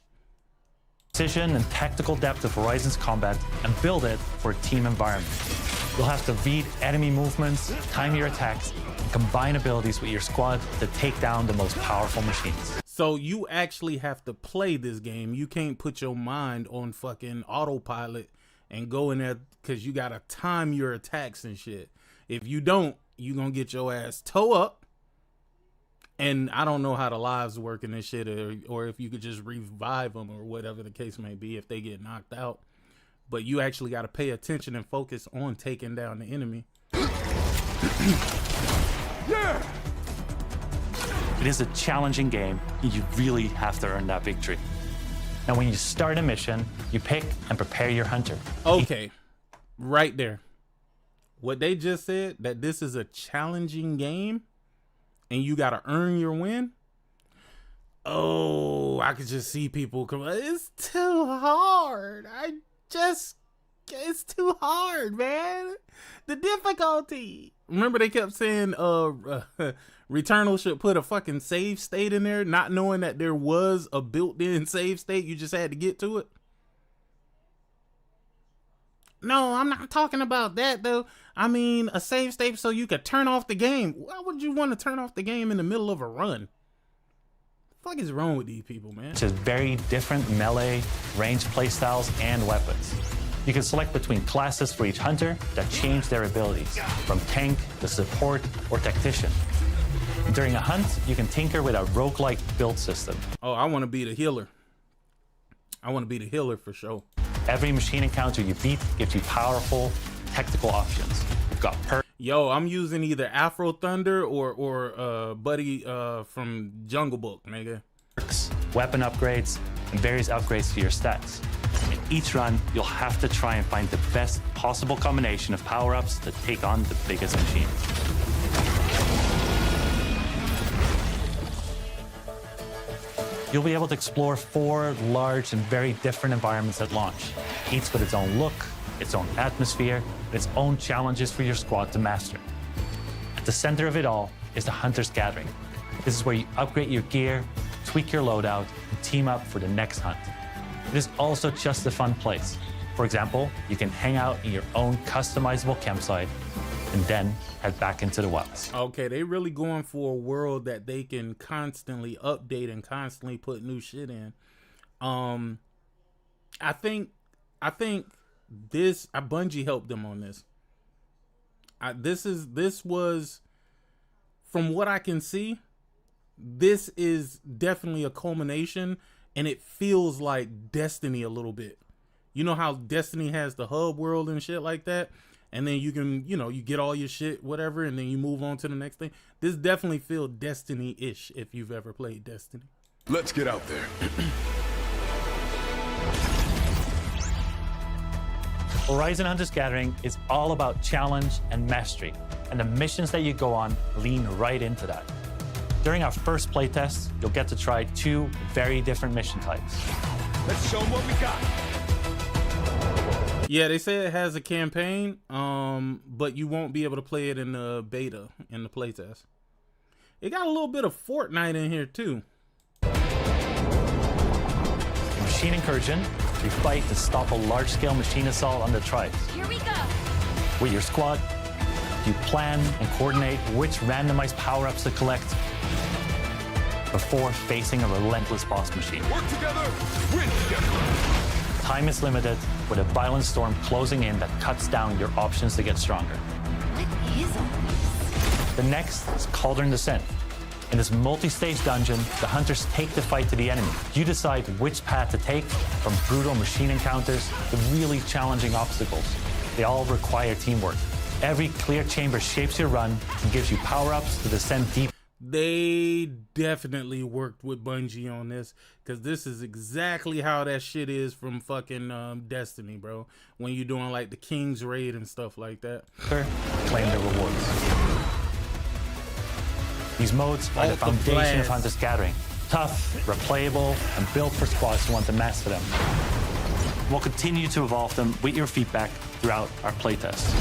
Precision and tactical depth of Horizon's combat and build it for a team environment. You'll have to read enemy movements, time your attacks, and combine abilities with your squad to take down the most powerful machines. So you actually have to play this game. You can't put your mind on fucking autopilot and go in there because you gotta time your attacks and shit. If you don't, you gonna get your ass toe up. And I don't know how the lives work in this shit, or if you could just revive them or whatever the case may be if they get knocked out. But you actually got to pay attention and focus on taking down the enemy. Yeah! It is a challenging game, and you really have to earn that victory. Now, when you start a mission, you pick and prepare your hunter. Okay, right there. What they just said, that this is a challenging game, and you got to earn your win. Oh, I could just see people come. It's too hard. It's too hard, man. The difficulty. Remember they kept saying Returnal should put a fucking save state in there, not knowing that there was a built-in save state. You just had to get to it. No, I'm not talking about that, though. I mean, a save state so you could turn off the game. Why would you want to turn off the game in the middle of a run? What the fuck is wrong with these people, man? Which is very different melee, range playstyles, and weapons. You can select between classes for each hunter that change their abilities, from tank to support or tactician. During a hunt, you can tinker with a roguelike build system. Oh, I want to be the healer. I want to be the healer for sure. Every machine encounter you beat gives you powerful tactical options. You've got Yo, I'm using either Afro Thunder or Buddy from Jungle Book, nigga. Perks, weapon upgrades, and various upgrades to your stats. In each run, you'll have to try and find the best possible combination of power-ups to take on the biggest machine. You'll be able to explore 4 large and very different environments at launch, each with its own look, its own atmosphere, and its own challenges for your squad to master. At the center of it all is the Hunter's Gathering. This is where you upgrade your gear, tweak your loadout, and team up for the next hunt. It is also just a fun place. For example, you can hang out in your own customizable campsite and then head back into the wilds. Okay, they really going for a world that they can constantly update and constantly put new shit in. I think this Bungie helped them on this. This was, from what I can see, this is definitely a culmination, and it feels like Destiny a little bit. You know how Destiny has the hub world and shit like that? And then you can, you get all your shit, whatever, and then you move on to the next thing. This definitely feels Destiny-ish if you've ever played Destiny. Let's get out there. Horizon Hunter's Gathering is all about challenge and mastery, and the missions that you go on lean right into that. During our first playtest, you'll get to try 2 very different mission types. Let's show them what we got. Yeah, they say it has a campaign, but you won't be able to play it in the beta, in the playtest. It got a little bit of Fortnite in here, too. Machine Incursion, you fight to stop a large-scale machine assault on the tribes. Here we go. With your squad, you plan and coordinate which randomized power-ups to collect before facing a relentless boss machine. Work together, win together. Time is limited, with a violent storm closing in that cuts down your options to get stronger. What is all this? The next is Cauldron Descent. In this multi-stage dungeon, the hunters take the fight to the enemy. You decide which path to take, from brutal machine encounters to really challenging obstacles. They all require teamwork. Every clear chamber shapes your run and gives you power-ups to descend deep. They definitely worked with Bungie on this, because this is exactly how that shit is from fucking Destiny, bro. When you're doing like the King's Raid and stuff like that. Claim the rewards. These modes are the foundation of Hunter's Gathering. Tough, replayable, and built for squads who want to master them. We'll continue to evolve them with your feedback throughout our playtests.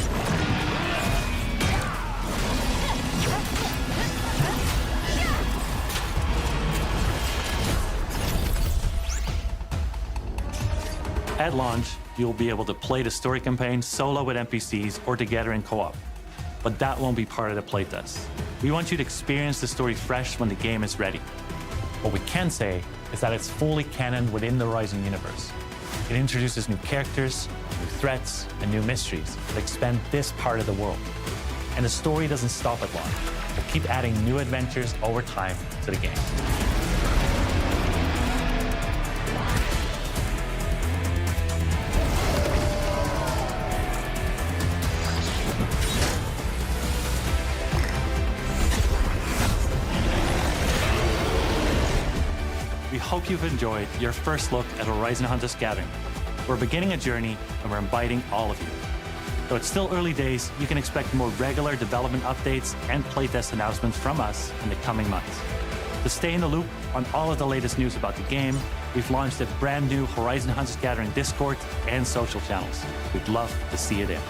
At launch, you'll be able to play the story campaign solo with NPCs or together in co-op. But that won't be part of the playtest. We want you to experience the story fresh when the game is ready. What we can say is that it's fully canon within the Horizon universe. It introduces new characters, new threats, and new mysteries that expand this part of the world. And the story doesn't stop at launch. We'll keep adding new adventures over time to the game. We hope you've enjoyed your first look at Horizon Hunters Gathering. We're beginning a journey, and we're inviting all of you. Though it's still early days, you can expect more regular development updates and playtest announcements from us in the coming months. To stay in the loop on all of the latest news about the game, we've launched a brand new Horizon Hunters Gathering Discord and social channels. We'd love to see it in.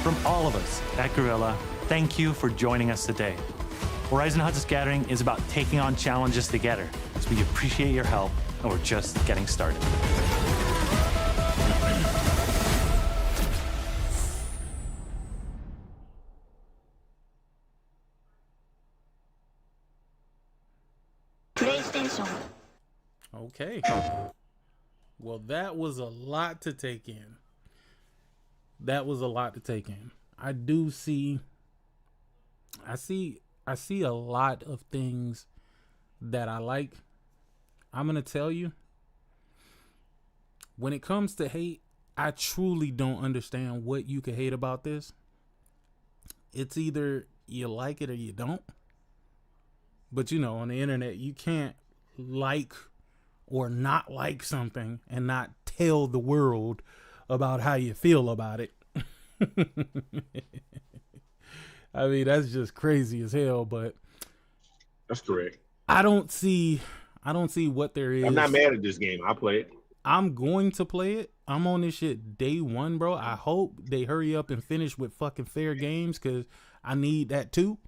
From all of us at Guerrilla, thank you for joining us today. Horizon Hunters Gathering is about taking on challenges together, so we appreciate your help, and we're just getting started. PlayStation. Okay. Well, that was a lot to take in. I see a lot of things that I like. I'm going to tell you, when it comes to hate, I truly don't understand what you could hate about this. It's either you like it or you don't. But you know, on the internet, you can't like or not like something and not tell the world about how you feel about it. I mean, that's just crazy as hell, but that's correct. I don't see what there is. I'm not mad at this game. I'll play it. I'm going to play it. I'm on this shit day one, bro. I hope they hurry up and finish with fucking fair games, because I need that too.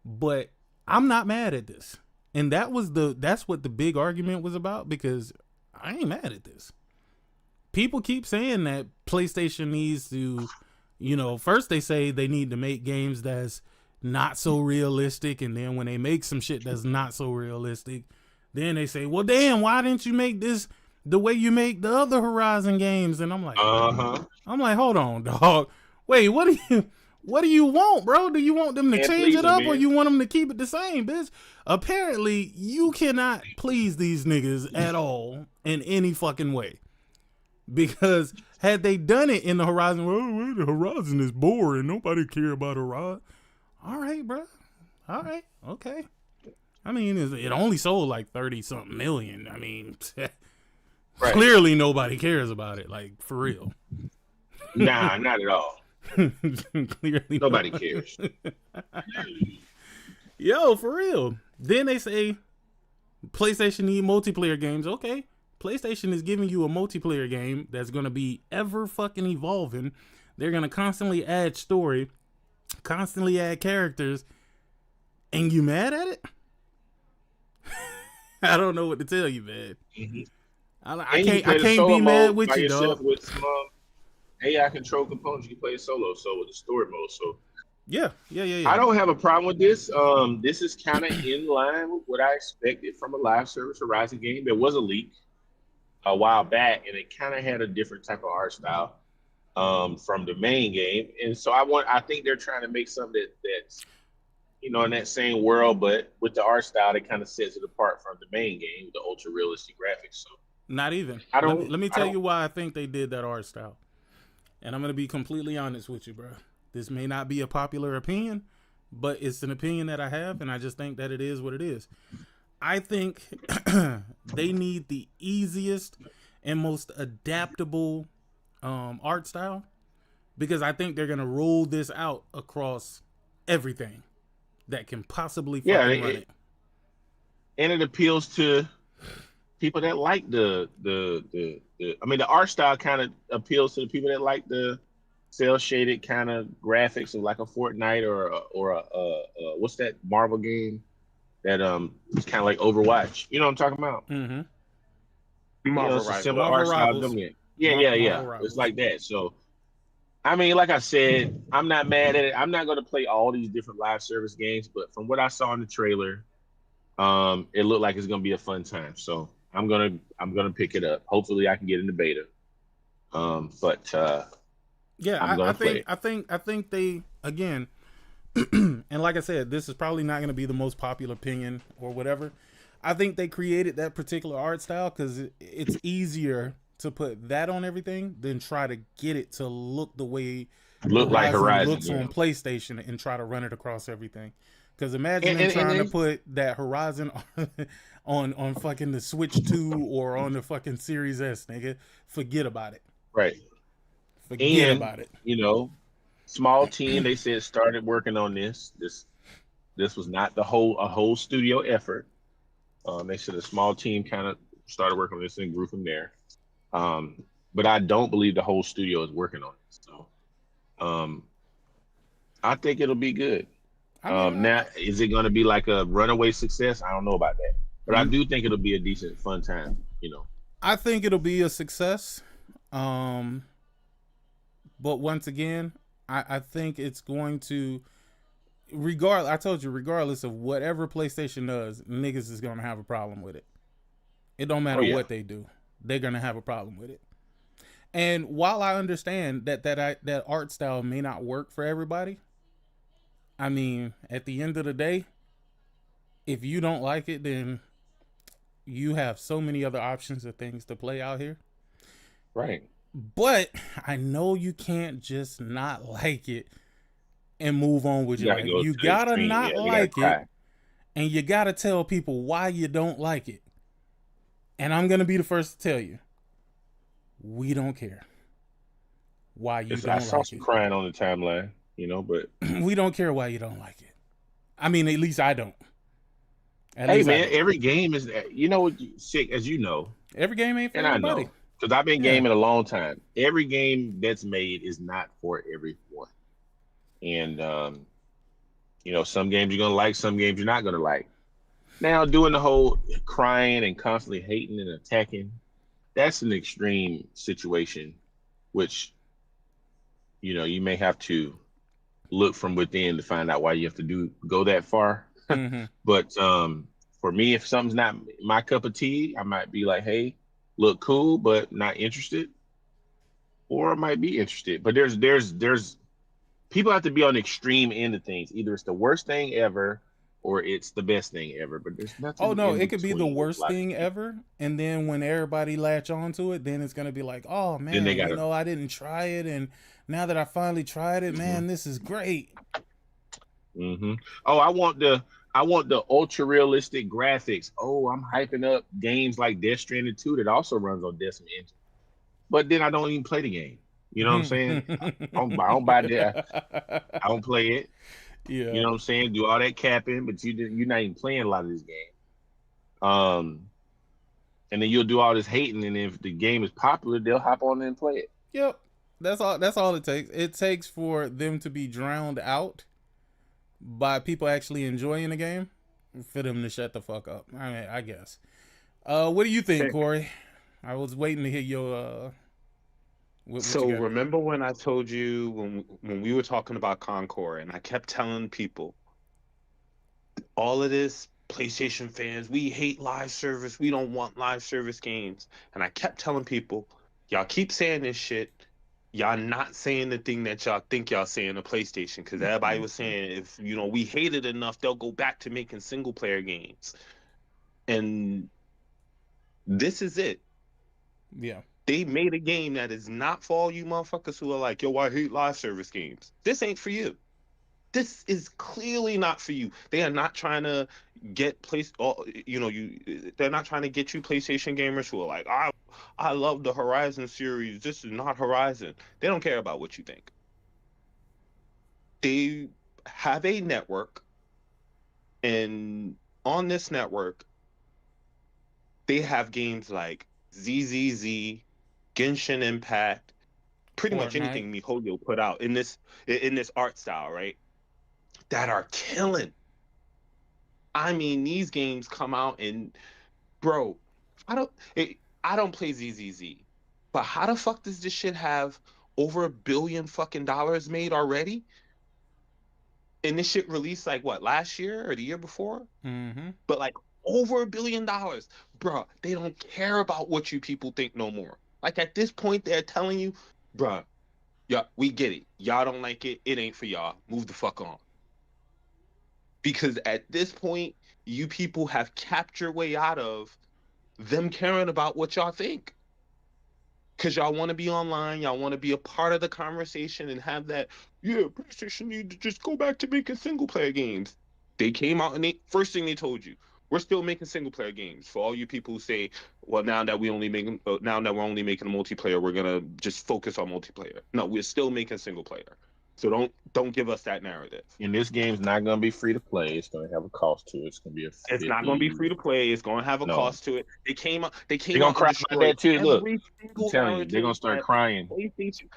But I'm not mad at this. And that's what the big argument was about, because I ain't mad at this. People keep saying that PlayStation needs to, you know, first they say they need to make games that's not so realistic, and then when they make some shit that's not so realistic, then they say, well, damn, why didn't you make this the way you make the other Horizon games? And I'm like, hold on, dog. Wait, what do you want, bro? Do you want them to change it up, or you want them to keep it the same, bitch? Apparently, you cannot please these niggas at all in any fucking way. Because had they done it in the Horizon, well, the Horizon is boring. Nobody care about Horizon. All right, bro. All right. Okay. I mean, it only sold like 30-something million. I mean, clearly nobody cares about it. Like, for real. Nah, not at all. Clearly nobody cares. Yo, for real. Then they say PlayStation need multiplayer games. Okay. PlayStation is giving you a multiplayer game that's going to be ever fucking evolving. They're going to constantly add story, constantly add characters, and you mad at it? I don't know what to tell you, man. Mm-hmm. I can't be mad with you, dog. With some AI control components, you can play solo, so with the story mode. So yeah. I don't have a problem with this. This is kind of in line with what I expected from a live service Horizon game. There was a leak a while back, and it kind of had a different type of art style from the main game, and so I think they're trying to make something that's you know in that same world, but with the art style that kind of sets it apart from the main game, the ultra realistic graphics. So not even. Let me tell you why I think they did that art style, and I'm gonna be completely honest with you, bro. This may not be a popular opinion, but it's an opinion that I have, and I just think that it is what it is. I think they need the easiest and most adaptable art style, because I think they're going to roll this out across everything that can possibly fucking run it. and it appeals to people that like the I mean, the art style kind of appeals to the people that like the cell shaded kind of graphics of like a Fortnite or a what's that Marvel game that it's kind of like Overwatch. You know what I'm talking about? Mm-hmm. Marvel It's a Rivals. similar art style. Yeah. It's like that. So, I mean, like I said, I'm not mad at it. I'm not going to play all these different live service games, but from what I saw in the trailer, it looked like it's going to be a fun time. So I'm gonna pick it up. Hopefully, I can get in the beta. Yeah, I'm gonna play it. I think they again, and like I said, this is probably not going to be the most popular opinion or whatever. I think they created that particular art style because it's easier to put that on everything than try to get it to look the way like Horizon looks on PlayStation and try to run it across everything. Because imagine them trying to put that Horizon on fucking the Switch 2 or on the fucking Series S, nigga. Forget about it. Right. Forget about it. You know, small team. They said started working on this. This was not a whole studio effort. They said a small team kind of started working on this and grew from there. But I don't believe the whole studio is working on it. So, I think it'll be good. Now, is it going to be like a runaway success? I don't know about that, but I do think it'll be a decent, fun time. You know, I think it'll be a success. But once again, I think it's going to, regardless of whatever PlayStation does, niggas is going to have a problem with it. It don't matter what they do. They're going to have a problem with it. And while I understand that art style may not work for everybody, I mean, at the end of the day, if you don't like it, then you have so many other options of things to play out here. Right. But I know you can't just not like it and move on with your life. You gotta not like it, and you gotta tell people why you don't like it. And I'm gonna be the first to tell you, we don't care why you don't like it. I saw some crying on the timeline, you know, but we don't care why you don't like it. I mean, at least I don't. Hey man, every game is, you know, sick as you know. Every game ain't for everybody. I know. Because I've been gaming a long time. Every game that's made is not for everyone. And, you know, some games you're going to like, some games you're not going to like. Now, doing the whole crying and constantly hating and attacking, that's an extreme situation, which, you know, you may have to look from within to find out why you have to go that far. Mm-hmm. But for me, if something's not my cup of tea, I might be like, hey, look cool, but not interested, or I might be interested. But there's people have to be on the extreme end of things. Either it's the worst thing ever, or it's the best thing ever. But there's nothing. Oh no, it could be the worst thing ever, and then when everybody latch onto it, then it's gonna be like, oh man, you know, I didn't try it, and now that I finally tried it, man, this is great. Mm-hmm. Oh, I want the ultra realistic graphics. Oh, I'm hyping up games like Death Stranding 2 that also runs on Decima Engine. But then I don't even play the game. You know what I'm saying? I don't buy that. I don't play it. Yeah. You know what I'm saying? Do all that capping, but you're not even playing a lot of this game. And then you'll do all this hating, and if the game is popular, they'll hop on and play it. Yep. That's all it takes. It takes for them to be drowned out by people actually enjoying the game for them to shut the fuck up. I mean, I guess. What do you think, Corey? I was waiting to hear your what you got. Remember when I told you when we were talking about Concord, and I kept telling people all of this, PlayStation fans, we hate live service, we don't want live service games. And I kept telling people, y'all keep saying this shit, y'all not saying the thing that y'all think y'all saying to PlayStation, because everybody was saying, if you know we hate it enough, they'll go back to making single player games. And this is it. Yeah. They made a game that is not for all you motherfuckers who are like, yo, I hate live service games. This ain't for you. This is clearly not for you. They are not trying to get they're not trying to get you PlayStation gamers who are like, I love the Horizon series. This is not Horizon. They don't care about what you think. They have a network, and on this network, they have games like ZZZ, Genshin Impact, pretty much anything MiHoYo put out in this art style, right? That are killing. I mean, these games come out and, bro, I don't play ZZZ, but how the fuck does this shit have over $1 billion fucking dollars made already? And this shit released like what, last year or the year before? Mm-hmm. But like over $1 billion, bruh. They don't care about what you people think no more. Like at this point, they're telling you, bruh, yeah, we get it. Y'all don't like it. It ain't for y'all. Move the fuck on. Because at this point, you people have capped your way out of them caring about what y'all think. Because y'all want to be online, y'all want to be a part of the conversation and have that, yeah, PlayStation need to just go back to making single player games. They came out and first thing they told you, we're still making single player games. For all you people who say, well, now that we're only making a multiplayer, we're gonna just focus on multiplayer. No, we're still making single player. So don't give us that narrative. And this game's not gonna be free to play. It's gonna have a cost to it. It's gonna be It's not gonna be free to play. It's gonna have a cost to it. They came out. They're gonna cry about that too. Look, I'm telling you, they're gonna start crying.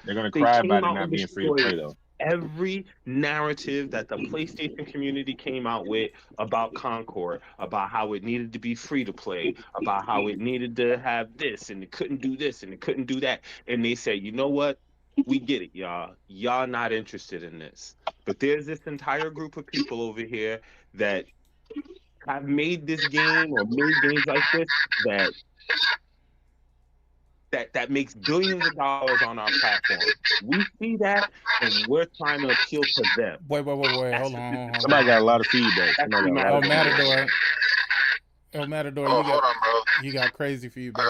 They're gonna cry about it not being free to play though. Every narrative that the PlayStation community came out with about Concord, about how it needed to be free to play, about how it needed to have this and it couldn't do this and it couldn't do that, and they said, you know what? We get it, y'all. Y'all not interested in this. But there's this entire group of people over here that have made this game or made games like this that makes billions of dollars on our platform. We see that and we're trying to appeal to them. Wait. Hold on. Somebody got a lot of feedback. Matador. Oh, Matador, hold on, bro. You got crazy feedback.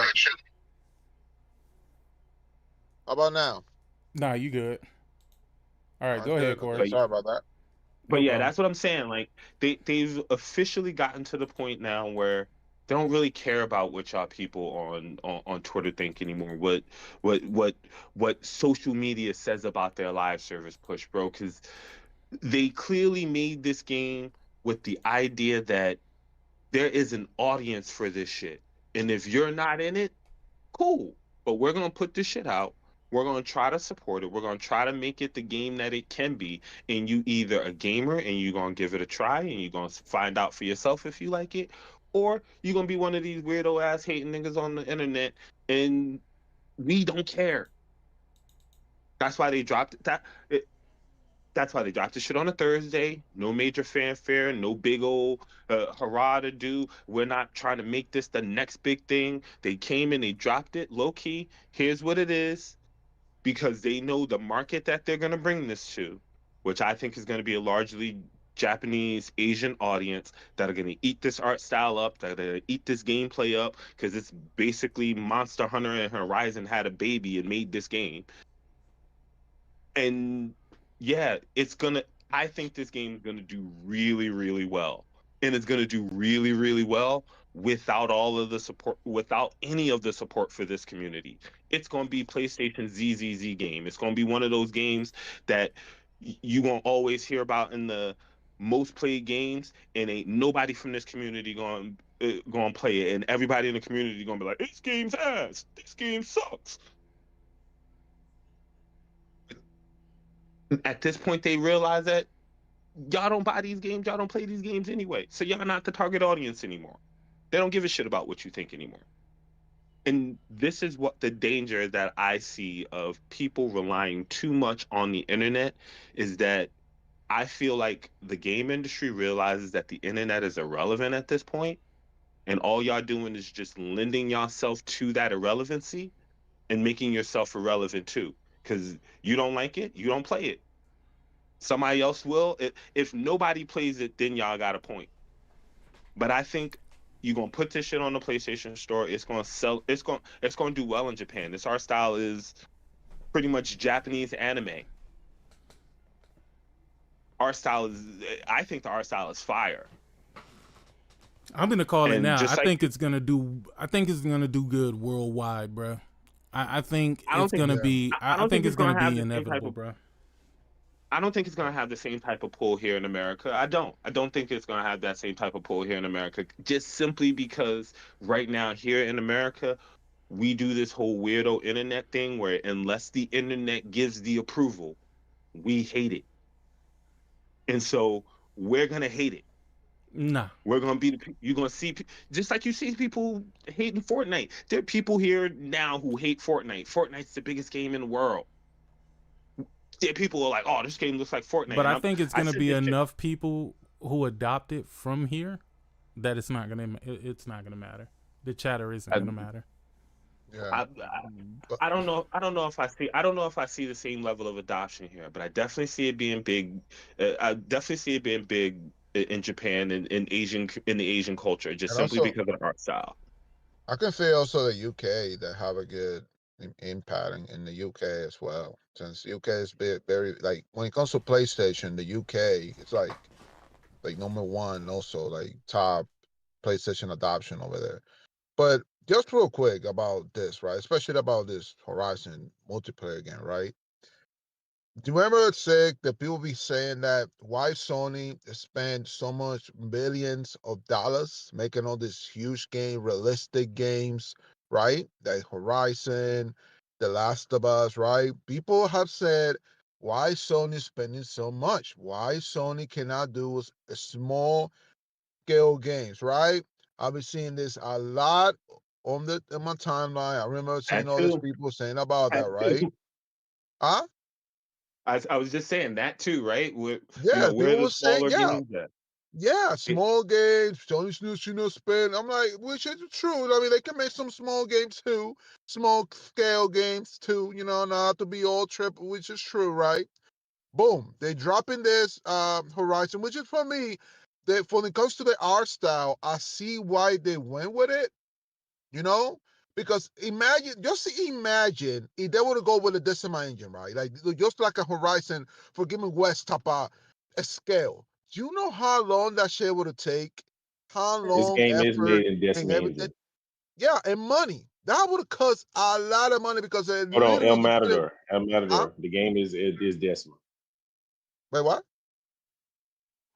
How about now? Nah, you good. All right, go ahead, Corey. Sorry about that. But yeah, that's what I'm saying. Like they've officially gotten to the point now where they don't really care about what y'all people on Twitter think anymore. What social media says about their live service push, bro. Because they clearly made this game with the idea that there is an audience for this shit, and if you're not in it, cool. But we're gonna put this shit out. We're going to try to support it. We're going to try to make it the game that it can be. And you either a gamer and you're going to give it a try and you're going to find out for yourself if you like it, or you're going to be one of these weirdo ass hating niggas on the internet and we don't care. That's why they dropped that's why they dropped the shit on a Thursday. No major fanfare, no big old hurrah to do. We're not trying to make this the next big thing. They came and they dropped it low key. Here's what it is. Because they know the market that they're going to bring this to, which I think is going to be a largely Japanese, Asian audience that are going to eat this art style up, that are going to eat this gameplay up, because it's basically Monster Hunter and Horizon had a baby and made this game. And yeah, I think this game is going to do really, really well. And it's going to do really, really well without all of the support, without any of the support for this community. It's going to be PlayStation ZZZ game. It's going to be one of those games that you won't always hear about in the most played games, and ain't nobody from this community going to play it, and everybody in the community going to be like, this game's ass. This game sucks. At this point, they realize that y'all don't buy these games, y'all don't play these games anyway. So y'all not the target audience anymore. They don't give a shit about what you think anymore. And this is what the danger that I see of people relying too much on the internet is that I feel like the game industry realizes that the internet is irrelevant at this point, and all y'all doing is just lending yourself to that irrelevancy and making yourself irrelevant too. Because you don't like it, you don't play it. Somebody else will. If nobody plays it, then y'all got a point. But I think you're gonna put this shit on the PlayStation Store. It's gonna sell. It's gonna do well in Japan. This art style is pretty much Japanese anime. I think the art style is fire. I'm gonna call it now. I think it's gonna do good worldwide, bro. I think it's gonna be inevitable, bro. I don't think it's going to have the same type of pull here in America. I don't think it's going to have that same type of pull here in America, just simply because right now here in America, we do this whole weirdo internet thing where unless the internet gives the approval, we hate it. And so we're going to hate it. Nah. We're going to be, you're going to see, just like you see people hating Fortnite. There are people here now who hate Fortnite. Fortnite's the biggest game in the world. Yeah, people are like, "Oh, this game looks like Fortnite." But I think it's gonna be enough people who adopt it from here that it's not gonna matter. The chatter isn't gonna matter. Yeah. I don't know. I don't know if I see the same level of adoption here, but I definitely see it being big. I definitely see it being big in Japan and in the Asian culture, just And simply also, because of the art style. I can feel also the UK that have a good impact in the UK as well. Since UK is very like when it comes to PlayStation, the UK it's like number one also like top PlayStation adoption over there. But just real quick about this, right? Especially about this Horizon multiplayer game, right? Do you remember that people be saying that why Sony spent so much millions of dollars making all these huge game, realistic games, right? Like Horizon, The Last of Us, right? People have said why Sony spending so much? Why Sony cannot do a small scale games, right? I've been seeing this a lot on in my timeline. I remember seeing all these people saying about that, right? Huh? I was just saying that too, right? Yeah, Where people the were saying, smaller yeah. games at? Yeah, small games, Sony Snoo spin. I'm like, which is true. I mean, they can make some small games too, small scale games too, not have to be all triple, which is true, right? Boom. They drop in this Horizon, which is for me, that when it comes to the art style, I see why they went with it, because just imagine if they were to go with a Decima engine, right? Like just like a Horizon Forbidden West type of a scale. Do you know how long that shit would have take? How This long, game is effort, made in and Decima everything? engine. Yeah, and money. That would have cost a lot of money because they Hold on, literally just put it. El Huh? Matador. The game is Decima. Wait, what?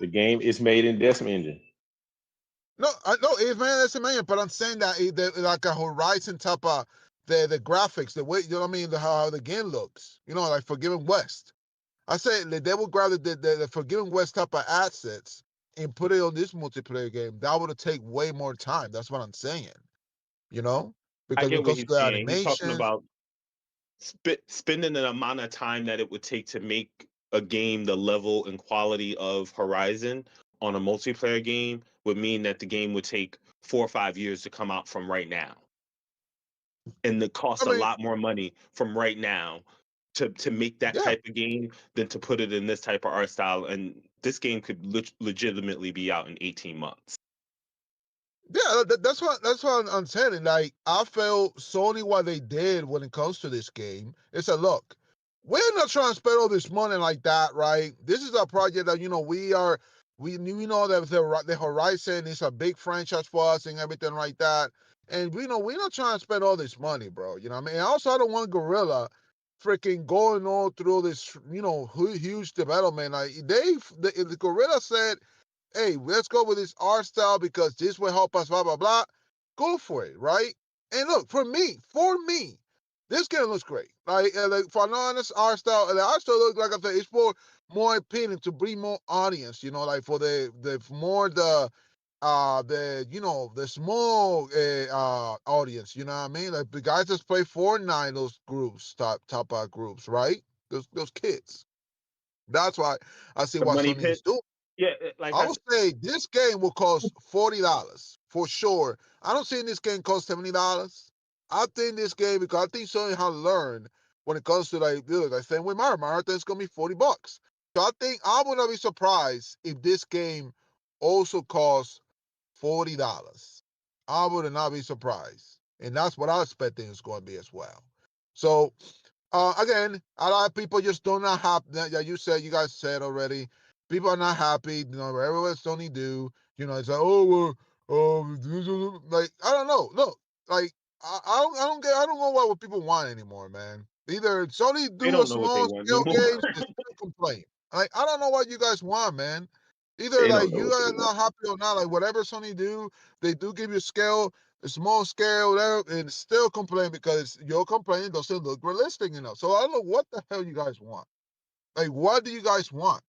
The game is made in Decima engine. No, it's man, but I'm saying that like a Horizon type of the graphics, the way what I mean, how the game looks, like Forgiven West. I say they would grab the Forgiven West type of assets and put it on this multiplayer game. That would have take way more time. That's what I'm saying. I Because when get it what comes to he's the saying. He's talking animations, about spending the amount of time that it would take to make a game the level and quality of Horizon on a multiplayer game would mean that the game would take 4 or 5 years to come out from right now, and it cost a lot more money from right now to make that type of game than to put it in this type of art style. And this game could legitimately be out in 18 months. yeah, that's what I'm saying. Like I felt Sony what they did when it comes to this game. It's a look. We're not trying to spend all this money like that, right? This is a project that we know that the Horizon is a big franchise for us and everything like that. And we're not trying to spend all this money, bro. You know what I mean? And also, I don't want Gorilla freaking going all through this, huge development. Like the Gorilla said, hey, let's go with this art style because this will help us, blah, blah, blah. Go for it, right? And look, for me, this game looks great. Like for an honest art style, the art style looks like I said, it's for more appealing to bring more audience, like for the more the small audience, you know what I mean? Like the guys that play Fortnite, those groups, top groups, right? Those kids. That's why I see The what money Sony is pit. doing. Yeah, like I would say this game will cost $40 for sure. I don't see this game cost $70. I think this game, because I think Sony has learned when it comes to like same with Mario. Mario, I think it's gonna be $40. So I think I would not be surprised if this game also costs $40. I would not be surprised, and that's what I expect it's going to be as well. So again, a lot of people just do not happy. Yeah, you guys said already. People are not happy. Whatever Sony do, it's like, like I don't know. Look, like I don't know what people want anymore, man. Either Sony they do a don't know what they small want scale anymore. games, just complain. Like, I don't know what you guys want, man. Either They like don't know you what guys they are want. not happy or not, like whatever Sony do, they do give you scale, a small scale, whatever, and still complain because your complaining doesn't look realistic enough. So I don't know what the hell you guys want. Like, what do you guys want?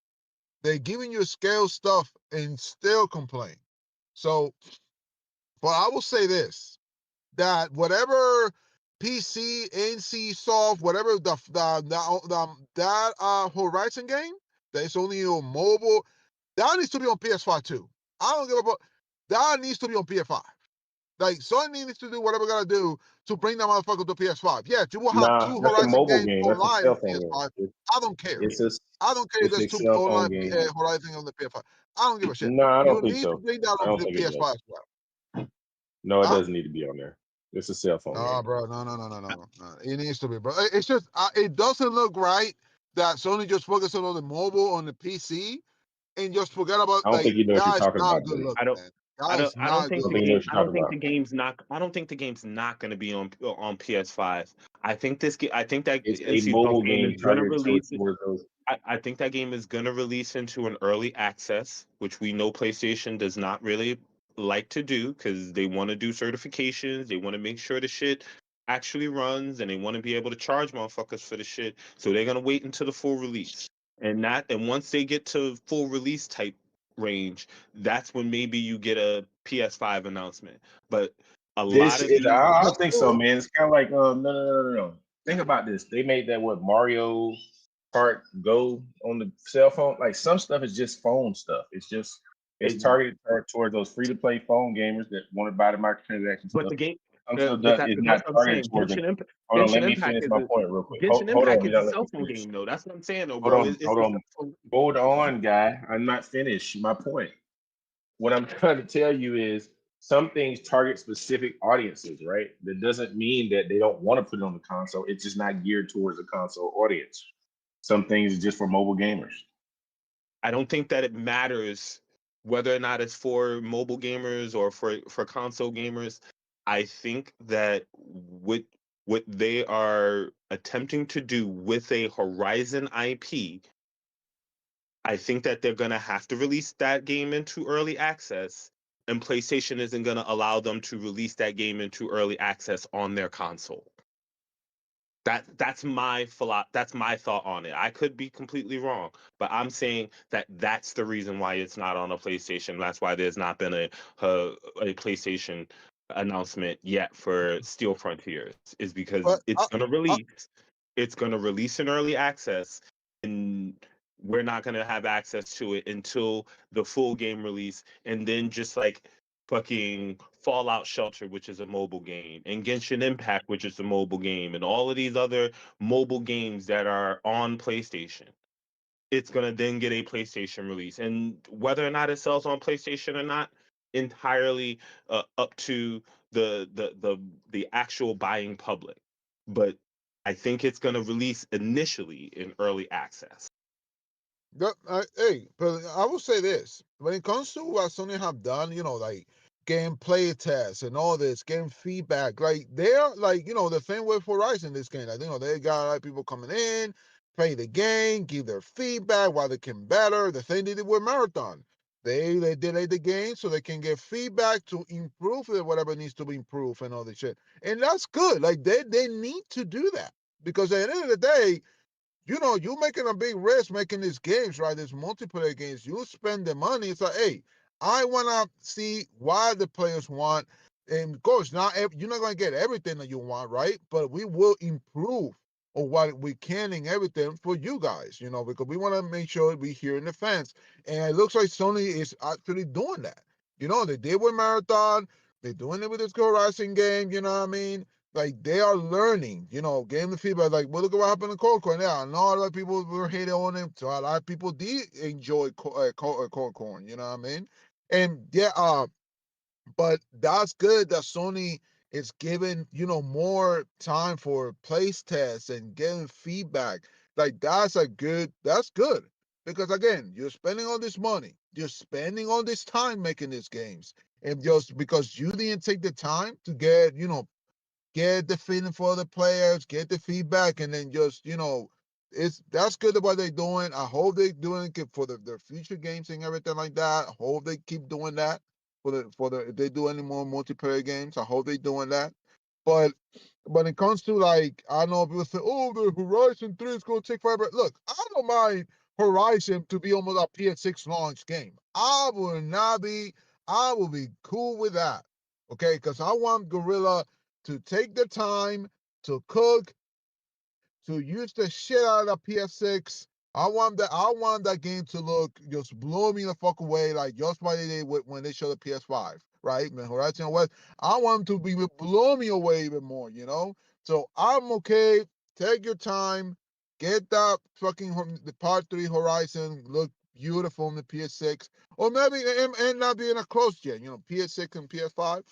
They're giving you scale stuff and still complain. So, but I will say this, that whatever PC, NC Soft, whatever that Horizon game that's only on mobile, that needs to be on PS5 too. I don't give a fuck. That needs to be on PS5. Like, Sony needs to do whatever gotta do to bring that motherfucker to PS5. Yeah, you will have Nah, 2 that's a Horizon mobile games game. That's a online cell on phone PS5. game. I don't care. It's a I don't care if it's there's a 2 cell phone online game. Horizon on the PS5. I don't give a shit. No, I You don't think need to so. bring that I on don't the think it does. PS5 as well. No, it Huh? doesn't need to be on there. It's a cell phone Nah, game. bro. No. It needs to be, bro. It's just, it doesn't look right that Sony just focusing on the mobile, on the PC, and just forget about, I don't think like, you know what you're that is talking not a about, good buddy. look, I don't. man. I That don't. is I don't not a think good the look. game. I don't think the game's not. I don't think the game's not going to be on PS5. I think this. I think that It's a NC Soft mobile game game is going to targeted release. towards those. I think that game is going to release into an early access, which we know PlayStation does not really like to do because they want to do certifications. They want to make sure the shit actually runs, and they want to be able to charge motherfuckers for the shit. So they're going to wait until the full release, and once they get to full release type range, that's when maybe you get a PS5 announcement. But a lot This of is. these, I don't think so, man. It's kind of like no. Think about this. They made that what Mario Kart Go on the cell phone. Like some stuff is just phone stuff. It's targeted towards those free to play phone gamers that want to buy the microtransaction but stuff. the game, Some stuff but is that's not what I'm targeted saying. towards them. Hold on, let me finish my point real quick. Genshin Hold on, Impact you is a don't let cell me phone finish. game though. That's what I'm saying though, Hold bro. on, It's hold a on. cell phone. Hold on, guy. I'm not finished. My point. What I'm trying to tell you is some things target specific audiences, right? That doesn't mean that they don't want to put it on the console. It's just not geared towards a console audience. Some things are just for mobile gamers. I don't think that it matters whether or not it's for mobile gamers or for console gamers. I think that what they are attempting to do with a Horizon IP, I think that they're gonna have to release that game into early access, and PlayStation isn't gonna allow them to release that game into early access on their console. That's my that's my thought on it. I could be completely wrong, but I'm saying that that's the reason why it's not on a PlayStation. That's why there's not been a PlayStation announcement yet for Steel Frontiers, is because But it's gonna release in early access, and we're not gonna have access to it until the full game release, and then just like fucking Fallout Shelter, which is a mobile game, and Genshin Impact, which is a mobile game, and all of these other mobile games that are on PlayStation. It's gonna then get a PlayStation release, and whether or not it sells on PlayStation or not, entirely up to the actual buying public. But I think it's gonna release initially in early access. Hey, but I will say this: when it comes to what Sony have done, like gameplay tests and all this, game feedback, like they're like, the thing with Horizon this game, like they got like people coming in, play the game, give their feedback, why they can better. The thing they did with Marathon, they delay the game so they can get feedback to improve it, whatever needs to be improved and all this shit, and that's good. Like they need to do that because at the end of the day, you're making a big risk making these games, right? These multiplayer games. You spend the money. It's like, hey, I want to see why the players want. And of course, you're not going to get everything that you want, right? But we will improve on what we can and everything for you guys, because we want to make sure we hear in the fans. And it looks like Sony is actually doing that. They did with Marathon. They're doing it with this Horizon game, you know what I mean? Like they are learning, getting the feedback. Like, well, look at what happened to Cold Corn. Yeah, I know a lot of people were hating on him. So a lot of people did enjoy Cold Corn. You know what I mean? And yeah, but that's good that Sony is giving more time for place tests and getting feedback. Like that's good because again, you're spending all this money, you're spending all this time making these games, and just because you didn't take the time to get the feeling for the players, get the feedback, and then just, that's good what they're doing. I hope they're doing it for their future games and everything like that. I hope they keep doing that if they do any more multiplayer games. I hope they're doing that. But when it comes to like, I know people say, oh, the Horizon 3 is going to take forever. Look, I don't mind Horizon to be almost a PS6 launch game. I will be cool with that. Okay, because I want Gorilla to take the time to cook, to use the shit out of the PS6. I want that game to look just blow me the fuck away, like just what they did when they showed the PS5, right? When Horizon West, I want them to be blow me away even more, you know. So I'm okay. Take your time, get that the Part 3 Horizon look beautiful on the PS6, or maybe and not being a close gen, you know, PS6 and PS5.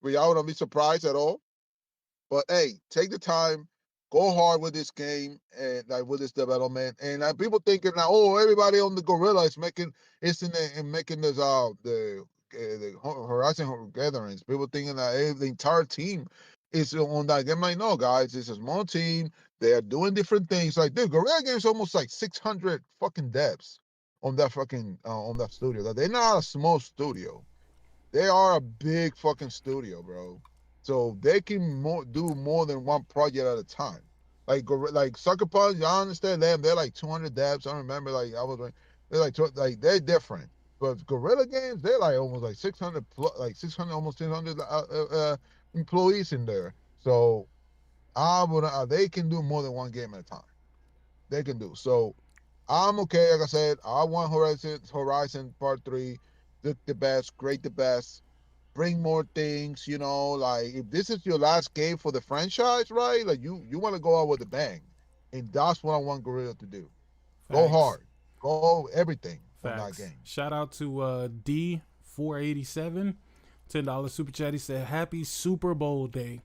I wouldn't be surprised at all. But hey, take the time, go hard with this game and like with this development. And people thinking now, oh, everybody on the Gorilla is making this the Horizon Gatherings. People thinking that the entire team is on that game. Like, no, guys, it's a small team. They are doing different things. Like, dude, Gorilla Games almost like 600 fucking devs on that on that studio. That they're not a small studio. They are a big fucking studio, bro. So they can do more than one project at a time. Like Sucker Punch, I understand them. They're like 200 devs. I remember, they're different. But Guerrilla Games, they're like almost like 600 plus, like 600, almost 600 employees in there. So they can do more than one game at a time. They can do. So I'm okay. Like I said, I want Horizon Part 3, look the best, great the best, bring more things, you know, like if this is your last game for the franchise, right? Like you want to go out with a bang. And that's what I want Gorilla to do. Go hard. Go everything on that game. Shout out to D487, $10 super chat. He said, happy Super Bowl day.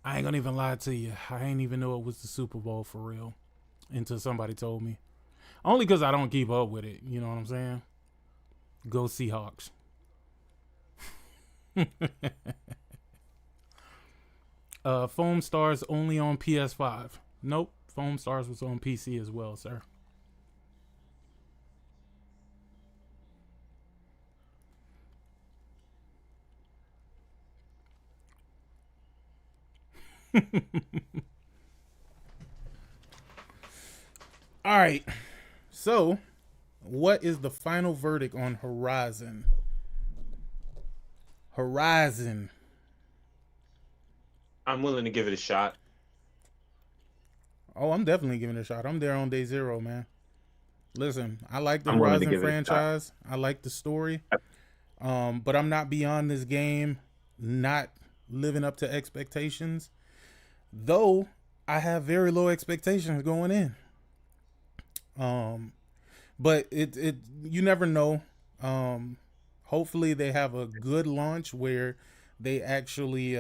I ain't gonna even lie to you. I ain't even know it was the Super Bowl for real until somebody told me. Only because I don't keep up with it. You know what I'm saying? Go Seahawks. Foam Stars only on PS5. Nope. Foam Stars was on PC as well, sir. All right. So, what is the final verdict on Horizon? Horizon. I'm willing to give it a shot. Oh, I'm definitely giving it a shot. I'm there on day 0, man. Listen, I like the Horizon franchise. I like the story. But I'm not beyond this game not living up to expectations. Though I have very low expectations going in. But it you never know. Hopefully they have a good launch where they actually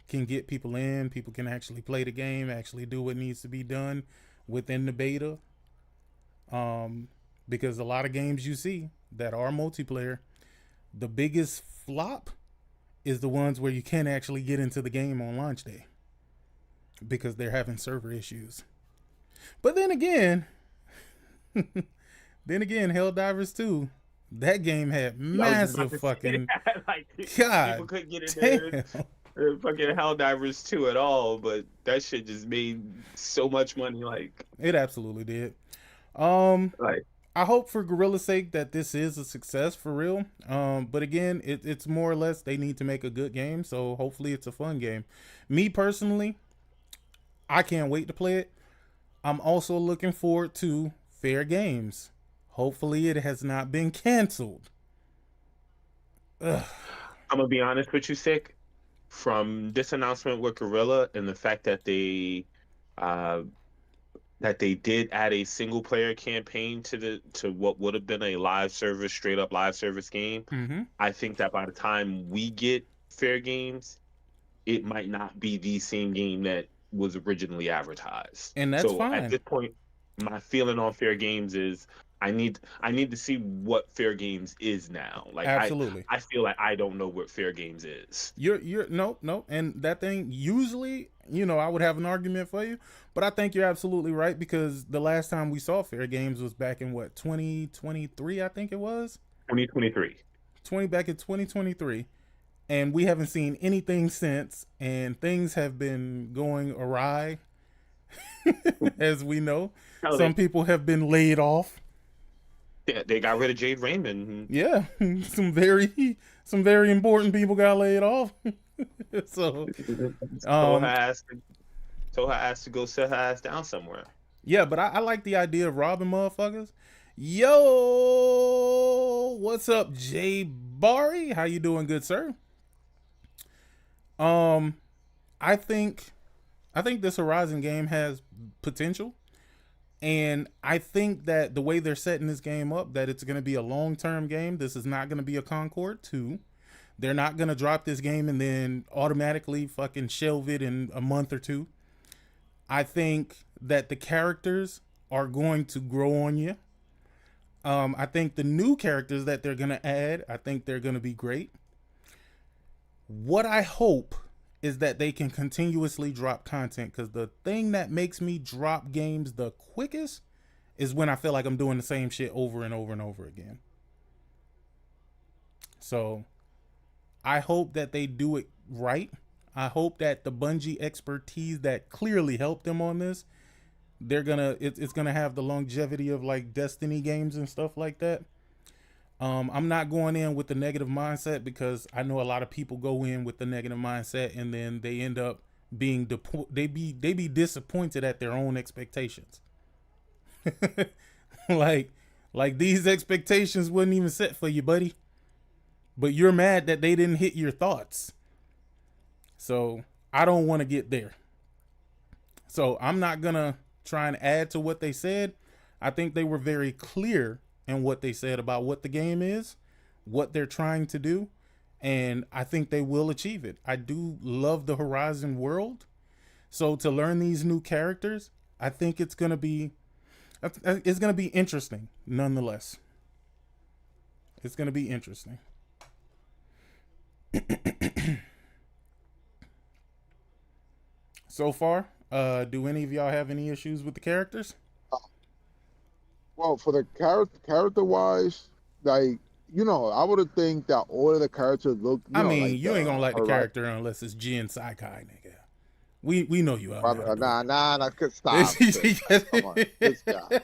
can get people in. People can actually play the game, actually do what needs to be done within the beta. Because a lot of games you see that are multiplayer, the biggest flop is the ones where you can't actually get into the game on launch day because they're having server issues. But then again, Helldivers 2, that game had massive fucking God. People couldn't get in there. Fucking Helldivers 2 at all, but that shit just made so much money. Like it absolutely did. I hope for Gorilla's sake that this is a success for real. But again, it's more or less they need to make a good game, so hopefully it's a fun game. Me personally, I can't wait to play it. I'm also looking forward to Fair Games. Hopefully it has not been canceled. I'm gonna be honest with you, Sick. From this announcement with Gorilla and the fact that they did add a single player campaign to what would have been a live service, straight up live service game, I think that by the time we get Fair Games, it might not be the same game that was originally advertised. And that's fine. At this point, my feeling on Fair Games is I need to see what Fair Games is now. Like Absolutely. I feel like I don't know what Fair Games is. You're no, and that thing usually, I would have an argument for you, but I think you're absolutely right because the last time we saw Fair Games was back in what 2023, I think it was 2023. Back in 2023, and we haven't seen anything since, and things have been going awry, as we know. Some people have been laid off. Yeah, they got rid of Jade Raymond. Yeah, some very important people got laid off. So, told her ass to go sit her ass down somewhere. Yeah, but I like the idea of robbing motherfuckers. Yo, what's up, Jay Bari? How you doing, good sir? I think this Horizon game has potential. And I think that the way they're setting this game up, that it's going to be a long-term game. This is not going to be a Concord 2. They're not going to drop this game and then automatically fucking shelve it in a month or two. I think that the characters are going to grow on you. I think the new characters that they're going to add, I think they're going to be great. What I hope is that they can continuously drop content, because the thing that makes me drop games the quickest is when I feel like I'm doing the same shit over and over and over again. So I hope that they do it right. I hope that the Bungie expertise that clearly helped them on this, it's gonna have the longevity of like Destiny games and stuff like that. I'm not going in with the negative mindset, because I know a lot of people go in with the negative mindset and then they end up being they be disappointed at their own expectations. like these expectations wasn't even set for you, buddy. But you're mad that they didn't hit your thoughts. So I don't want to get there. So I'm not gonna try and add to what they said. I think they were very clear and what they said about what the game is, what they're trying to do, and I think they will achieve it. I do love the Horizon world, so to learn these new characters, I think it's gonna be interesting. Nonetheless, it's gonna be interesting. So far, do any of y'all have any issues with the characters? Well, for the character wise, like, I would have think that all of the characters look. You ain't gonna like the character unless it's Jin Sakai, nigga. We know you out there. Nah, stop. Come on, this guy.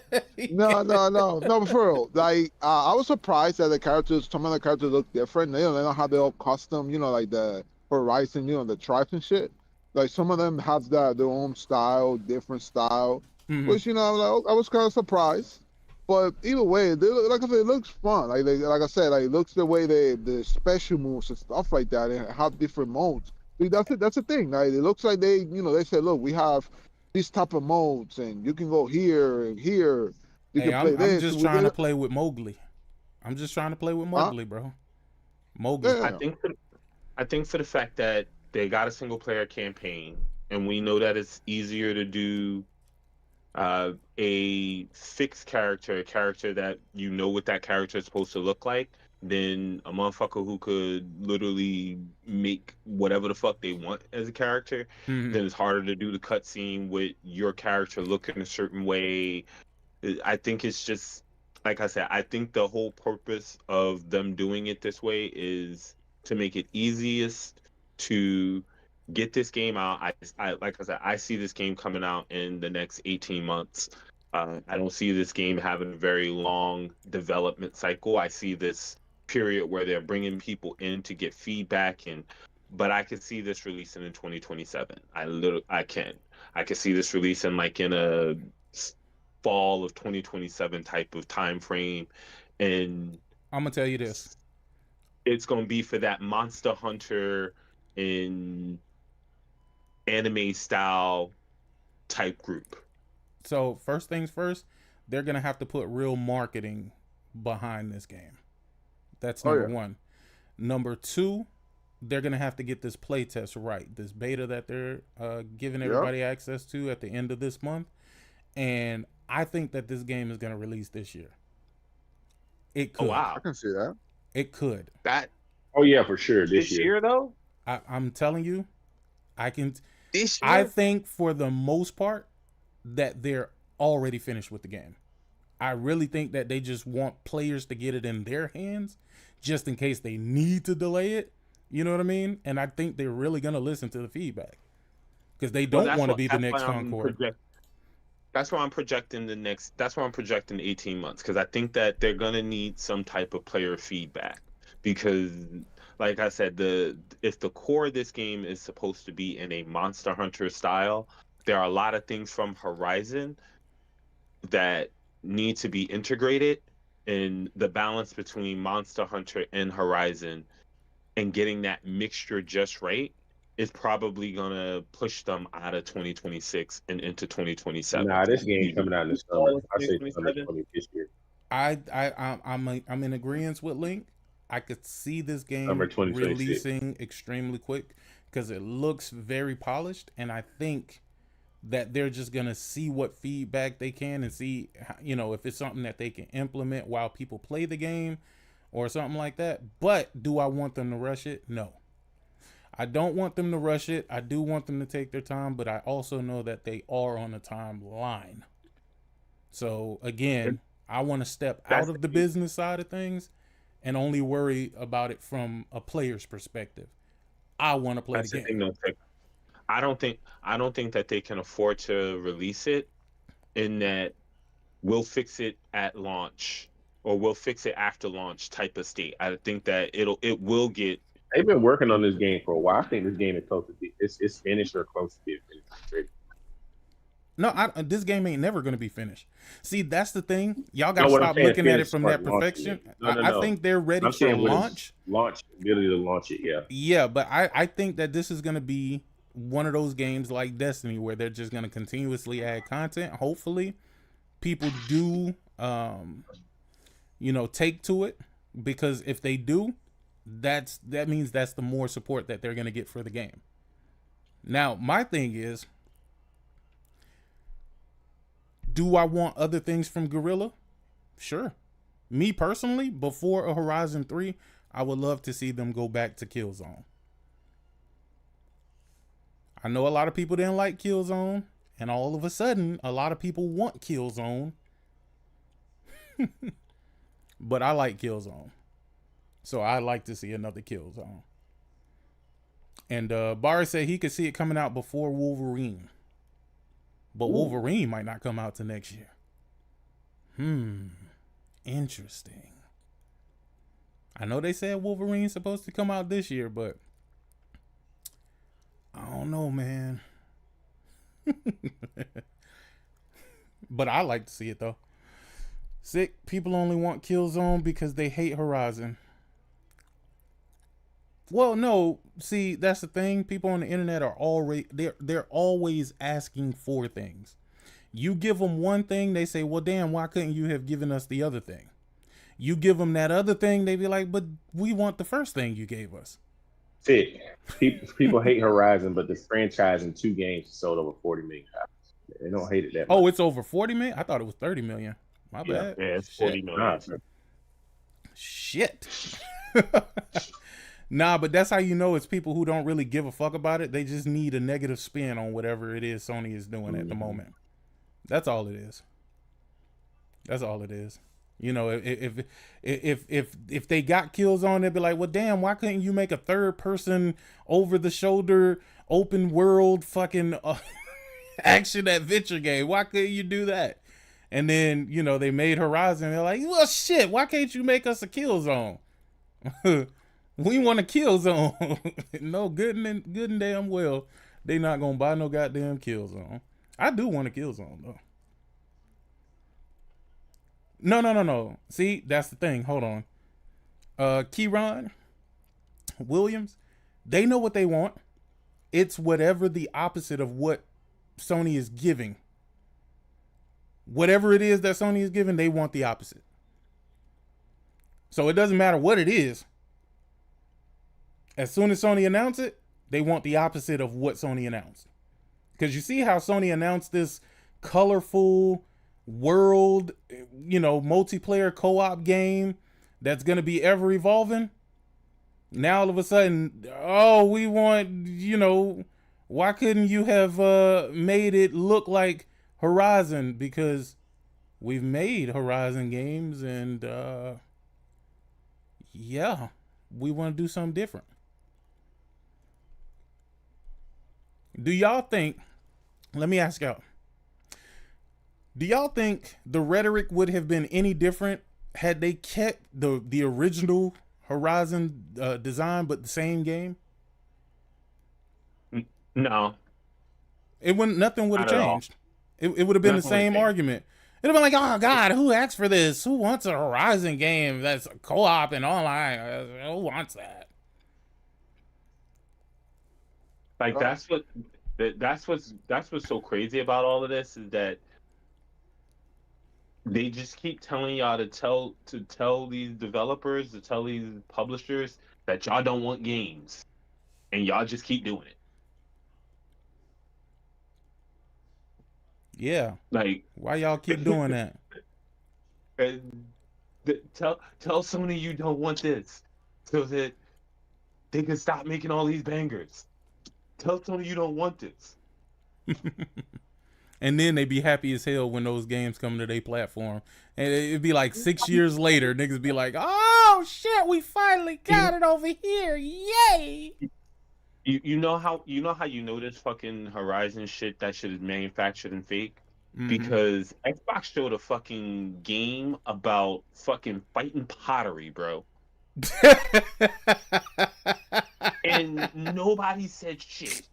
No, but for real, like, I was surprised that some of the characters look different. They don't have their own custom, like the Horizon, the tribes and shit. Like, some of them have their own style, different style, which, I was kind of surprised. But either way, like I said, it looks fun. Like I said, it looks the way the special moves and stuff like that, and have different modes. That's it. That's the thing. Like, it looks like they said, look, we have these type of modes, and you can go here and here. You can play this. I'm just trying to play with Mowgli. Bro. Mowgli. Yeah. I think for the fact that they got a single player campaign, and we know that it's easier to do a fixed character, a character that what that character is supposed to look like, than a motherfucker who could literally make whatever the fuck they want as a character. Then it's harder to do the cutscene with your character looking a certain way. I think it's just, like I said, I think the whole purpose of them doing it this way is to make it easiest to get this game out. I like I said, I see this game coming out in the next 18 months. I don't see this game having a very long development cycle. I see this period where they're bringing people in to get feedback, but I could see this releasing in 2027. I could see this releasing like in a fall of 2027 type of time frame, and I'm gonna tell you this: it's gonna be for that Monster Hunter in anime style type group. So first things first, they're gonna have to put real marketing behind this game. That's number one. Number two, they're gonna have to get this playtest right. This beta that they're giving everybody access to at the end of this month, and I think that this game is gonna release this year. It could. Oh, wow. I can see that. It could. That. Oh yeah, for sure. This year though. I'm telling you, I can. This year? I think for the most part that they're already finished with the game. I really think that they just want players to get it in their hands, just in case they need to delay it. You know what I mean? And I think they're really gonna listen to the feedback because they don't want to be the next Concord. That's why I'm projecting That's why I'm projecting 18 months, because I think that they're gonna need some type of player feedback. Because, like I said, if the core of this game is supposed to be in a Monster Hunter style, there are a lot of things from Horizon that need to be integrated, and the balance between Monster Hunter and Horizon and getting that mixture just right is probably gonna push them out of 2026 and into 2027. Nah, this game coming out in the summer. I say 2020 this year. I'm in agreement with Link. I could see this game releasing extremely quick because it looks very polished, and I think that they're just gonna see what feedback they can and see, you know, if it's something that they can implement while people play the game or something like that. But do I want them to rush it? No. I don't want them to rush it. I do want them to take their time, but I also know that they are on a timeline. So again, I want to step out of the business side of things and only worry about it from a player's perspective. I want to play the game. I don't think that they can afford to release it in that we'll fix it at launch or we'll fix it after launch type of state. I think that it will get. They've been working on this game for a while. I think this game is close to be it's finished or close to being finished. No, this game ain't never going to be finished. See, that's the thing. Y'all got to stop looking at it from that perfection. I think they're ready for launch. Ability to launch it, yeah. Yeah, but I think that this is going to be one of those games like Destiny where they're just going to continuously add content. Hopefully, people do, take to it, because if they do, that means that's the more support that they're going to get for the game. Now, my thing is, do I want other things from Guerrilla? Sure. Me personally, before a Horizon 3, I would love to see them go back to Killzone. I know a lot of people didn't like Killzone, and all of a sudden, a lot of people want Killzone. But I like Killzone. So I'd like to see another Killzone. And Barry said he could see it coming out before Wolverine. But Wolverine might not come out till next year. Interesting. I know they said Wolverine's supposed to come out this year, but I don't know, man. But I like to see it, though. Sick people only want Killzone because they hate Horizon. Well, no, see, that's the thing. People on the internet are already they're always asking for things. You give them one thing, they say, well, damn, why couldn't you have given us the other thing? You give them that other thing, they be like, but we want the first thing you gave us. Sick. People hate Horizon, but the franchise in 2 games sold over 40 million copies. They don't hate it that much. Oh, it's over 40 million? I thought it was 30 million. My bad. Yeah, it's 40 million. Shit. Nah, but that's how you know it's people who don't really give a fuck about it. They just need a negative spin on whatever it is Sony is doing at the moment. That's all it is. That's all it is. You know, if they got Killzone, they'd be like, well, damn, why couldn't you make a third person over the shoulder open world fucking action adventure game? Why couldn't you do that? And then, you know, they made Horizon. They're like, well, shit, why can't you make us a Killzone? We want a Killzone. No, good and damn well, they not gonna buy no goddamn Killzone. I do want a Killzone though. No. See, that's the thing. Hold on. Kieran Williams, they know what they want. It's whatever the opposite of what Sony is giving. Whatever it is that Sony is giving, they want the opposite. So it doesn't matter what it is. As soon as Sony announced it, they want the opposite of what Sony announced. Because you see how Sony announced this colorful world, you know, multiplayer co-op game that's going to be ever evolving. Now all of a sudden, oh, we want, why couldn't you have made it look like Horizon? Because we've made Horizon games, and yeah, we want to do something different. Do y'all think, let me ask y'all, do y'all think the rhetoric would have been any different had they kept the original Horizon design but the same game? No. Nothing would have changed. It would have been the same argument. It'd have been like, oh God, who asked for this? Who wants a Horizon game that's co-op and online? Who wants that? Like that's what's so crazy about all of this is that they just keep telling y'all to tell these developers, to tell these publishers that y'all don't want games, and y'all just keep doing it. Yeah. Like, why y'all keep doing that? And tell Sony you don't want this, so that they can stop making all these bangers. Tell Sony you don't want this. And then they be happy as hell when those games come to their platform. And it'd be like 6 years later, niggas be like, oh shit, we finally got it over here. Yay! You know how you know this fucking Horizon shit, that shit is manufactured and fake? Mm-hmm. Because Xbox showed a fucking game about fucking fighting pottery, bro. And nobody said shit.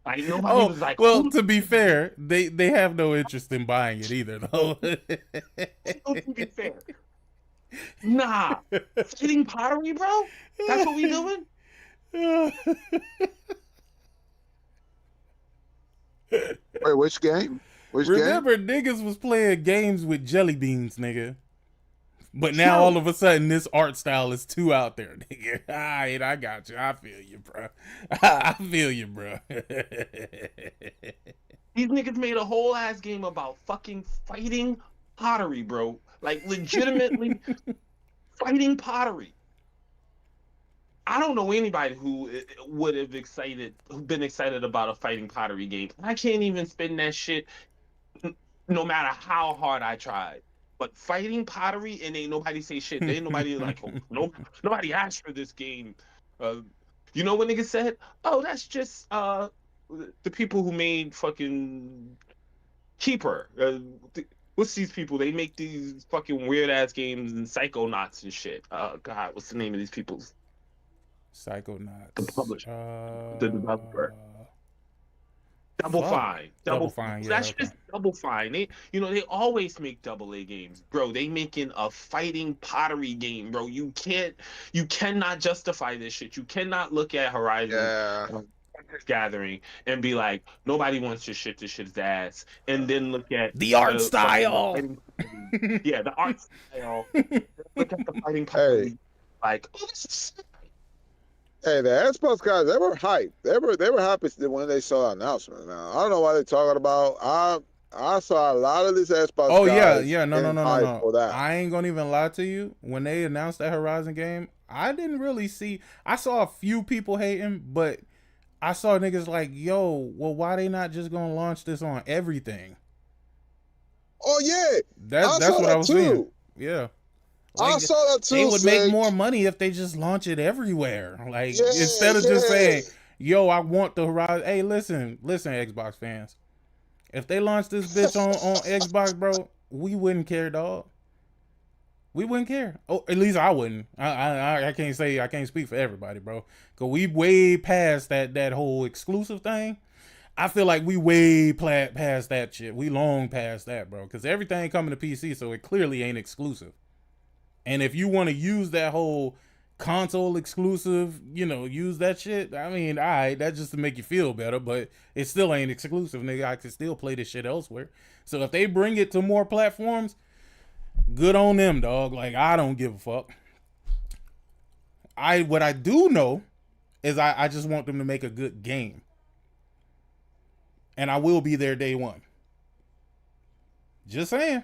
Like nobody was like, well, to be fair, they have no interest in buying it either, though. To be fair. Nah. Fighting pottery, bro? That's what we doing? Wait, which game? Remember, niggas was playing games with jelly beans, nigga. But now all of a sudden, this art style is too out there, nigga. All right, I got you. I feel you, bro. I feel you, bro. These niggas made a whole ass game about fucking fighting pottery, bro. Like, legitimately fighting pottery. I don't know anybody who would have been excited about a fighting pottery game. I can't even spin that shit no matter how hard I tried. But fighting pottery, and ain't nobody say shit. Ain't nobody like, nobody asked for this game. You know what niggas said? Oh, that's just the people who made fucking Keeper. What's these people? They make these fucking weird ass games and Psychonauts and shit. God, what's the name of these people? Psychonauts. The publisher. The developer. Double Fine. Yeah, that's just Double Fine. They always make AA games, bro. They making a fighting pottery game, bro. You cannot justify this shit. You cannot look at Horizon Gathering and be like, nobody wants your shit. This shit's ass. And then look at the art style. Yeah, the art style. Look at the fighting pottery. Like, oh, this is sick. Hey, the Xbox guys, they were hyped. They were happy when they saw the announcement. Now, I don't know what they're talking about. I saw a lot of these Xbox guys. Yeah. No. I ain't gonna even lie to you. When they announced that Horizon game, I didn't really see. I saw a few people hating, but I saw niggas like, yo, well, why they not just gonna launch this on everything? Oh yeah, that's what I was saying. Yeah. Like, I saw that too. They would make more money if they just launch it everywhere. Like, instead of just saying, yo, I want the Horizon. Hey, listen, Xbox fans. If they launch this bitch on Xbox, bro, we wouldn't care, dog. We wouldn't care. Oh, at least I wouldn't. I can't say, I can't speak for everybody, bro. Because we way past that whole exclusive thing. I feel like we way past that shit. We long past that, bro. Because everything coming to PC, so it clearly ain't exclusive. And if you want to use that whole console exclusive, use that shit, I mean, all right, that's just to make you feel better, but it still ain't exclusive, nigga. I can still play this shit elsewhere. So if they bring it to more platforms, good on them, dog. Like, I don't give a fuck. What I do know is I just want them to make a good game. And I will be there day one. Just saying.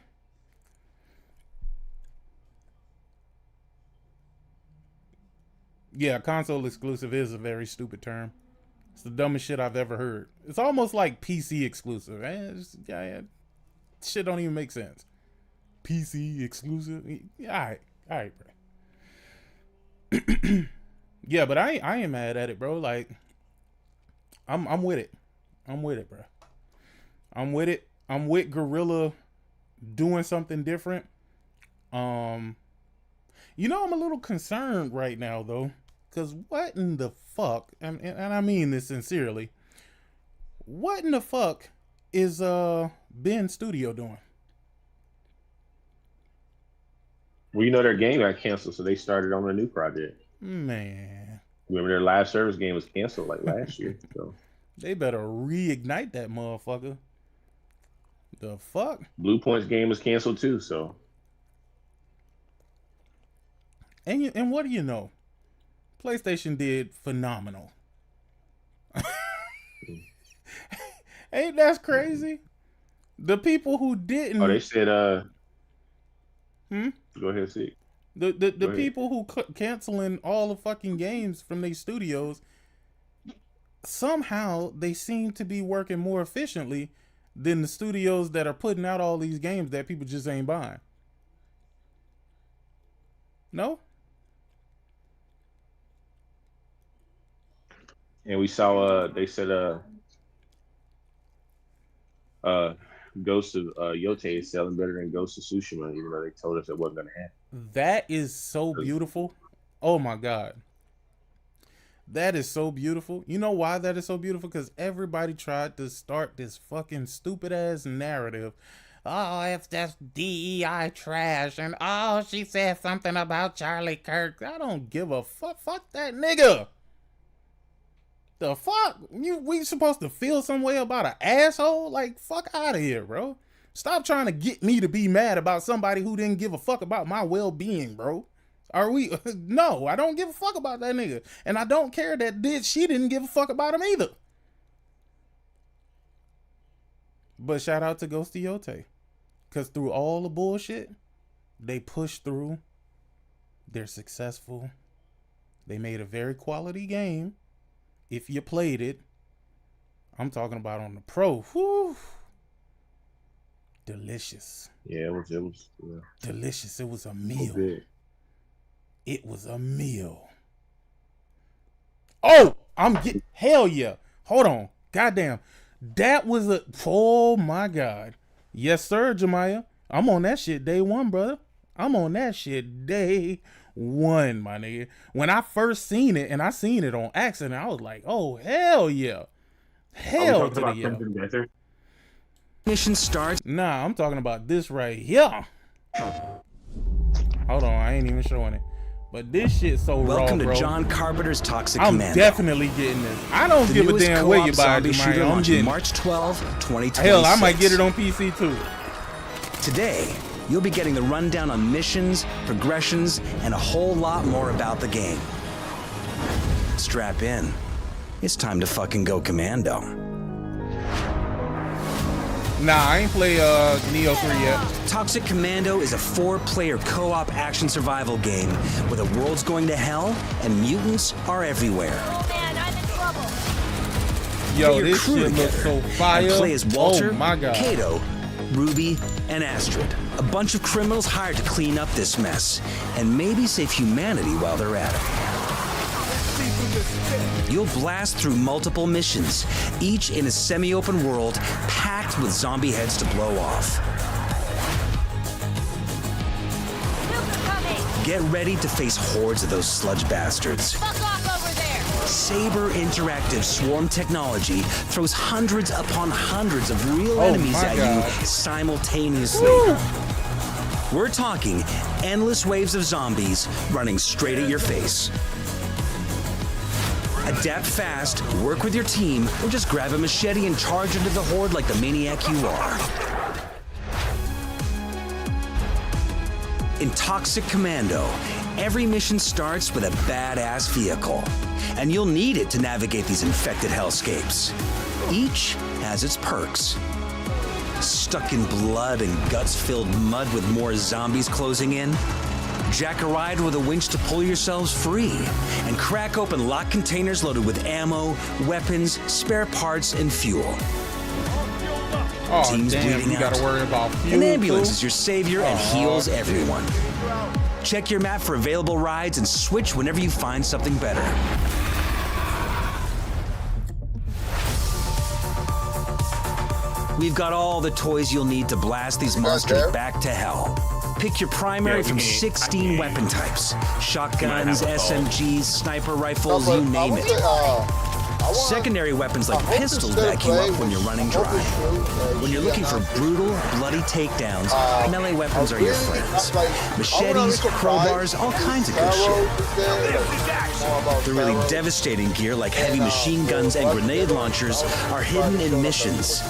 Yeah, console exclusive is a very stupid term. It's the dumbest shit I've ever heard. It's almost like PC exclusive. Yeah, shit don't even make sense. PC exclusive. All right, bro. Yeah, but I ain't mad at it, bro. Like, I'm with it. I'm with it, bro. I'm with it. I'm with Guerrilla doing something different. You know, I'm a little concerned right now though, because what in the fuck, and I mean this sincerely, what in the fuck is Ben Studio doing? Well, you know, their game got canceled, so they started on a new project. Man, remember their live service game was canceled like last year. So they better reignite that motherfucker. The fuck? Blue Point's game was canceled too. So, and what do you know? PlayStation did phenomenal. Ain't that crazy? The people who didn't. Oh, they said. Go ahead, see. The people who canceling all the fucking games from their studios, somehow they seem to be working more efficiently than the studios that are putting out all these games that people just ain't buying. No? And we saw they said Ghost of Yotei is selling better than Ghost of Tsushima, even though they told us it wasn't gonna happen. That is so beautiful. Oh my god. That is so beautiful. You know why that is so beautiful? Because everybody tried to start this fucking stupid ass narrative. Oh, it's just DEI trash. And oh, she said something about Charlie Kirk. I don't give a fuck. Fuck that nigga. The fuck? We supposed to feel some way about an asshole? Like, fuck out of here, bro. Stop trying to get me to be mad about somebody who didn't give a fuck about my well-being, bro. Are we? No, I don't give a fuck about that nigga. And I don't care that she didn't give a fuck about him either. But shout out to Ghost of Yotei. Because through all the bullshit, they pushed through. They're successful. They made a very quality game. If you played it, I'm talking about on the pro. Whew. Delicious. Yeah, it was yeah. Delicious. It was a meal. It was a meal. Oh, I'm getting, hell yeah. Hold on. Goddamn. That was oh my God. Yes, sir, Jemiah. I'm on that shit day one, brother. I'm on that shit day one, my nigga. When I first seen it, and I seen it on accident, I was like, oh, hell yeah. Hell to the yeah. Mission starts. Nah, I'm talking about this right here. Hold on, I ain't even showing it. But this shit so raw, bro. Welcome to John Carpenter's Toxic Commando. I'm definitely getting this. I don't give a damn where you buy it, Jemiah. I'm getting March 12, 2026. Hell, I might get it on PC too. Today, you'll be getting the rundown on missions, progressions, and a whole lot more about the game. Strap in. It's time to fucking go commando. Nah, I ain't play Neo 3 yet. Toxic Commando is a 4-player co-op action survival game where the world's going to hell and mutants are everywhere. Oh man, I'm in trouble. Yo, this shit looks so fire. And play as Walter, oh my God. Kato, Ruby, and Astrid. A bunch of criminals hired to clean up this mess and maybe save humanity while they're at it. You'll blast through multiple missions, each in a semi-open world packed with zombie heads to blow off. Get ready to face hordes of those sludge bastards. Fuck off over there. Saber Interactive Swarm technology throws hundreds upon hundreds of real enemies at you simultaneously. Woo. We're talking endless waves of zombies running straight at your face. Adapt fast, work with your team, or just grab a machete and charge into the horde like the maniac you are. In Toxic Commando, every mission starts with a badass vehicle, and you'll need it to navigate these infected hellscapes. Each has its perks. Stuck in blood and guts-filled mud with more zombies closing in? Jack a ride with a winch to pull yourselves free, and crack open locked containers loaded with ammo, weapons, spare parts, and fuel. Oh, Teams damn, bleeding you gotta out. worry about fuel. An ambulance too? is your savior and heals everyone. Check your map for available rides and switch whenever you find something better. We've got all the toys you'll need to blast these monsters back to hell. Pick your primary from 16 weapon types. Shotguns, SMGs, sniper rifles, you name it. Secondary weapons like pistols back you up when you're running dry. When you're looking for brutal, bloody takedowns, melee weapons are your friends. Machetes, crowbars, all kinds of good shit. The really devastating gear like heavy machine guns and grenade launchers are hidden in missions.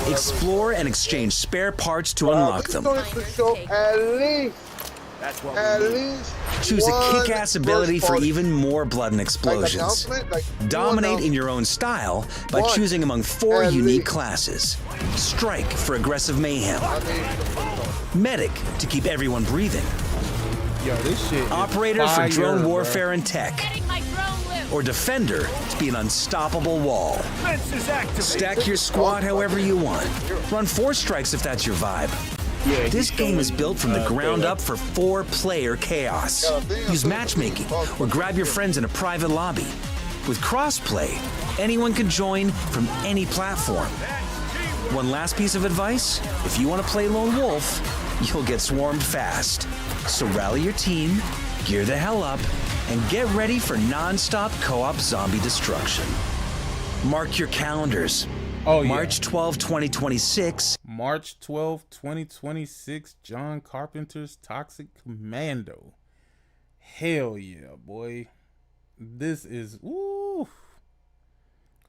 Explore and exchange spare parts to unlock them. At least Choose a kick-ass ability for even more blood and explosions. Dominate in your own style by choosing among 4 unique classes. Strike for aggressive mayhem. Medic to keep everyone breathing. Yo, this shit Operator for drone warfare and tech. Or Defender to be an unstoppable wall. Stack your squad however you want. Run 4 strikes if that's your vibe. This game is built from the ground up for 4-player chaos. Use matchmaking or grab your friends in a private lobby. With crossplay, anyone can join from any platform. One last piece of advice, if you want to play Lone Wolf, you'll get swarmed fast. So rally your team, gear the hell up, and get ready for non-stop co-op zombie destruction. Mark your calendars. Oh, March 12, 2026. March 12, 2026, John Carpenter's Toxic Commando. Hell yeah, boy. This is, woo.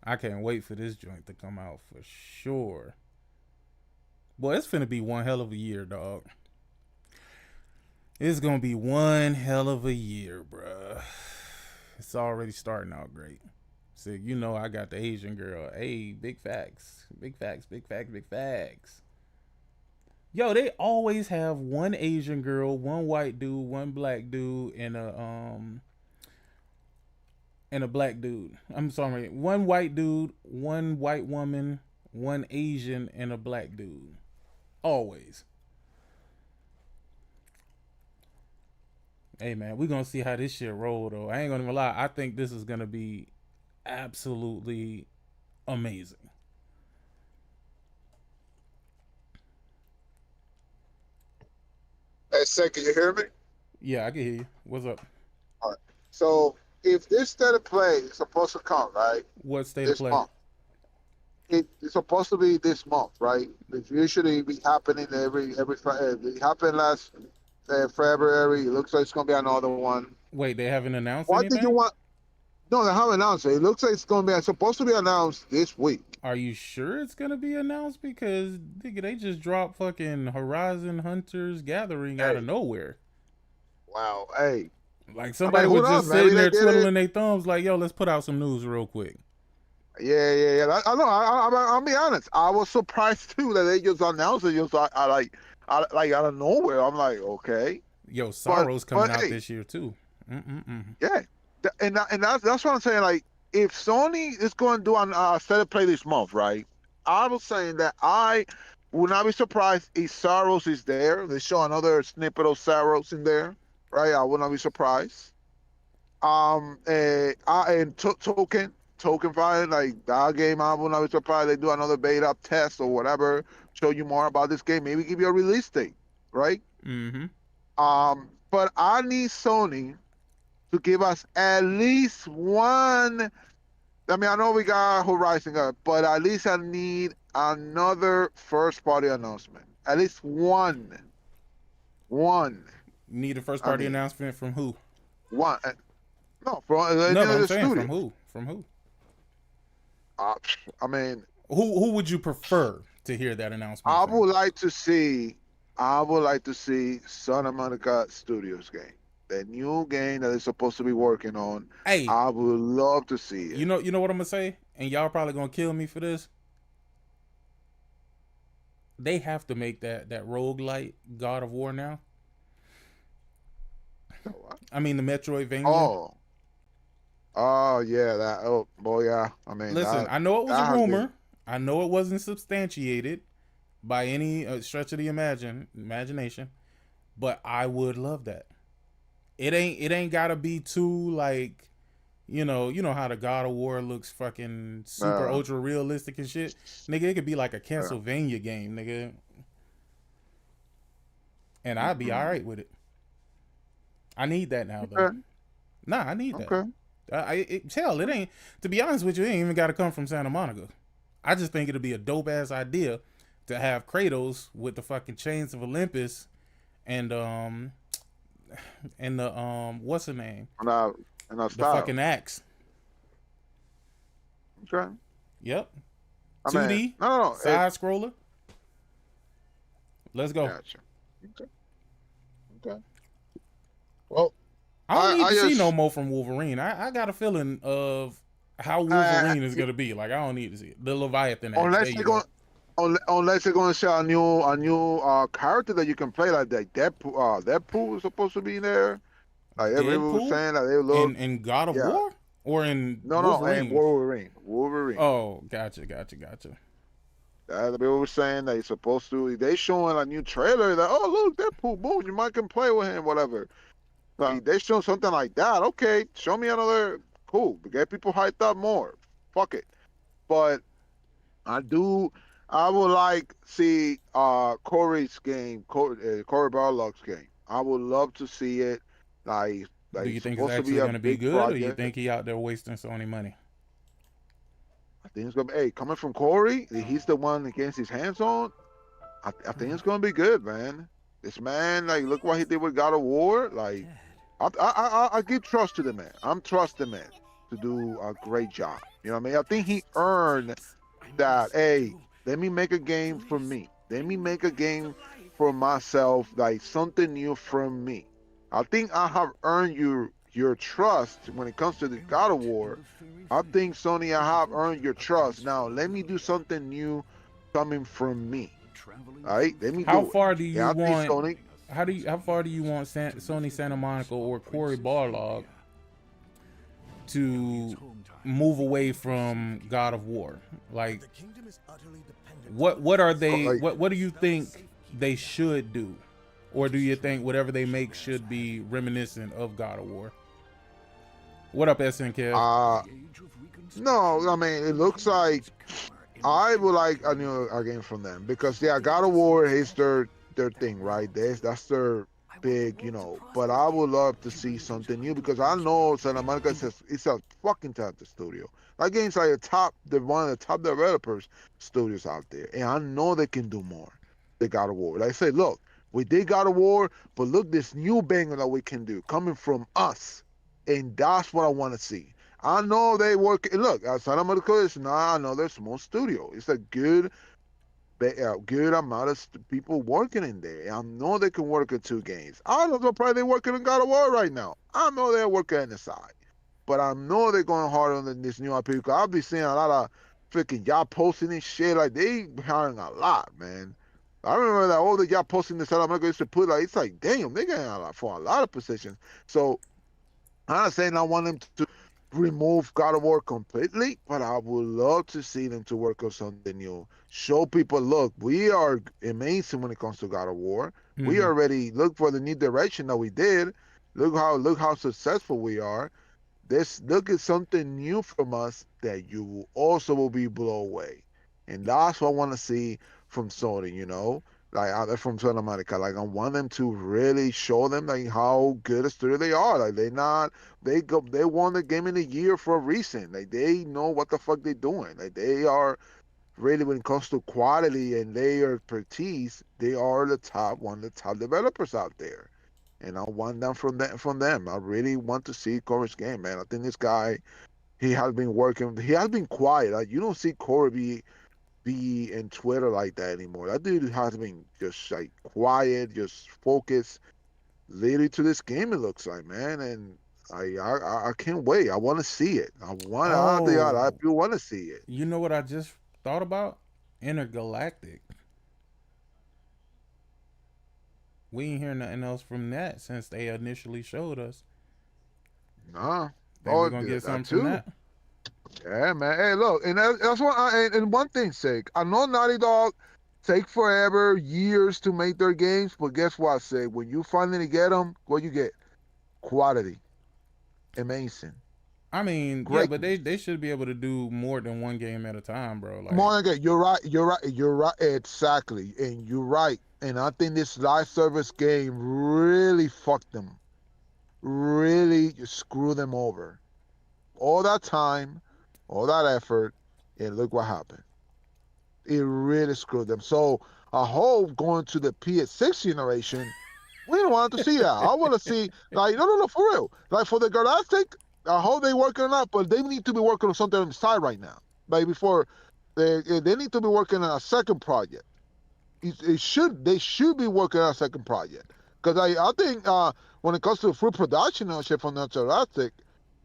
I can't wait for this joint to come out for sure. Boy, it's finna be one hell of a year, dog. It's gonna be one hell of a year, bruh. It's already starting out great. So, you know, I got the Asian girl. Hey, big facts. Big facts, big facts, big facts. Yo, they always have one Asian girl, one white dude, one black dude, and a black dude. I'm sorry. One white dude, one white woman, one Asian, and a black dude. Always. Hey, man, we're going to see how this shit roll, though. I ain't going to lie. I think this is going to be absolutely amazing. Hey, Seth, can you hear me? Yeah, I can hear you. What's up? All right. So, if this state of play is supposed to come, right? What state of play? Month. It's supposed to be this month, right? It's usually be happening every Friday. It happened last February. It looks like it's gonna be another one. Wait, they haven't announced What anything? did you want? No, they haven't announced it. It looks like it's gonna be supposed to be announced this week. Are you sure it's gonna be announced? Because nigga, they just dropped fucking Horizon Hunters Gathering out of nowhere. Wow, hey. Like somebody was just sitting there twiddling their thumbs, like, "Yo, let's put out some news real quick." Yeah. I know. I'll be honest. I was surprised too that they just announced it. Just like out of nowhere. I'm like, okay. Yo, Sorrow's coming out this year too. Yeah, and that's what I'm saying. Like, if Sony is going to do a set of play this month, right? I was saying that I would not be surprised if Sorrows is there. They show another snippet of Sorrows in there, right? I would not be surprised. And Token Fire, like that game, I would not be surprised they do another beta test or whatever, show you more about this game, maybe give you a release date, right? But I need Sony to give us at least one. I mean, I know we got Horizon, but at least I need another first-party announcement. At least one. Need a first-party announcement from who? One. No, from no, the I'm saying studio. from who? From who? I mean, who would you prefer to hear that announcement? I would like to see Santa Monica Studios game. The new game that they're supposed to be working on. Hey, I would love to see it. You know what I'm gonna say, and y'all probably gonna kill me for this. They have to make that roguelite God of War now. I mean, the Metroidvania. Oh yeah, that. Oh boy, yeah. I mean, listen, that, I know it was a has rumor. been- I know it wasn't substantiated by any stretch of the imagination, but I would love that. It ain't gotta be too like, you know how the God of War looks fucking super ultra realistic and shit. Nigga, it could be like a Castlevania game, nigga. And I'd be all right with it. I need that now, though. Okay. Nah, I need Okay. that. Hell, it ain't. To be honest with you, it ain't even got to come from Santa Monica. I just think it'll be a dope ass idea to have Kratos with the fucking chains of Olympus, and the what's her name? And the fucking axe. Okay. Yep. I 2D. mean, no, side scroller. Let's go. Gotcha. Okay. Well, I don't need to see just- no more from Wolverine. I got a feeling of how Wolverine is gonna be. Like, I don't need to see it. The Leviathan. Unless they're going, unless they're going to show a new character that you can play, like that Deadpool. Deadpool is supposed to be there. Like everyone was saying that they look in God of War or in Wolverine? Wolverine? Wolverine. Oh, gotcha. People were saying that he's supposed to. They showing a new trailer that look Deadpool, boom, you might can play with him, whatever. Like they show something like that. Okay, show me another. Cool, to get people hyped up more. Fuck it. But I would like see Corey's game, Corey Barlog's game. I would love to see it. Like Do you think it's supposed to actually be a going to be big good, project. or you think he out there wasting Sony money? I think it's gonna be. Hey, coming from Corey, he's the one that gets his hands on. I think it's gonna be good, man. This man, like, look what he did with God of War. Like, I give trust to the man. I'm trusting the man to do a great job. You know what I mean? I think he earned that. Hey, let me make a game for me. Let me make a game for myself, like something new from me. I think I have earned your trust when it comes to the God of War. I think, Sony, I have earned your trust. Now let me do something new coming from me. All right, let me. How far do you want? Sony, how far do you want Sony Santa Monica or Corey Barlog to move away from God of War? Like, what are they? What do you think they should do, or do you think whatever they make should be reminiscent of God of War? What up, SNK? No, I mean, it looks like I would like a new game from them because God of War is their thing, right? That's their big, But I would love to see something new because I know Santa Monica it's a fucking talented studio. That game's like one of the top developers studios out there, and I know they can do more. They God of War. Like I say, look, we did God of War, but look, this new banger that we can do coming from us, and that's what I want to see. I know they work. Look, Santa Monica is not another small studio. It's a good amount of people working in there. I know they can work in 2 games. I don't know, probably they're working on God of War right now. I know they're working on the side, but I know they're going hard on this new IP. Because I'll be seeing a lot of freaking y'all posting this shit. Like they hiring a lot, man. I remember that all the y'all posting this Santa Monica used to put it's like, damn, they getting a lot for a lot of positions. So I'm not saying I want them to remove God of War completely, but I would love to see them to work on something new. Show people, look, we are amazing when it comes to God of War. Mm-hmm. We already look for the new direction that we did. Look how successful we are. Look at something new from us that you also will be blown away. And that's what I want to see from Sony, like from Santa Monica. Like I want them to really show them like how good a studio they are. Like they won the Game of the Year for a reason. Like they know what the fuck they're doing. Like they are really, when it comes to quality and their expertise, they are one of the top developers out there. And I want them from them. I really want to see Corey's game, man. I think this guy, he has been working. He has been quiet. Like you don't see Corey be in Twitter like that anymore. That dude has been just like quiet, just focused, leading to this game. It looks like, man, and I can't wait. I want to see it. I do want to see it. You know what I just thought about? Intergalactic. We ain't hear nothing else from that since they initially showed us. Nah. Think we're gonna get something from that? Yeah, man. Hey, look, and that's what. And one thing's sake, I know Naughty Dog take forever, years to make their games, but guess what? Say when you finally get them, what you get? Quality, amazing. I mean, great. Yeah, but they should be able to do more than one game at a time, bro. Like, more than you're right. Exactly, and you're right. And I think this live service game really fucked them, really screwed them over. All that time, all that effort, and look what happened. It really screwed them. So I hope going to the PS6 generation, we don't want to see that. I want to see, like, no, for real. Like, for the Galactic, I hope they working on that, but they need to be working on something on the side right now. Like, before, they need to be working on a second project. They should be working on a second project. Because I think when it comes to full production and shit from the Galactic,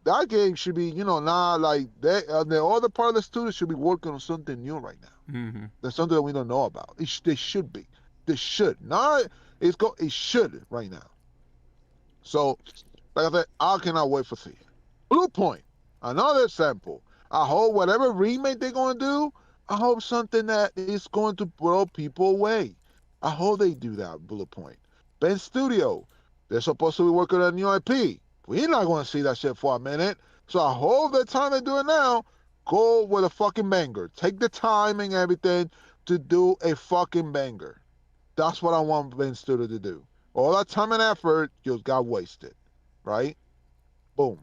that game should be, not like that. The other part of the studio should be working on something new right now. Mm-hmm. There's something that we don't know about. They should be. They should. Not it should right now. So, like I said, I cannot wait for see it. Blue Point, another sample. I hope whatever remake they're gonna do, I hope something that is going to blow people away. I hope they do that. Blue Point. Ben Studio, they're supposed to be working on a new IP. We're not gonna see that shit for a minute. So I hope the time they do it now, go with a fucking banger. Take the time and everything to do a fucking banger. That's what I want Ben Studio to do. All that time and effort just got wasted, right? Boom.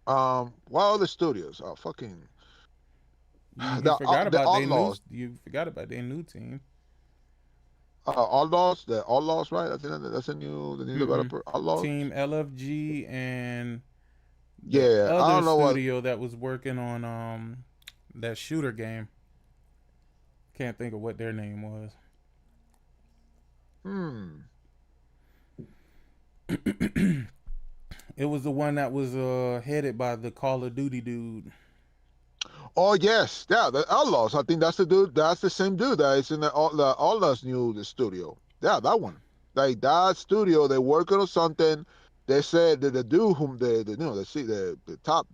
What other studios? Oh, fucking. You forgot about their new. You forgot about their new team. Outlaws, the Outlaws, right? That's the new developer. Outlaws. Team LFG and I don't know studio that was working on that shooter game. Can't think of what their name was. It was the one that was headed by the Call of Duty dude. Oh yes, yeah, the Outlaws. I think that's the dude. That's the same dude that is in the Outlaws new studio. Yeah, that one. Like that studio, they're working on something. They said that the dude whom the top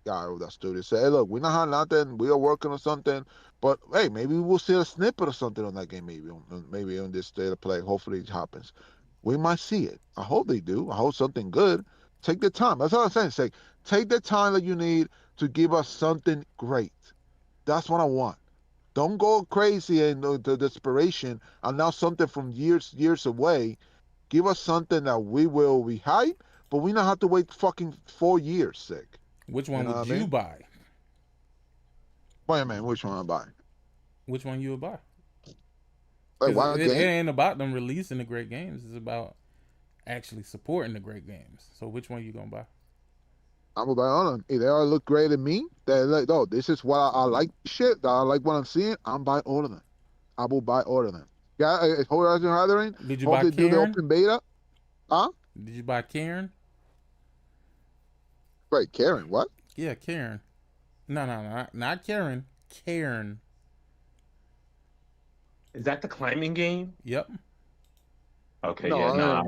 guy of that studio said, "Hey, look, we don't have nothing. We are working on something, but hey, maybe we'll see a snippet or something on that game. Maybe on this state of play. Hopefully it happens. We might see it. I hope they do. I hope something good. Take the time. That's all I'm saying. Say, take the time that you need to give us something great. That's what I want. Don't go crazy and the desperation and now something from years away. Give us something that we will be hyped, but we don't have to wait fucking 4 years, sick. Which one would you buy? Wait a minute, which one I buy? Which one you would buy? Like, it ain't about them releasing the great games. It's about actually supporting the great games. So which one you gonna buy? I will buy all of them. If they all look great to me, they're like, oh, this is what I like. Shit, I like what I'm seeing. I'm buying all of them. I will buy all of them. Yeah, Horizon Gathering. Did you buy Karen? Do the open beta? Huh? Did you buy Karen? Wait, Karen? What? Yeah, Karen. No, not Karen. Karen. Is that the climbing game? Yep. Okay, no, yeah,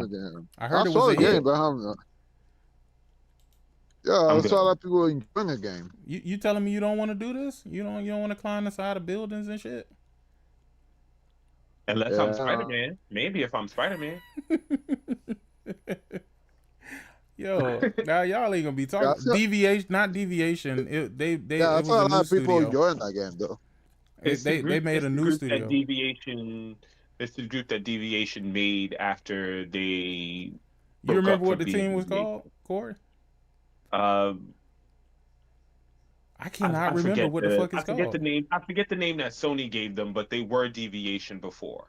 I heard it was a game, hit. but I saw a lot of people enjoying the game. You telling me you don't want to do this? You don't want to climb the side of buildings and shit? Unless I'm Spider-Man. Maybe if I'm Spider-Man. Yo, now y'all ain't gonna be talking deviation, not deviation. They I saw a lot of people enjoying that game though. They made a new studio. It's the group that Deviation made after they. You remember what the team was called, Corey? I cannot remember what the fuck it's called. I forget the name that Sony gave them, but they were Deviation before.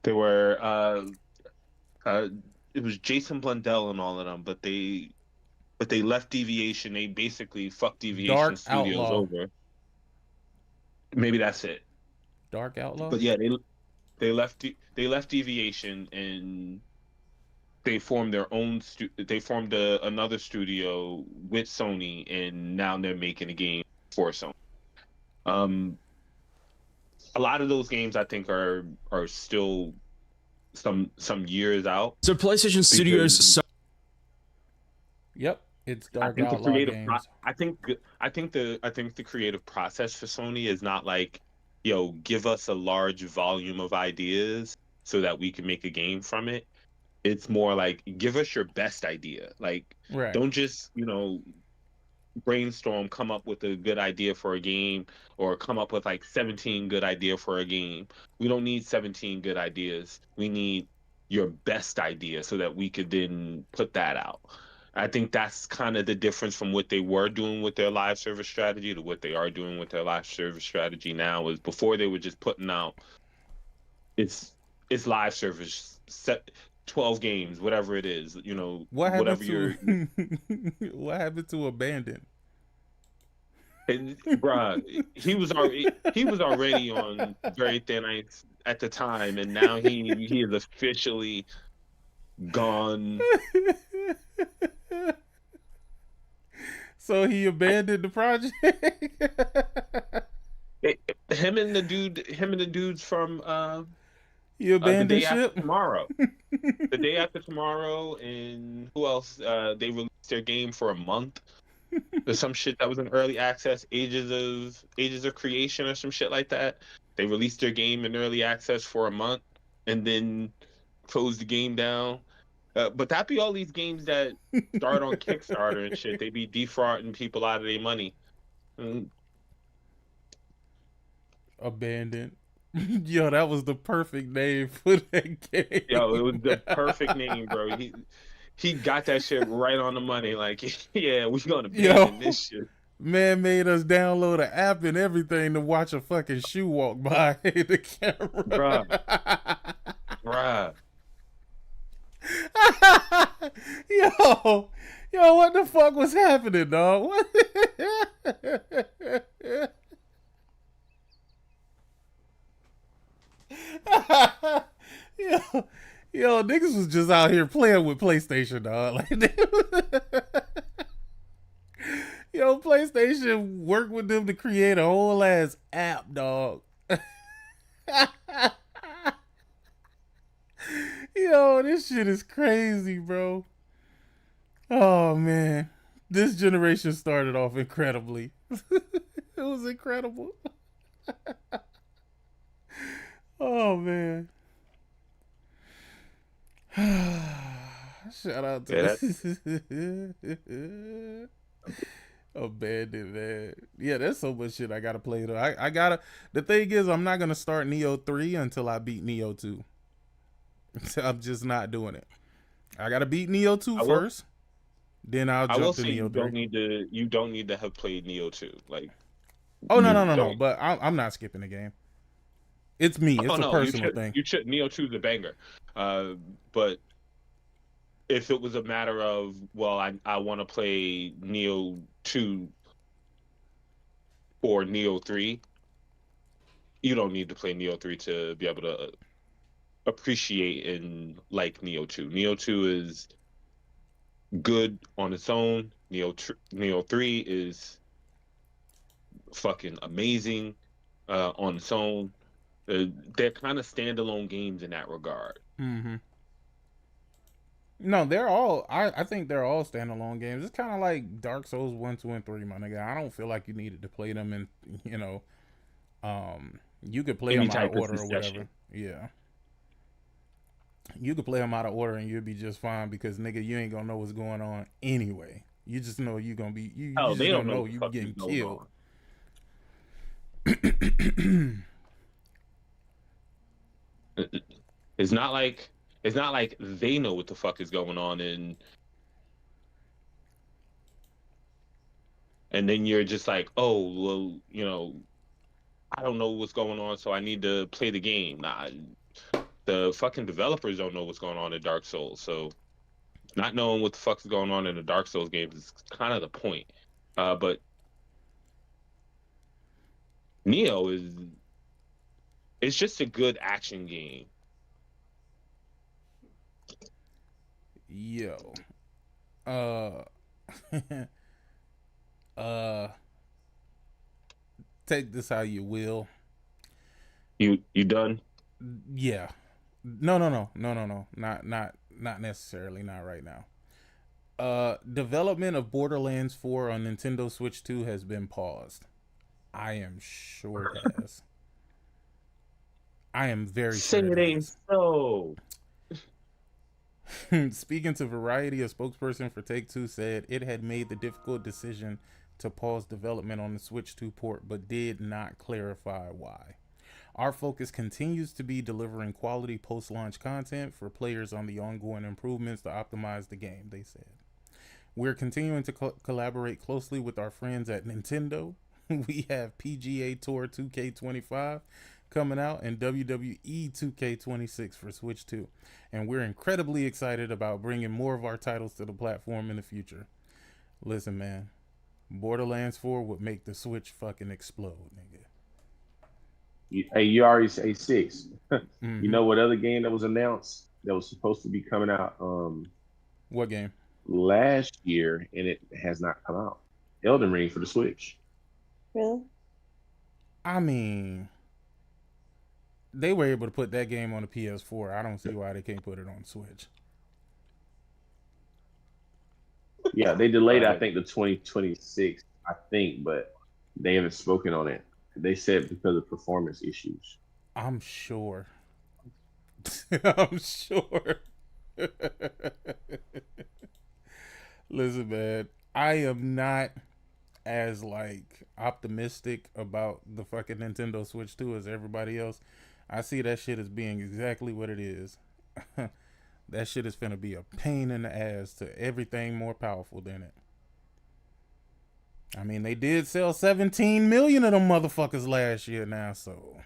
They were it was Jason Blundell and all of them, but they left Deviation. They basically fucked Deviation Dark Studios Outlaw. over. Maybe that's it. Dark Outlaw. But yeah, they left Deviation and they formed their own. They formed another studio with Sony, and now they're making a game for Sony. a lot of those games I think are still some years out. So PlayStation Studios. Yep, it's I Dark think the Outlaw creative. games. I think the creative process for Sony is not like, give us a large volume of ideas so that we can make a game from it. It's more like, give us your best idea. Like, Right. don't just brainstorm, come up with a good idea for a game, or come up with like 17 good idea for a game. We don't need 17 good ideas. We need your best idea so that we could then put that out. I think that's kind of the difference from what they were doing with their live service strategy to what they are doing with their live service strategy now. Is before they were just putting out it's live service set 12 games, whatever it is, What whatever happened to what happened to Abandon? And bruh, he was already on very thin ice at the time, and now he is officially gone. So he abandoned the project. Him and the dudes from you abandoned the day ship? after tomorrow. The day after tomorrow, and who else? They released their game for a month. There's some shit that was in early access, Ages of Creation or some shit like that. They released their game in early access for a month and then closed the game down. But that be all these games that start on Kickstarter and shit. They be defrauding people out of their money. Abandoned. Yo, that was the perfect name for that game. Yo, it was the perfect name, bro. He got that shit right on the money. Like, yeah, we gonna abandon this shit. Man made us download an app and everything to watch a fucking shoe walk by the camera. Bruh. Yo, what the fuck was happening, dog? What? Yo, niggas was just out here playing with PlayStation, dog. Like, yo, PlayStation worked with them to create a whole ass app, dog. Yo, this shit is crazy, bro. Oh man, this generation started off incredibly. It was incredible. Oh man. Shout out to Abandoned, man. Yeah, there's so much shit I gotta play though. I gotta. The thing is, I'm not gonna start Neo 3 until I beat Neo 2. I'm just not doing it. I gotta beat Neo 2 first. Then I'll jump to Neo 3. You don't need to have played Neo 2. Like, oh no. But I'm not skipping the game. It's me. It's a personal thing. You should. Neo 2 is a banger. But if it was a matter of, well, I want to play Neo 2 or Neo 3, you don't need to play Neo 3 to be able to appreciate and like Neo 2. Neo 2 is good on its own. Neo 3 is fucking amazing on its own. They're kind of standalone games in that regard. Mm-hmm. No, they're all. I think they're all standalone games. It's kind of like Dark Souls 1, 2, and 3, my nigga. I don't feel like you needed to play them in, you could play them out of order or whatever. Yeah. You could play them out of order and you'll be just fine because, nigga, you ain't gonna know what's going on anyway. You just know you're gonna be. You just they don't know you getting killed. It's not like they know what the fuck is going on, and then you're just like, oh well, I don't know what's going on, so I need to play the game. Nah, the fucking developers don't know what's going on in Dark Souls, so not knowing what the fuck is going on in the Dark Souls games is kind of the point. But Neo it's just a good action game. Yo. Take this how you will. You done? Yeah. No. Not necessarily. Not right now. Development of Borderlands 4 on Nintendo Switch 2 has been paused. I am sure it has. I am very sure it ain't has. so. Speaking to Variety, a spokesperson for Take-Two said it had made the difficult decision to pause development on the Switch 2 port, but did not clarify why. Our focus continues to be delivering quality post-launch content for players on the ongoing improvements to optimize the game, they said. We're continuing to collaborate closely with our friends at Nintendo. We have PGA Tour 2K25 coming out and WWE 2K26 for Switch 2. And we're incredibly excited about bringing more of our titles to the platform in the future. Listen, man. Borderlands 4 would make the Switch fucking explode, nigga. Hey, you already say 6. You know what other game that was announced that was supposed to be coming out? What game? Last year, and it has not come out. Elden Ring for the Switch. Really? I mean, they were able to put that game on the PS4. I don't see why they can't put it on Switch. Yeah, they delayed, I think, the 2026, I think, but they haven't spoken on it. They said because of performance issues. I'm sure. I'm sure. Listen, man, I am not as like optimistic about the fucking Nintendo Switch 2 as everybody else. I see that shit as being exactly what it is. That shit is finna be a pain in the ass to everything more powerful than it. I mean, they did sell 17 million of them motherfuckers last year now, so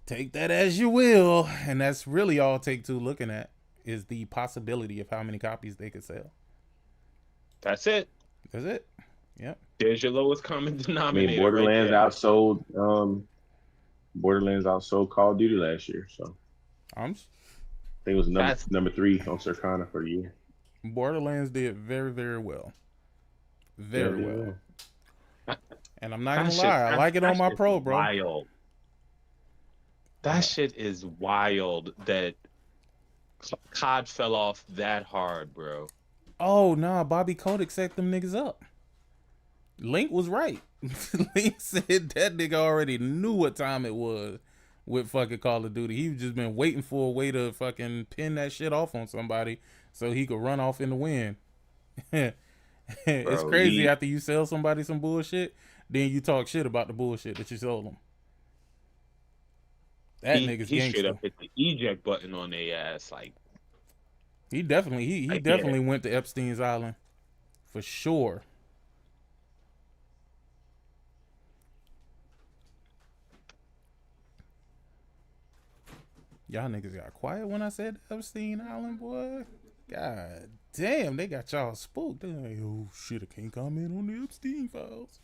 take that as you will. And that's really all Take-Two looking at is the possibility of how many copies they could sell. That's it. That's it. Yep. There's your lowest common denominator. I mean, Borderlands outsold Call of Duty last year, so I think it was number 3 on Circana for the year. Borderlands did very, very well. Very well. And I'm not gonna lie, I like it on my Pro, bro. Wild. That shit is wild that COD fell off that hard, bro. Oh nah, Bobby Kotick set them niggas up. Link was right. Link said that nigga already knew what time it was with fucking Call of Duty. He just been waiting for a way to fucking pin that shit off on somebody so he could run off in the wind. It's crazy after you sell somebody some bullshit, then you talk shit about the bullshit that you sold them. That nigga's he gangster. straight up hit the eject button on their ass. Like he definitely went to Epstein's Island for sure. Y'all niggas got quiet when I said Epstein Island, boy. God damn, they got y'all spooked. They're like, oh shit, I can't comment on the Epstein files.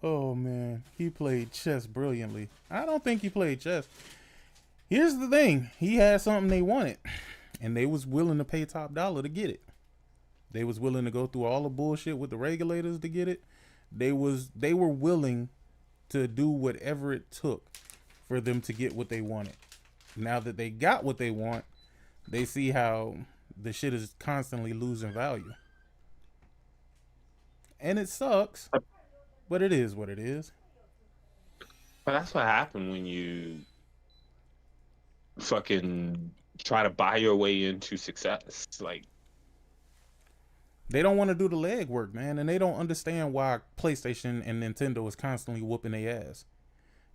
Oh man, he played chess brilliantly. I don't think he played chess. Here's the thing, he had something they wanted, and they was willing to pay top dollar to get it. They was willing to go through all the bullshit with the regulators to get it. They were willing to do whatever it took for them to get what they wanted. Now that they got what they want, they see how the shit is constantly losing value. And it sucks, but it is what it is. But that's what happened when you fucking try to buy your way into success. Like, they don't want to do the legwork, man, and they don't understand why PlayStation and Nintendo is constantly whooping their ass.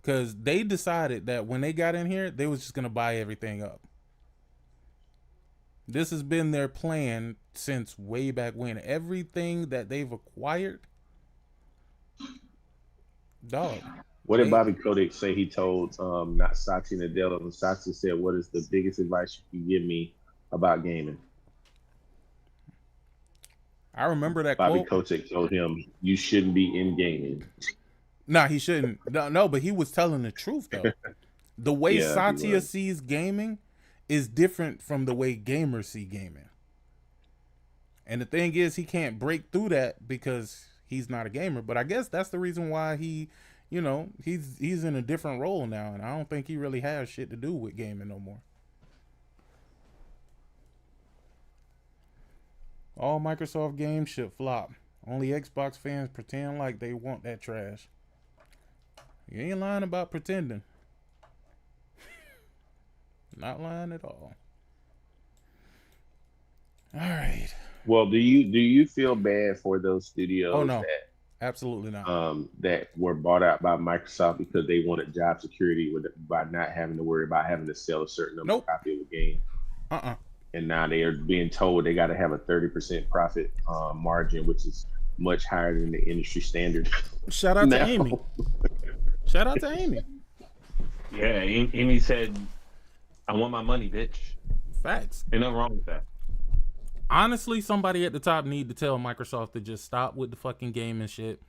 Because they decided that when they got in here, they was just going to buy everything up. This has been their plan since way back when. Everything that they've acquired, dog. What did Bobby Kotick say he told not Satya Nadella? And Satya said, what is the biggest advice you can give me about gaming? I remember that Bobby quote. Kotick told him, you shouldn't be in gaming. Nah, he shouldn't. No, but he was telling the truth, though. The way Satya sees gaming is different from the way gamers see gaming. And the thing is, he can't break through that because he's not a gamer. But I guess that's the reason why he, you know, he's in a different role now, and I don't think he really has shit to do with gaming no more. All Microsoft games should flop. Only Xbox fans pretend like they want that trash. You ain't lying about pretending. Not lying at all. All right. Well, do you feel bad for those studios? Oh no, that, absolutely not. That were bought out by Microsoft because they wanted job security by not having to worry about having to sell a certain number of copies of the game. And now they are being told they got to have a 30% profit margin, which is much higher than the industry standard. Shout out to Amy. Shout out to Amy. Yeah, Amy said, "I want my money, bitch." Facts. Ain't nothing wrong with that. Honestly, somebody at the top need to tell Microsoft to just stop with the fucking gaming shit.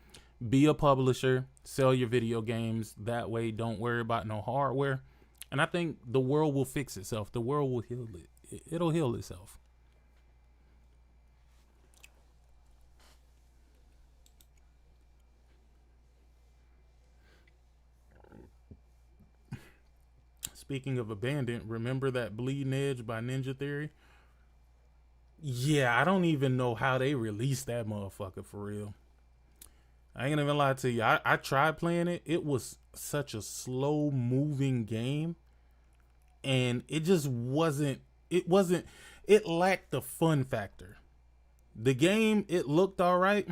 Be a publisher. Sell your video games. That way, don't worry about no hardware. And I think the world will fix itself. The world will heal it. It'll heal itself. Speaking of abandoned, remember that Bleeding Edge by Ninja Theory? Yeah, I don't even know how they released that motherfucker for real. I ain't gonna even lie to you. I tried playing it. It was such a slow moving game. And it just wasn't, it lacked the fun factor. The game, it looked all right,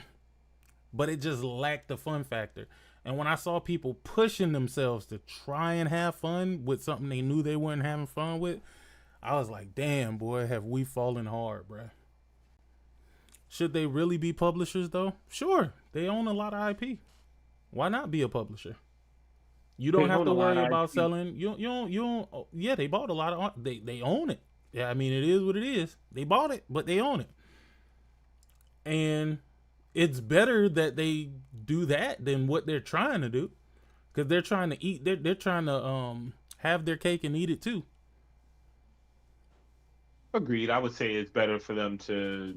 but it just lacked the fun factor. And when I saw people pushing themselves to try and have fun with something they knew they weren't having fun with, I was like, damn, boy, have we fallen hard, bruh. Should they really be publishers, though? Sure, they own a lot of IP. Why not be a publisher? You don't have to worry about selling. You don't. Yeah, they bought a lot of. They own it. Yeah, I mean, it is what it is. They bought it, but they own it. And it's better that they do that than what they're trying to do, because they're trying to eat. They're trying to have their cake and eat it too. Agreed. I would say it's better for them to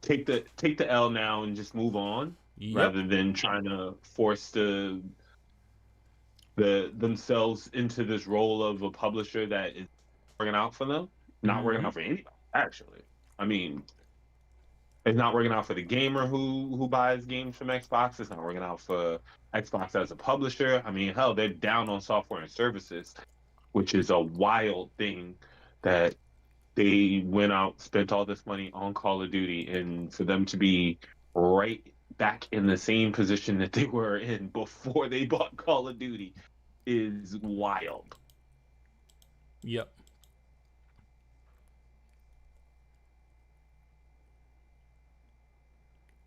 take the L now and just move on, rather than trying to force themselves into this role of a publisher that is working out for them. Not working out for anybody, actually. I mean, it's not working out for the gamer who buys games from Xbox. It's not working out for Xbox as a publisher. I mean, hell, they're down on software and services, which is a wild thing that they went out, spent all this money on Call of Duty, and for them to be right back in the same position that they were in before they bought Call of Duty is wild. Yep.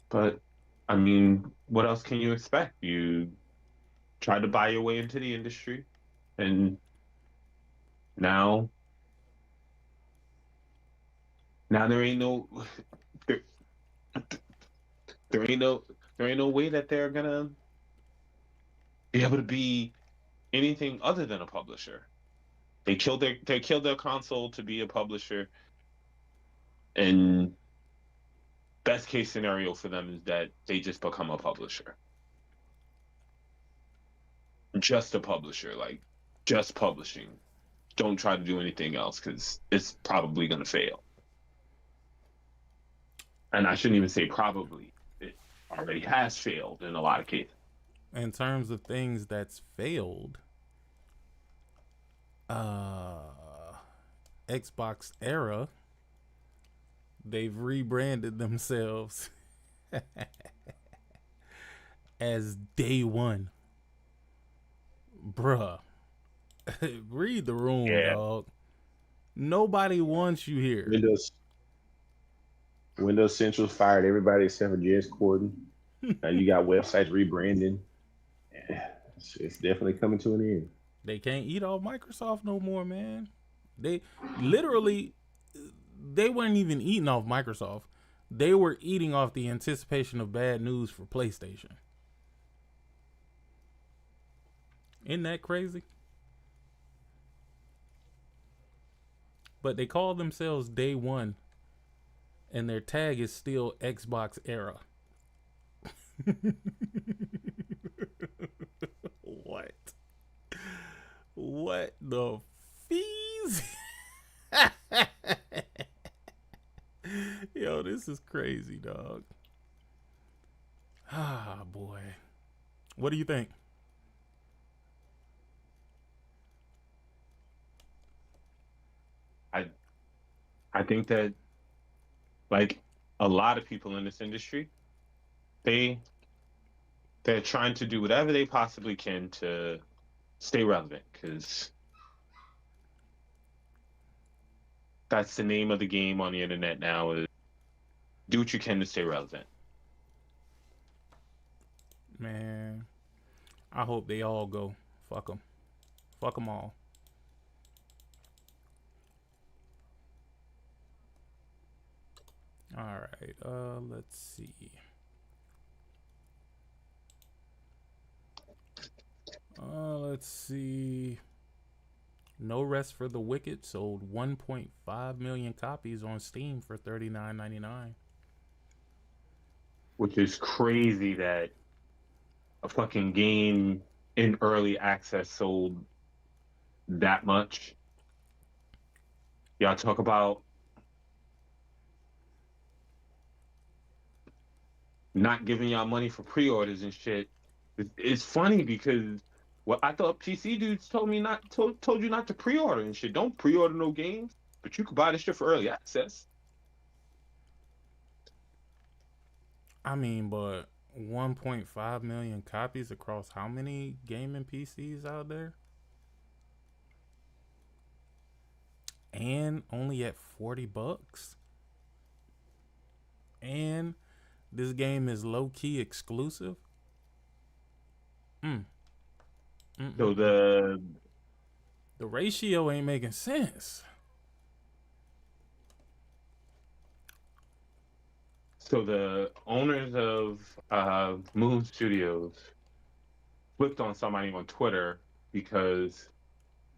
But, I mean, what else can you expect? You tried to buy your way into the industry, and now there ain't no there ain't no way that they're gonna be able to be anything other than a publisher. They killed their console to be a publisher, and best case scenario for them is that they just become a publisher. Just a publisher, like just publishing. Don't try to do anything else, because it's probably gonna fail. And I shouldn't even say probably. It already has failed in a lot of cases. In terms of things that's failed, Xbox Era, they've rebranded themselves as Day One. Bruh. Read the room, dog. Nobody wants you here. Windows Central fired everybody except for Jez Corden. Now you got websites rebranding. It's definitely coming to an end. They can't eat off Microsoft no more, man. They literally, they weren't even eating off Microsoft. They were eating off the anticipation of bad news for PlayStation. Isn't that crazy? But they call themselves Day One, and their tag is still Xbox Era. What? What the fees? Yo, this is crazy, dog. Ah, boy. What do you think? I think that, like, a lot of people in this industry, they're trying to do whatever they possibly can to stay relevant, because that's the name of the game on the internet now, is do what you can to stay relevant. Man, I hope they all go. Fuck them. Fuck them all. All right, let's see. Let's see. No Rest for the Wicked sold 1.5 million copies on Steam for $39.99. Which is crazy that a fucking game in early access sold that much. Y'all talk about not giving y'all money for pre-orders and shit. It's funny because I thought PC dudes told you not to pre-order and shit. Don't pre-order no games, but you could buy this shit for early access. I mean, but 1.5 million copies across how many gaming PCs out there? And only at $40? And this game is low-key exclusive? So the ratio ain't making sense. So the owners of Moon Studios flipped on somebody on Twitter because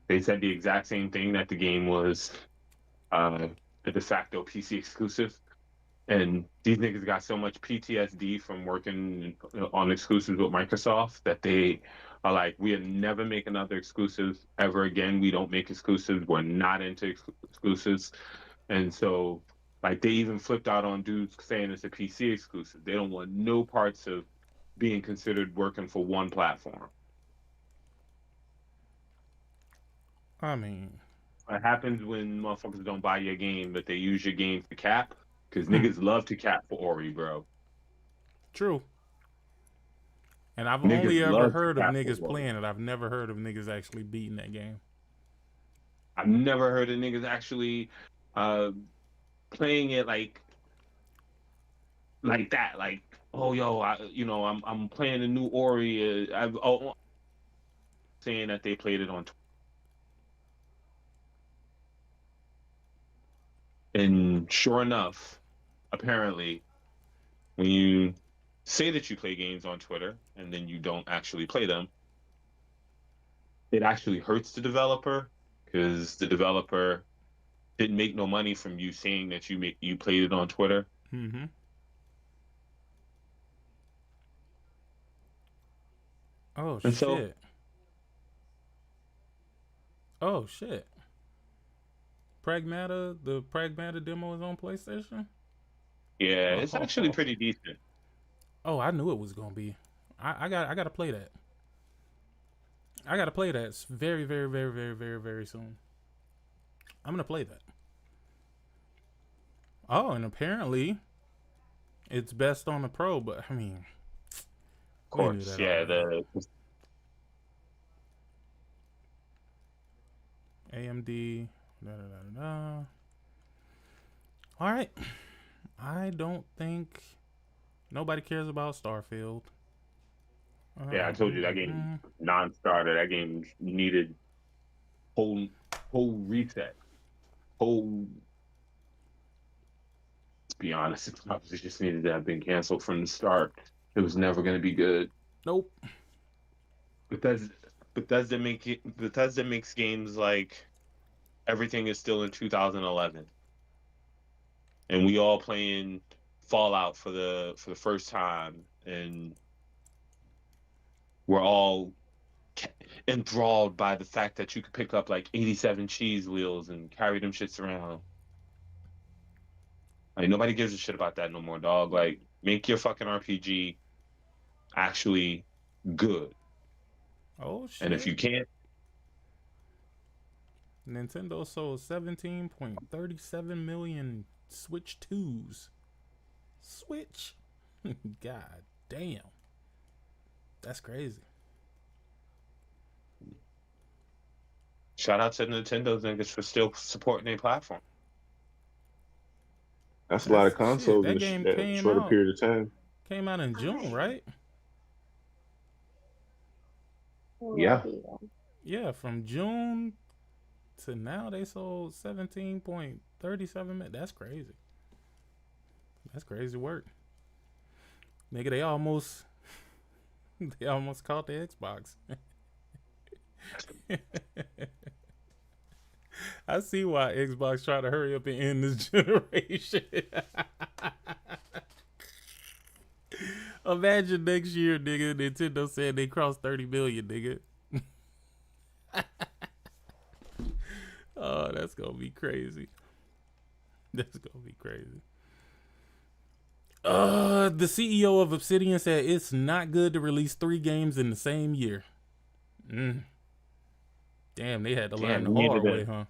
they said the exact same thing, that the game was a de facto PC exclusive. And these niggas got so much PTSD from working on exclusives with Microsoft that they are like, we'll never make another exclusive ever again. We don't make exclusives. We're not into exclusives. And so, like, they even flipped out on dudes saying it's a PC exclusive. They don't want no parts of being considered working for one platform. I mean, what happens when motherfuckers don't buy your game, but they use your game for cap? Because niggas love to cap for Ori, bro. True. And I've Niggas only ever love heard to of cap niggas for Ori. playing it. I've never heard of niggas actually beating that game. I've never heard of niggas actually playing it like that. Like, oh yo, I'm playing a new Ori. Saying that they played it on Twitter. And sure enough, apparently, when you say that you play games on Twitter and then you don't actually play them, it actually hurts the developer, because the developer didn't make no money from you saying that you played it on Twitter. Mm-hmm. Oh, And shit. so, oh, shit. The Pragmata demo is on PlayStation? yeah, it's actually pretty decent. Oh, I knew it was gonna be. I gotta play that. I gotta play that very, very, very, very, very, very soon. I'm gonna play that. Oh, and apparently it's best on the Pro, but I mean, of course, yeah. AMD. All right. I don't think nobody cares about Starfield. Yeah, I told you that game non-starter. That game needed whole reset. To be honest, it probably just needed to have been canceled from the start. It was never going to be good. Nope. Bethesda makes games like everything is still in 2011, and we all playing Fallout for the first time, and we're all enthralled by the fact that you could pick up like 87 cheese wheels and carry them shits around. Like, nobody gives a shit about that no more, dog. Like, make your fucking RPG actually good. Oh shit! And if you can't, Nintendo sold 17.37 million Switch 2s. Switch. God damn. That's crazy. shout out to Nintendo's niggas for still supporting their platform. That's a lot of consoles That in game a came shorter out, period of time. Came out in June, right? Yeah. Yeah, from June to now they sold 17.37 million. That's crazy. That's crazy work. Nigga, they almost caught the Xbox. I see why Xbox try to hurry up and end this generation. Imagine next year, nigga, Nintendo said they crossed 30 million, nigga. Oh, that's gonna be crazy. That's gonna be crazy. The CEO of Obsidian said it's not good to release 3 games in the same year. Damn, they had to learn the hard way, huh?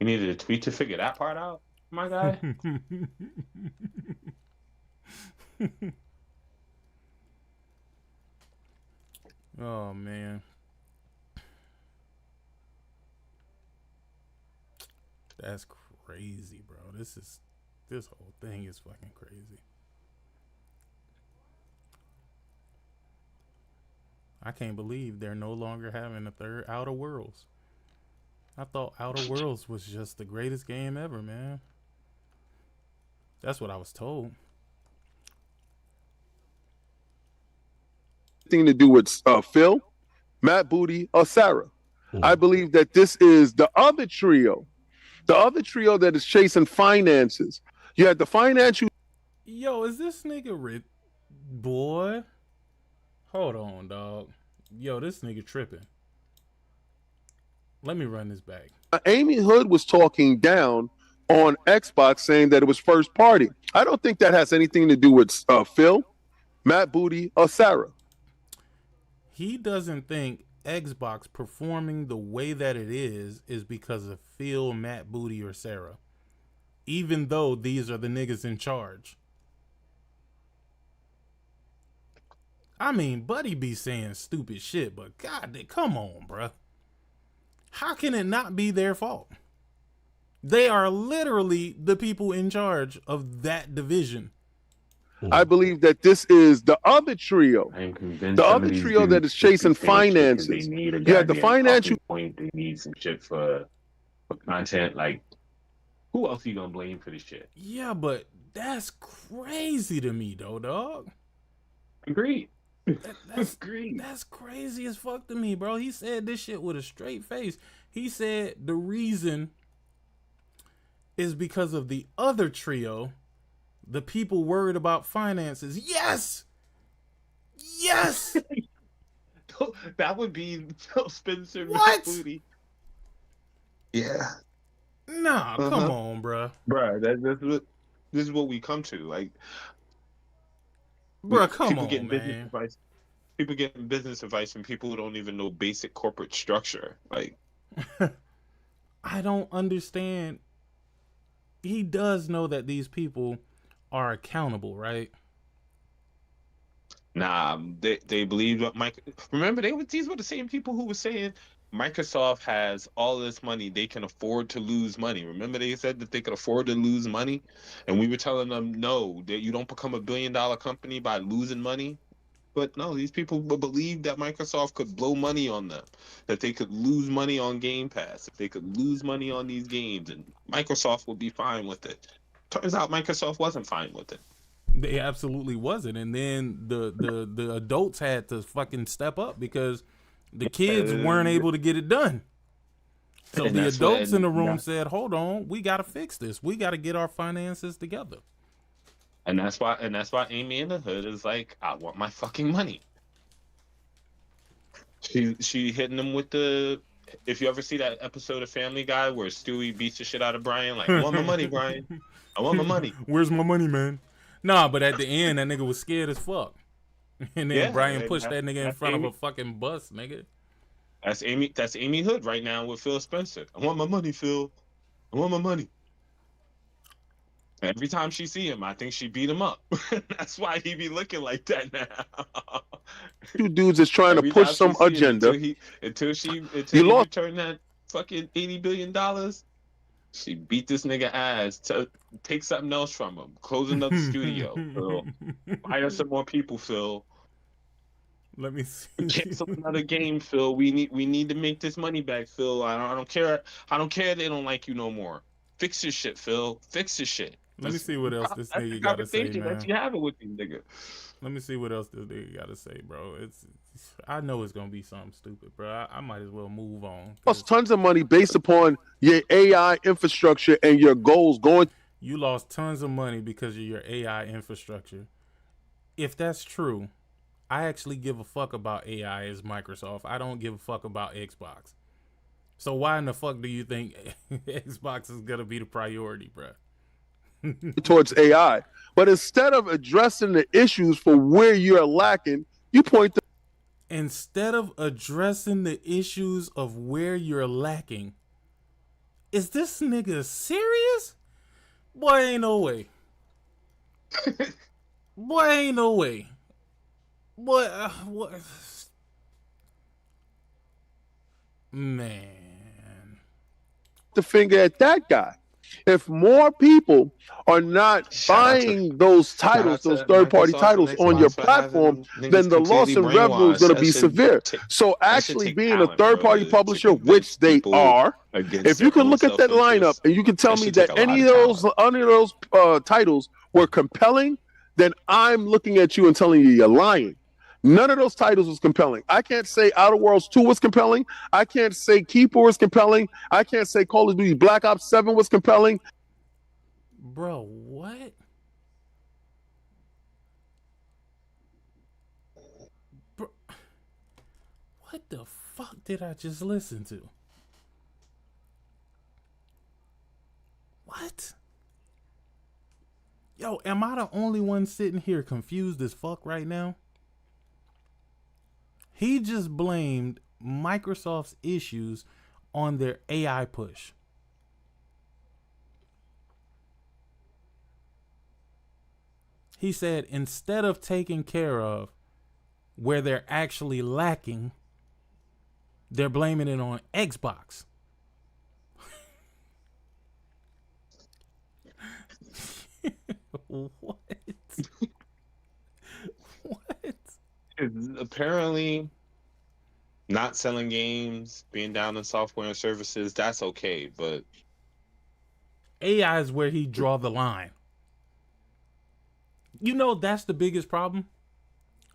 You needed a tweet to figure that part out, my guy. Oh man. That's crazy, bro. This whole thing is fucking crazy. I can't believe they're no longer having a third Outer Worlds. I thought Outer Worlds was just the greatest game ever, man. That's what I was told. Thing to do with Phil, Matt Booty, or Sarah. I believe that this is the other trio that is chasing finances. You had the financial. Yo, is this nigga rich? Boy, hold on, dog. Yo, this nigga tripping. Let me run this back. Amy Hood was talking down on Xbox, saying that it was first party. I don't think that has anything to do with Phil, Matt Booty, or Sarah. He doesn't think Xbox performing the way that it is because of Phil, Matt Booty, or Sarah. Even though these are the niggas in charge. I mean, Buddy be saying stupid shit, but God, come on, bruh. How can it not be their fault? They are literally the people in charge of that division. I believe that this is the other trio. The other trio that is chasing finances. You had the financial point. They need some shit for content. Like, who else are you gonna blame for this shit? Yeah, but that's crazy to me, though, dog. Agreed. That's crazy as fuck to me, bro. He said this shit with a straight face. He said the reason is because of the other trio, the people worried about finances. Yes! That would be Phil Spencer. What? Booty. Yeah. Nah, come on, bro. Bro, this is what we come to. Like, bro, come on, man. People getting business advice from people who don't even know basic corporate structure. Like, I don't understand. He does know that these people are accountable, right? Nah, they believe what Mike. Remember, these were the same people who were saying Microsoft has all this money, they can afford to lose money. Remember, they said that they could afford to lose money, and we were telling them no, that you don't become $1 billion company by losing money. But no, these people believe that Microsoft could blow money on them, that they could lose money on Game Pass, if they could lose money on these games, and Microsoft would be fine with it. Turns out Microsoft wasn't fine with it. They absolutely wasn't. And then the adults had to fucking step up because the kids weren't able to get it done. So the adults in the room said, hold on, we got to fix this. We got to get our finances together. And that's why Amy in the Hood is like, I want my fucking money. She hitting them with the, if you ever see that episode of Family Guy where Stewie beats the shit out of Brian, like, I want my money, Brian. I want my money. Where's my money, man? Nah, but at the end, that nigga was scared as fuck. And then Brian pushed that nigga in front of a fucking bus, nigga. That's Amy Hood right now with Phil Spencer. I want my money, Phil. I want my money. Every time she see him, I think she beat him up. That's why he be looking like that now. Two dudes is trying to push some agenda. Until he returned that fucking $80 billion, she beat this nigga ass to take something else from him. Close another studio. Phil. Hire some more people, Phil. Let me see. Cancel another game, Phil. We need to make this money back, Phil. I don't care. I don't care they don't like you no more. Fix your shit, Phil. Fix your shit. Let me see what else this nigga got to say, man. That you have it with these niggas. Let me see what else this nigga got to say, bro. I know it's gonna be something stupid, bro. I might as well move on. Lost tons of money based upon your AI infrastructure and your goals going. You lost tons of money because of your AI infrastructure. If that's true, I actually give a fuck about AI as Microsoft. I don't give a fuck about Xbox. So why in the fuck do you think Xbox is gonna be the priority, bro? Towards AI, but instead of addressing the issues for where you're lacking, you point to. Instead of addressing the issues of where you're lacking, is this nigga serious? Boy, ain't no way. Boy, ain't no way. Boy, what? Man. The finger at that guy. If more people are not buying those titles, those third-party titles on your platform, then the loss in revenue is going to be severe. So actually being a third-party publisher, which they are, if you can look at that lineup and you can tell me that any of those titles were compelling, then I'm looking at you and telling you you're lying. None of those titles was compelling. I can't say Outerworlds 2 was compelling. I can't say Keeper was compelling. I can't say Call of Duty Black Ops 7 was compelling. Bro, what? Bro, what the fuck did I just listen to? What? Yo, am I the only one sitting here confused as fuck right now? He just blamed Microsoft's issues on their AI push. He said instead of taking care of where they're actually lacking, they're blaming it on Xbox. What? What? Apparently, not selling games, being down in software and services, that's okay, but AI is where he draw the line. You know, that's the biggest problem.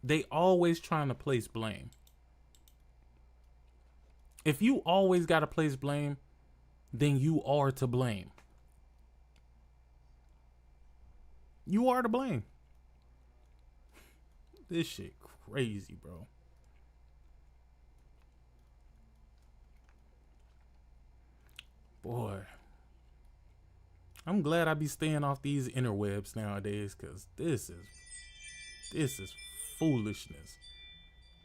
They always trying to place blame. If you always got to place blame, then you are to blame. You are to blame. This shit crazy, bro. Boy. I'm glad I be staying off these interwebs nowadays, because this is foolishness.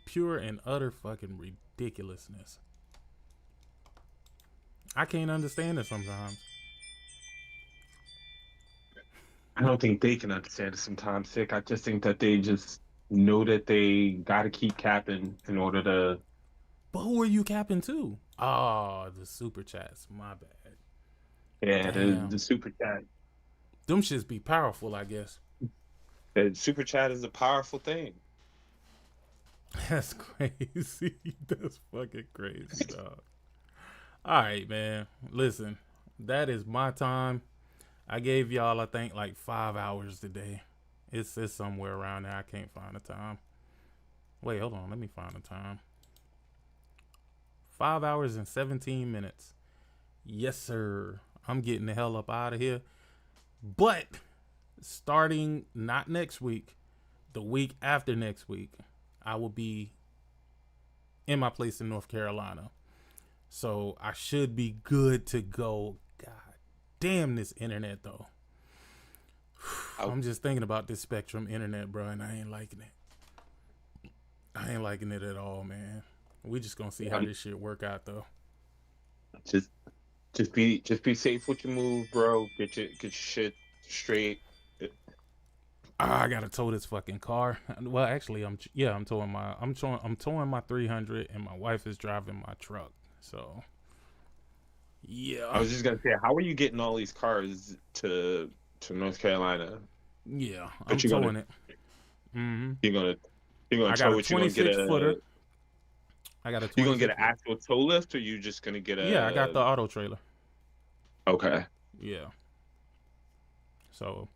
Pure and utter fucking ridiculousness. I can't understand it sometimes. I don't think they can understand it sometimes, Sick. I just think that they just know that they got to keep capping in order to. But who are you capping to? Oh, the super chats. My bad. Yeah, the super chat. Them shits be powerful, I guess. The super chat is a powerful thing. That's crazy. That's fucking crazy, dog. All right, man. Listen, that is my time. I gave y'all, I think, like 5 hours today. It's somewhere around there. I can't find the time. Wait, hold on. Let me find the time. 5 hours and 17 minutes. Yes, sir. I'm getting the hell up out of here. But starting not next week, the week after next week, I will be in my place in North Carolina. So I should be good to go. God damn this internet, though. I'm just thinking about this Spectrum internet, bro, and I ain't liking it. I ain't liking it at all, man. We just gonna see how this shit work out, though. Just be safe with your move, bro. Get your shit straight. I gotta tow this fucking car. Well, actually, I'm towing my 300, and my wife is driving my truck. So, yeah. I was just gonna say, how are you getting all these cars to North Carolina? Yeah, I'm towing it. Mm-hmm. You're gonna tow it. You're gonna get a footer. I got a. You gonna get an actual tow lift, or you just gonna get a? Yeah, I got the auto trailer. Okay. Yeah. So,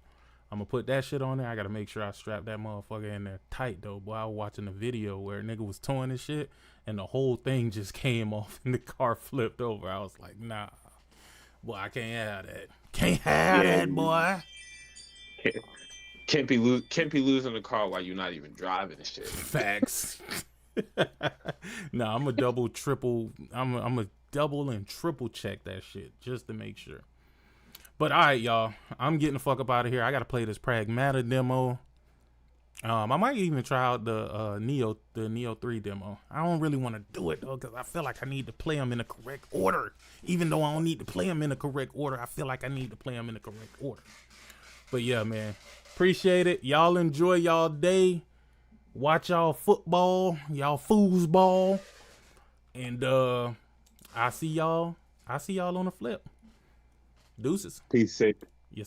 I'm gonna put that shit on there. I gotta make sure I strap that motherfucker in there tight, though. Boy, I was watching a video where a nigga was towing this shit, and the whole thing just came off, and the car flipped over. I was like, nah, boy, I can't have that. Can't have that, boy. Can't be losing the car while you're not even driving and shit. Facts. No, I'm a double and triple check that shit just to make sure. But all right, y'all, I'm getting the fuck up out of here. I gotta play this Pragmata demo. I might even try out the Neo 3 demo. I don't really want to do it though, because I feel like I need to play them in the correct order. Even though I don't need to play them in the correct order, I feel like I need to play them in the correct order. But yeah, man, appreciate it. Y'all enjoy y'all day. Watch y'all football, y'all foosball, and I see y'all on the flip. Deuces. Peace, safe.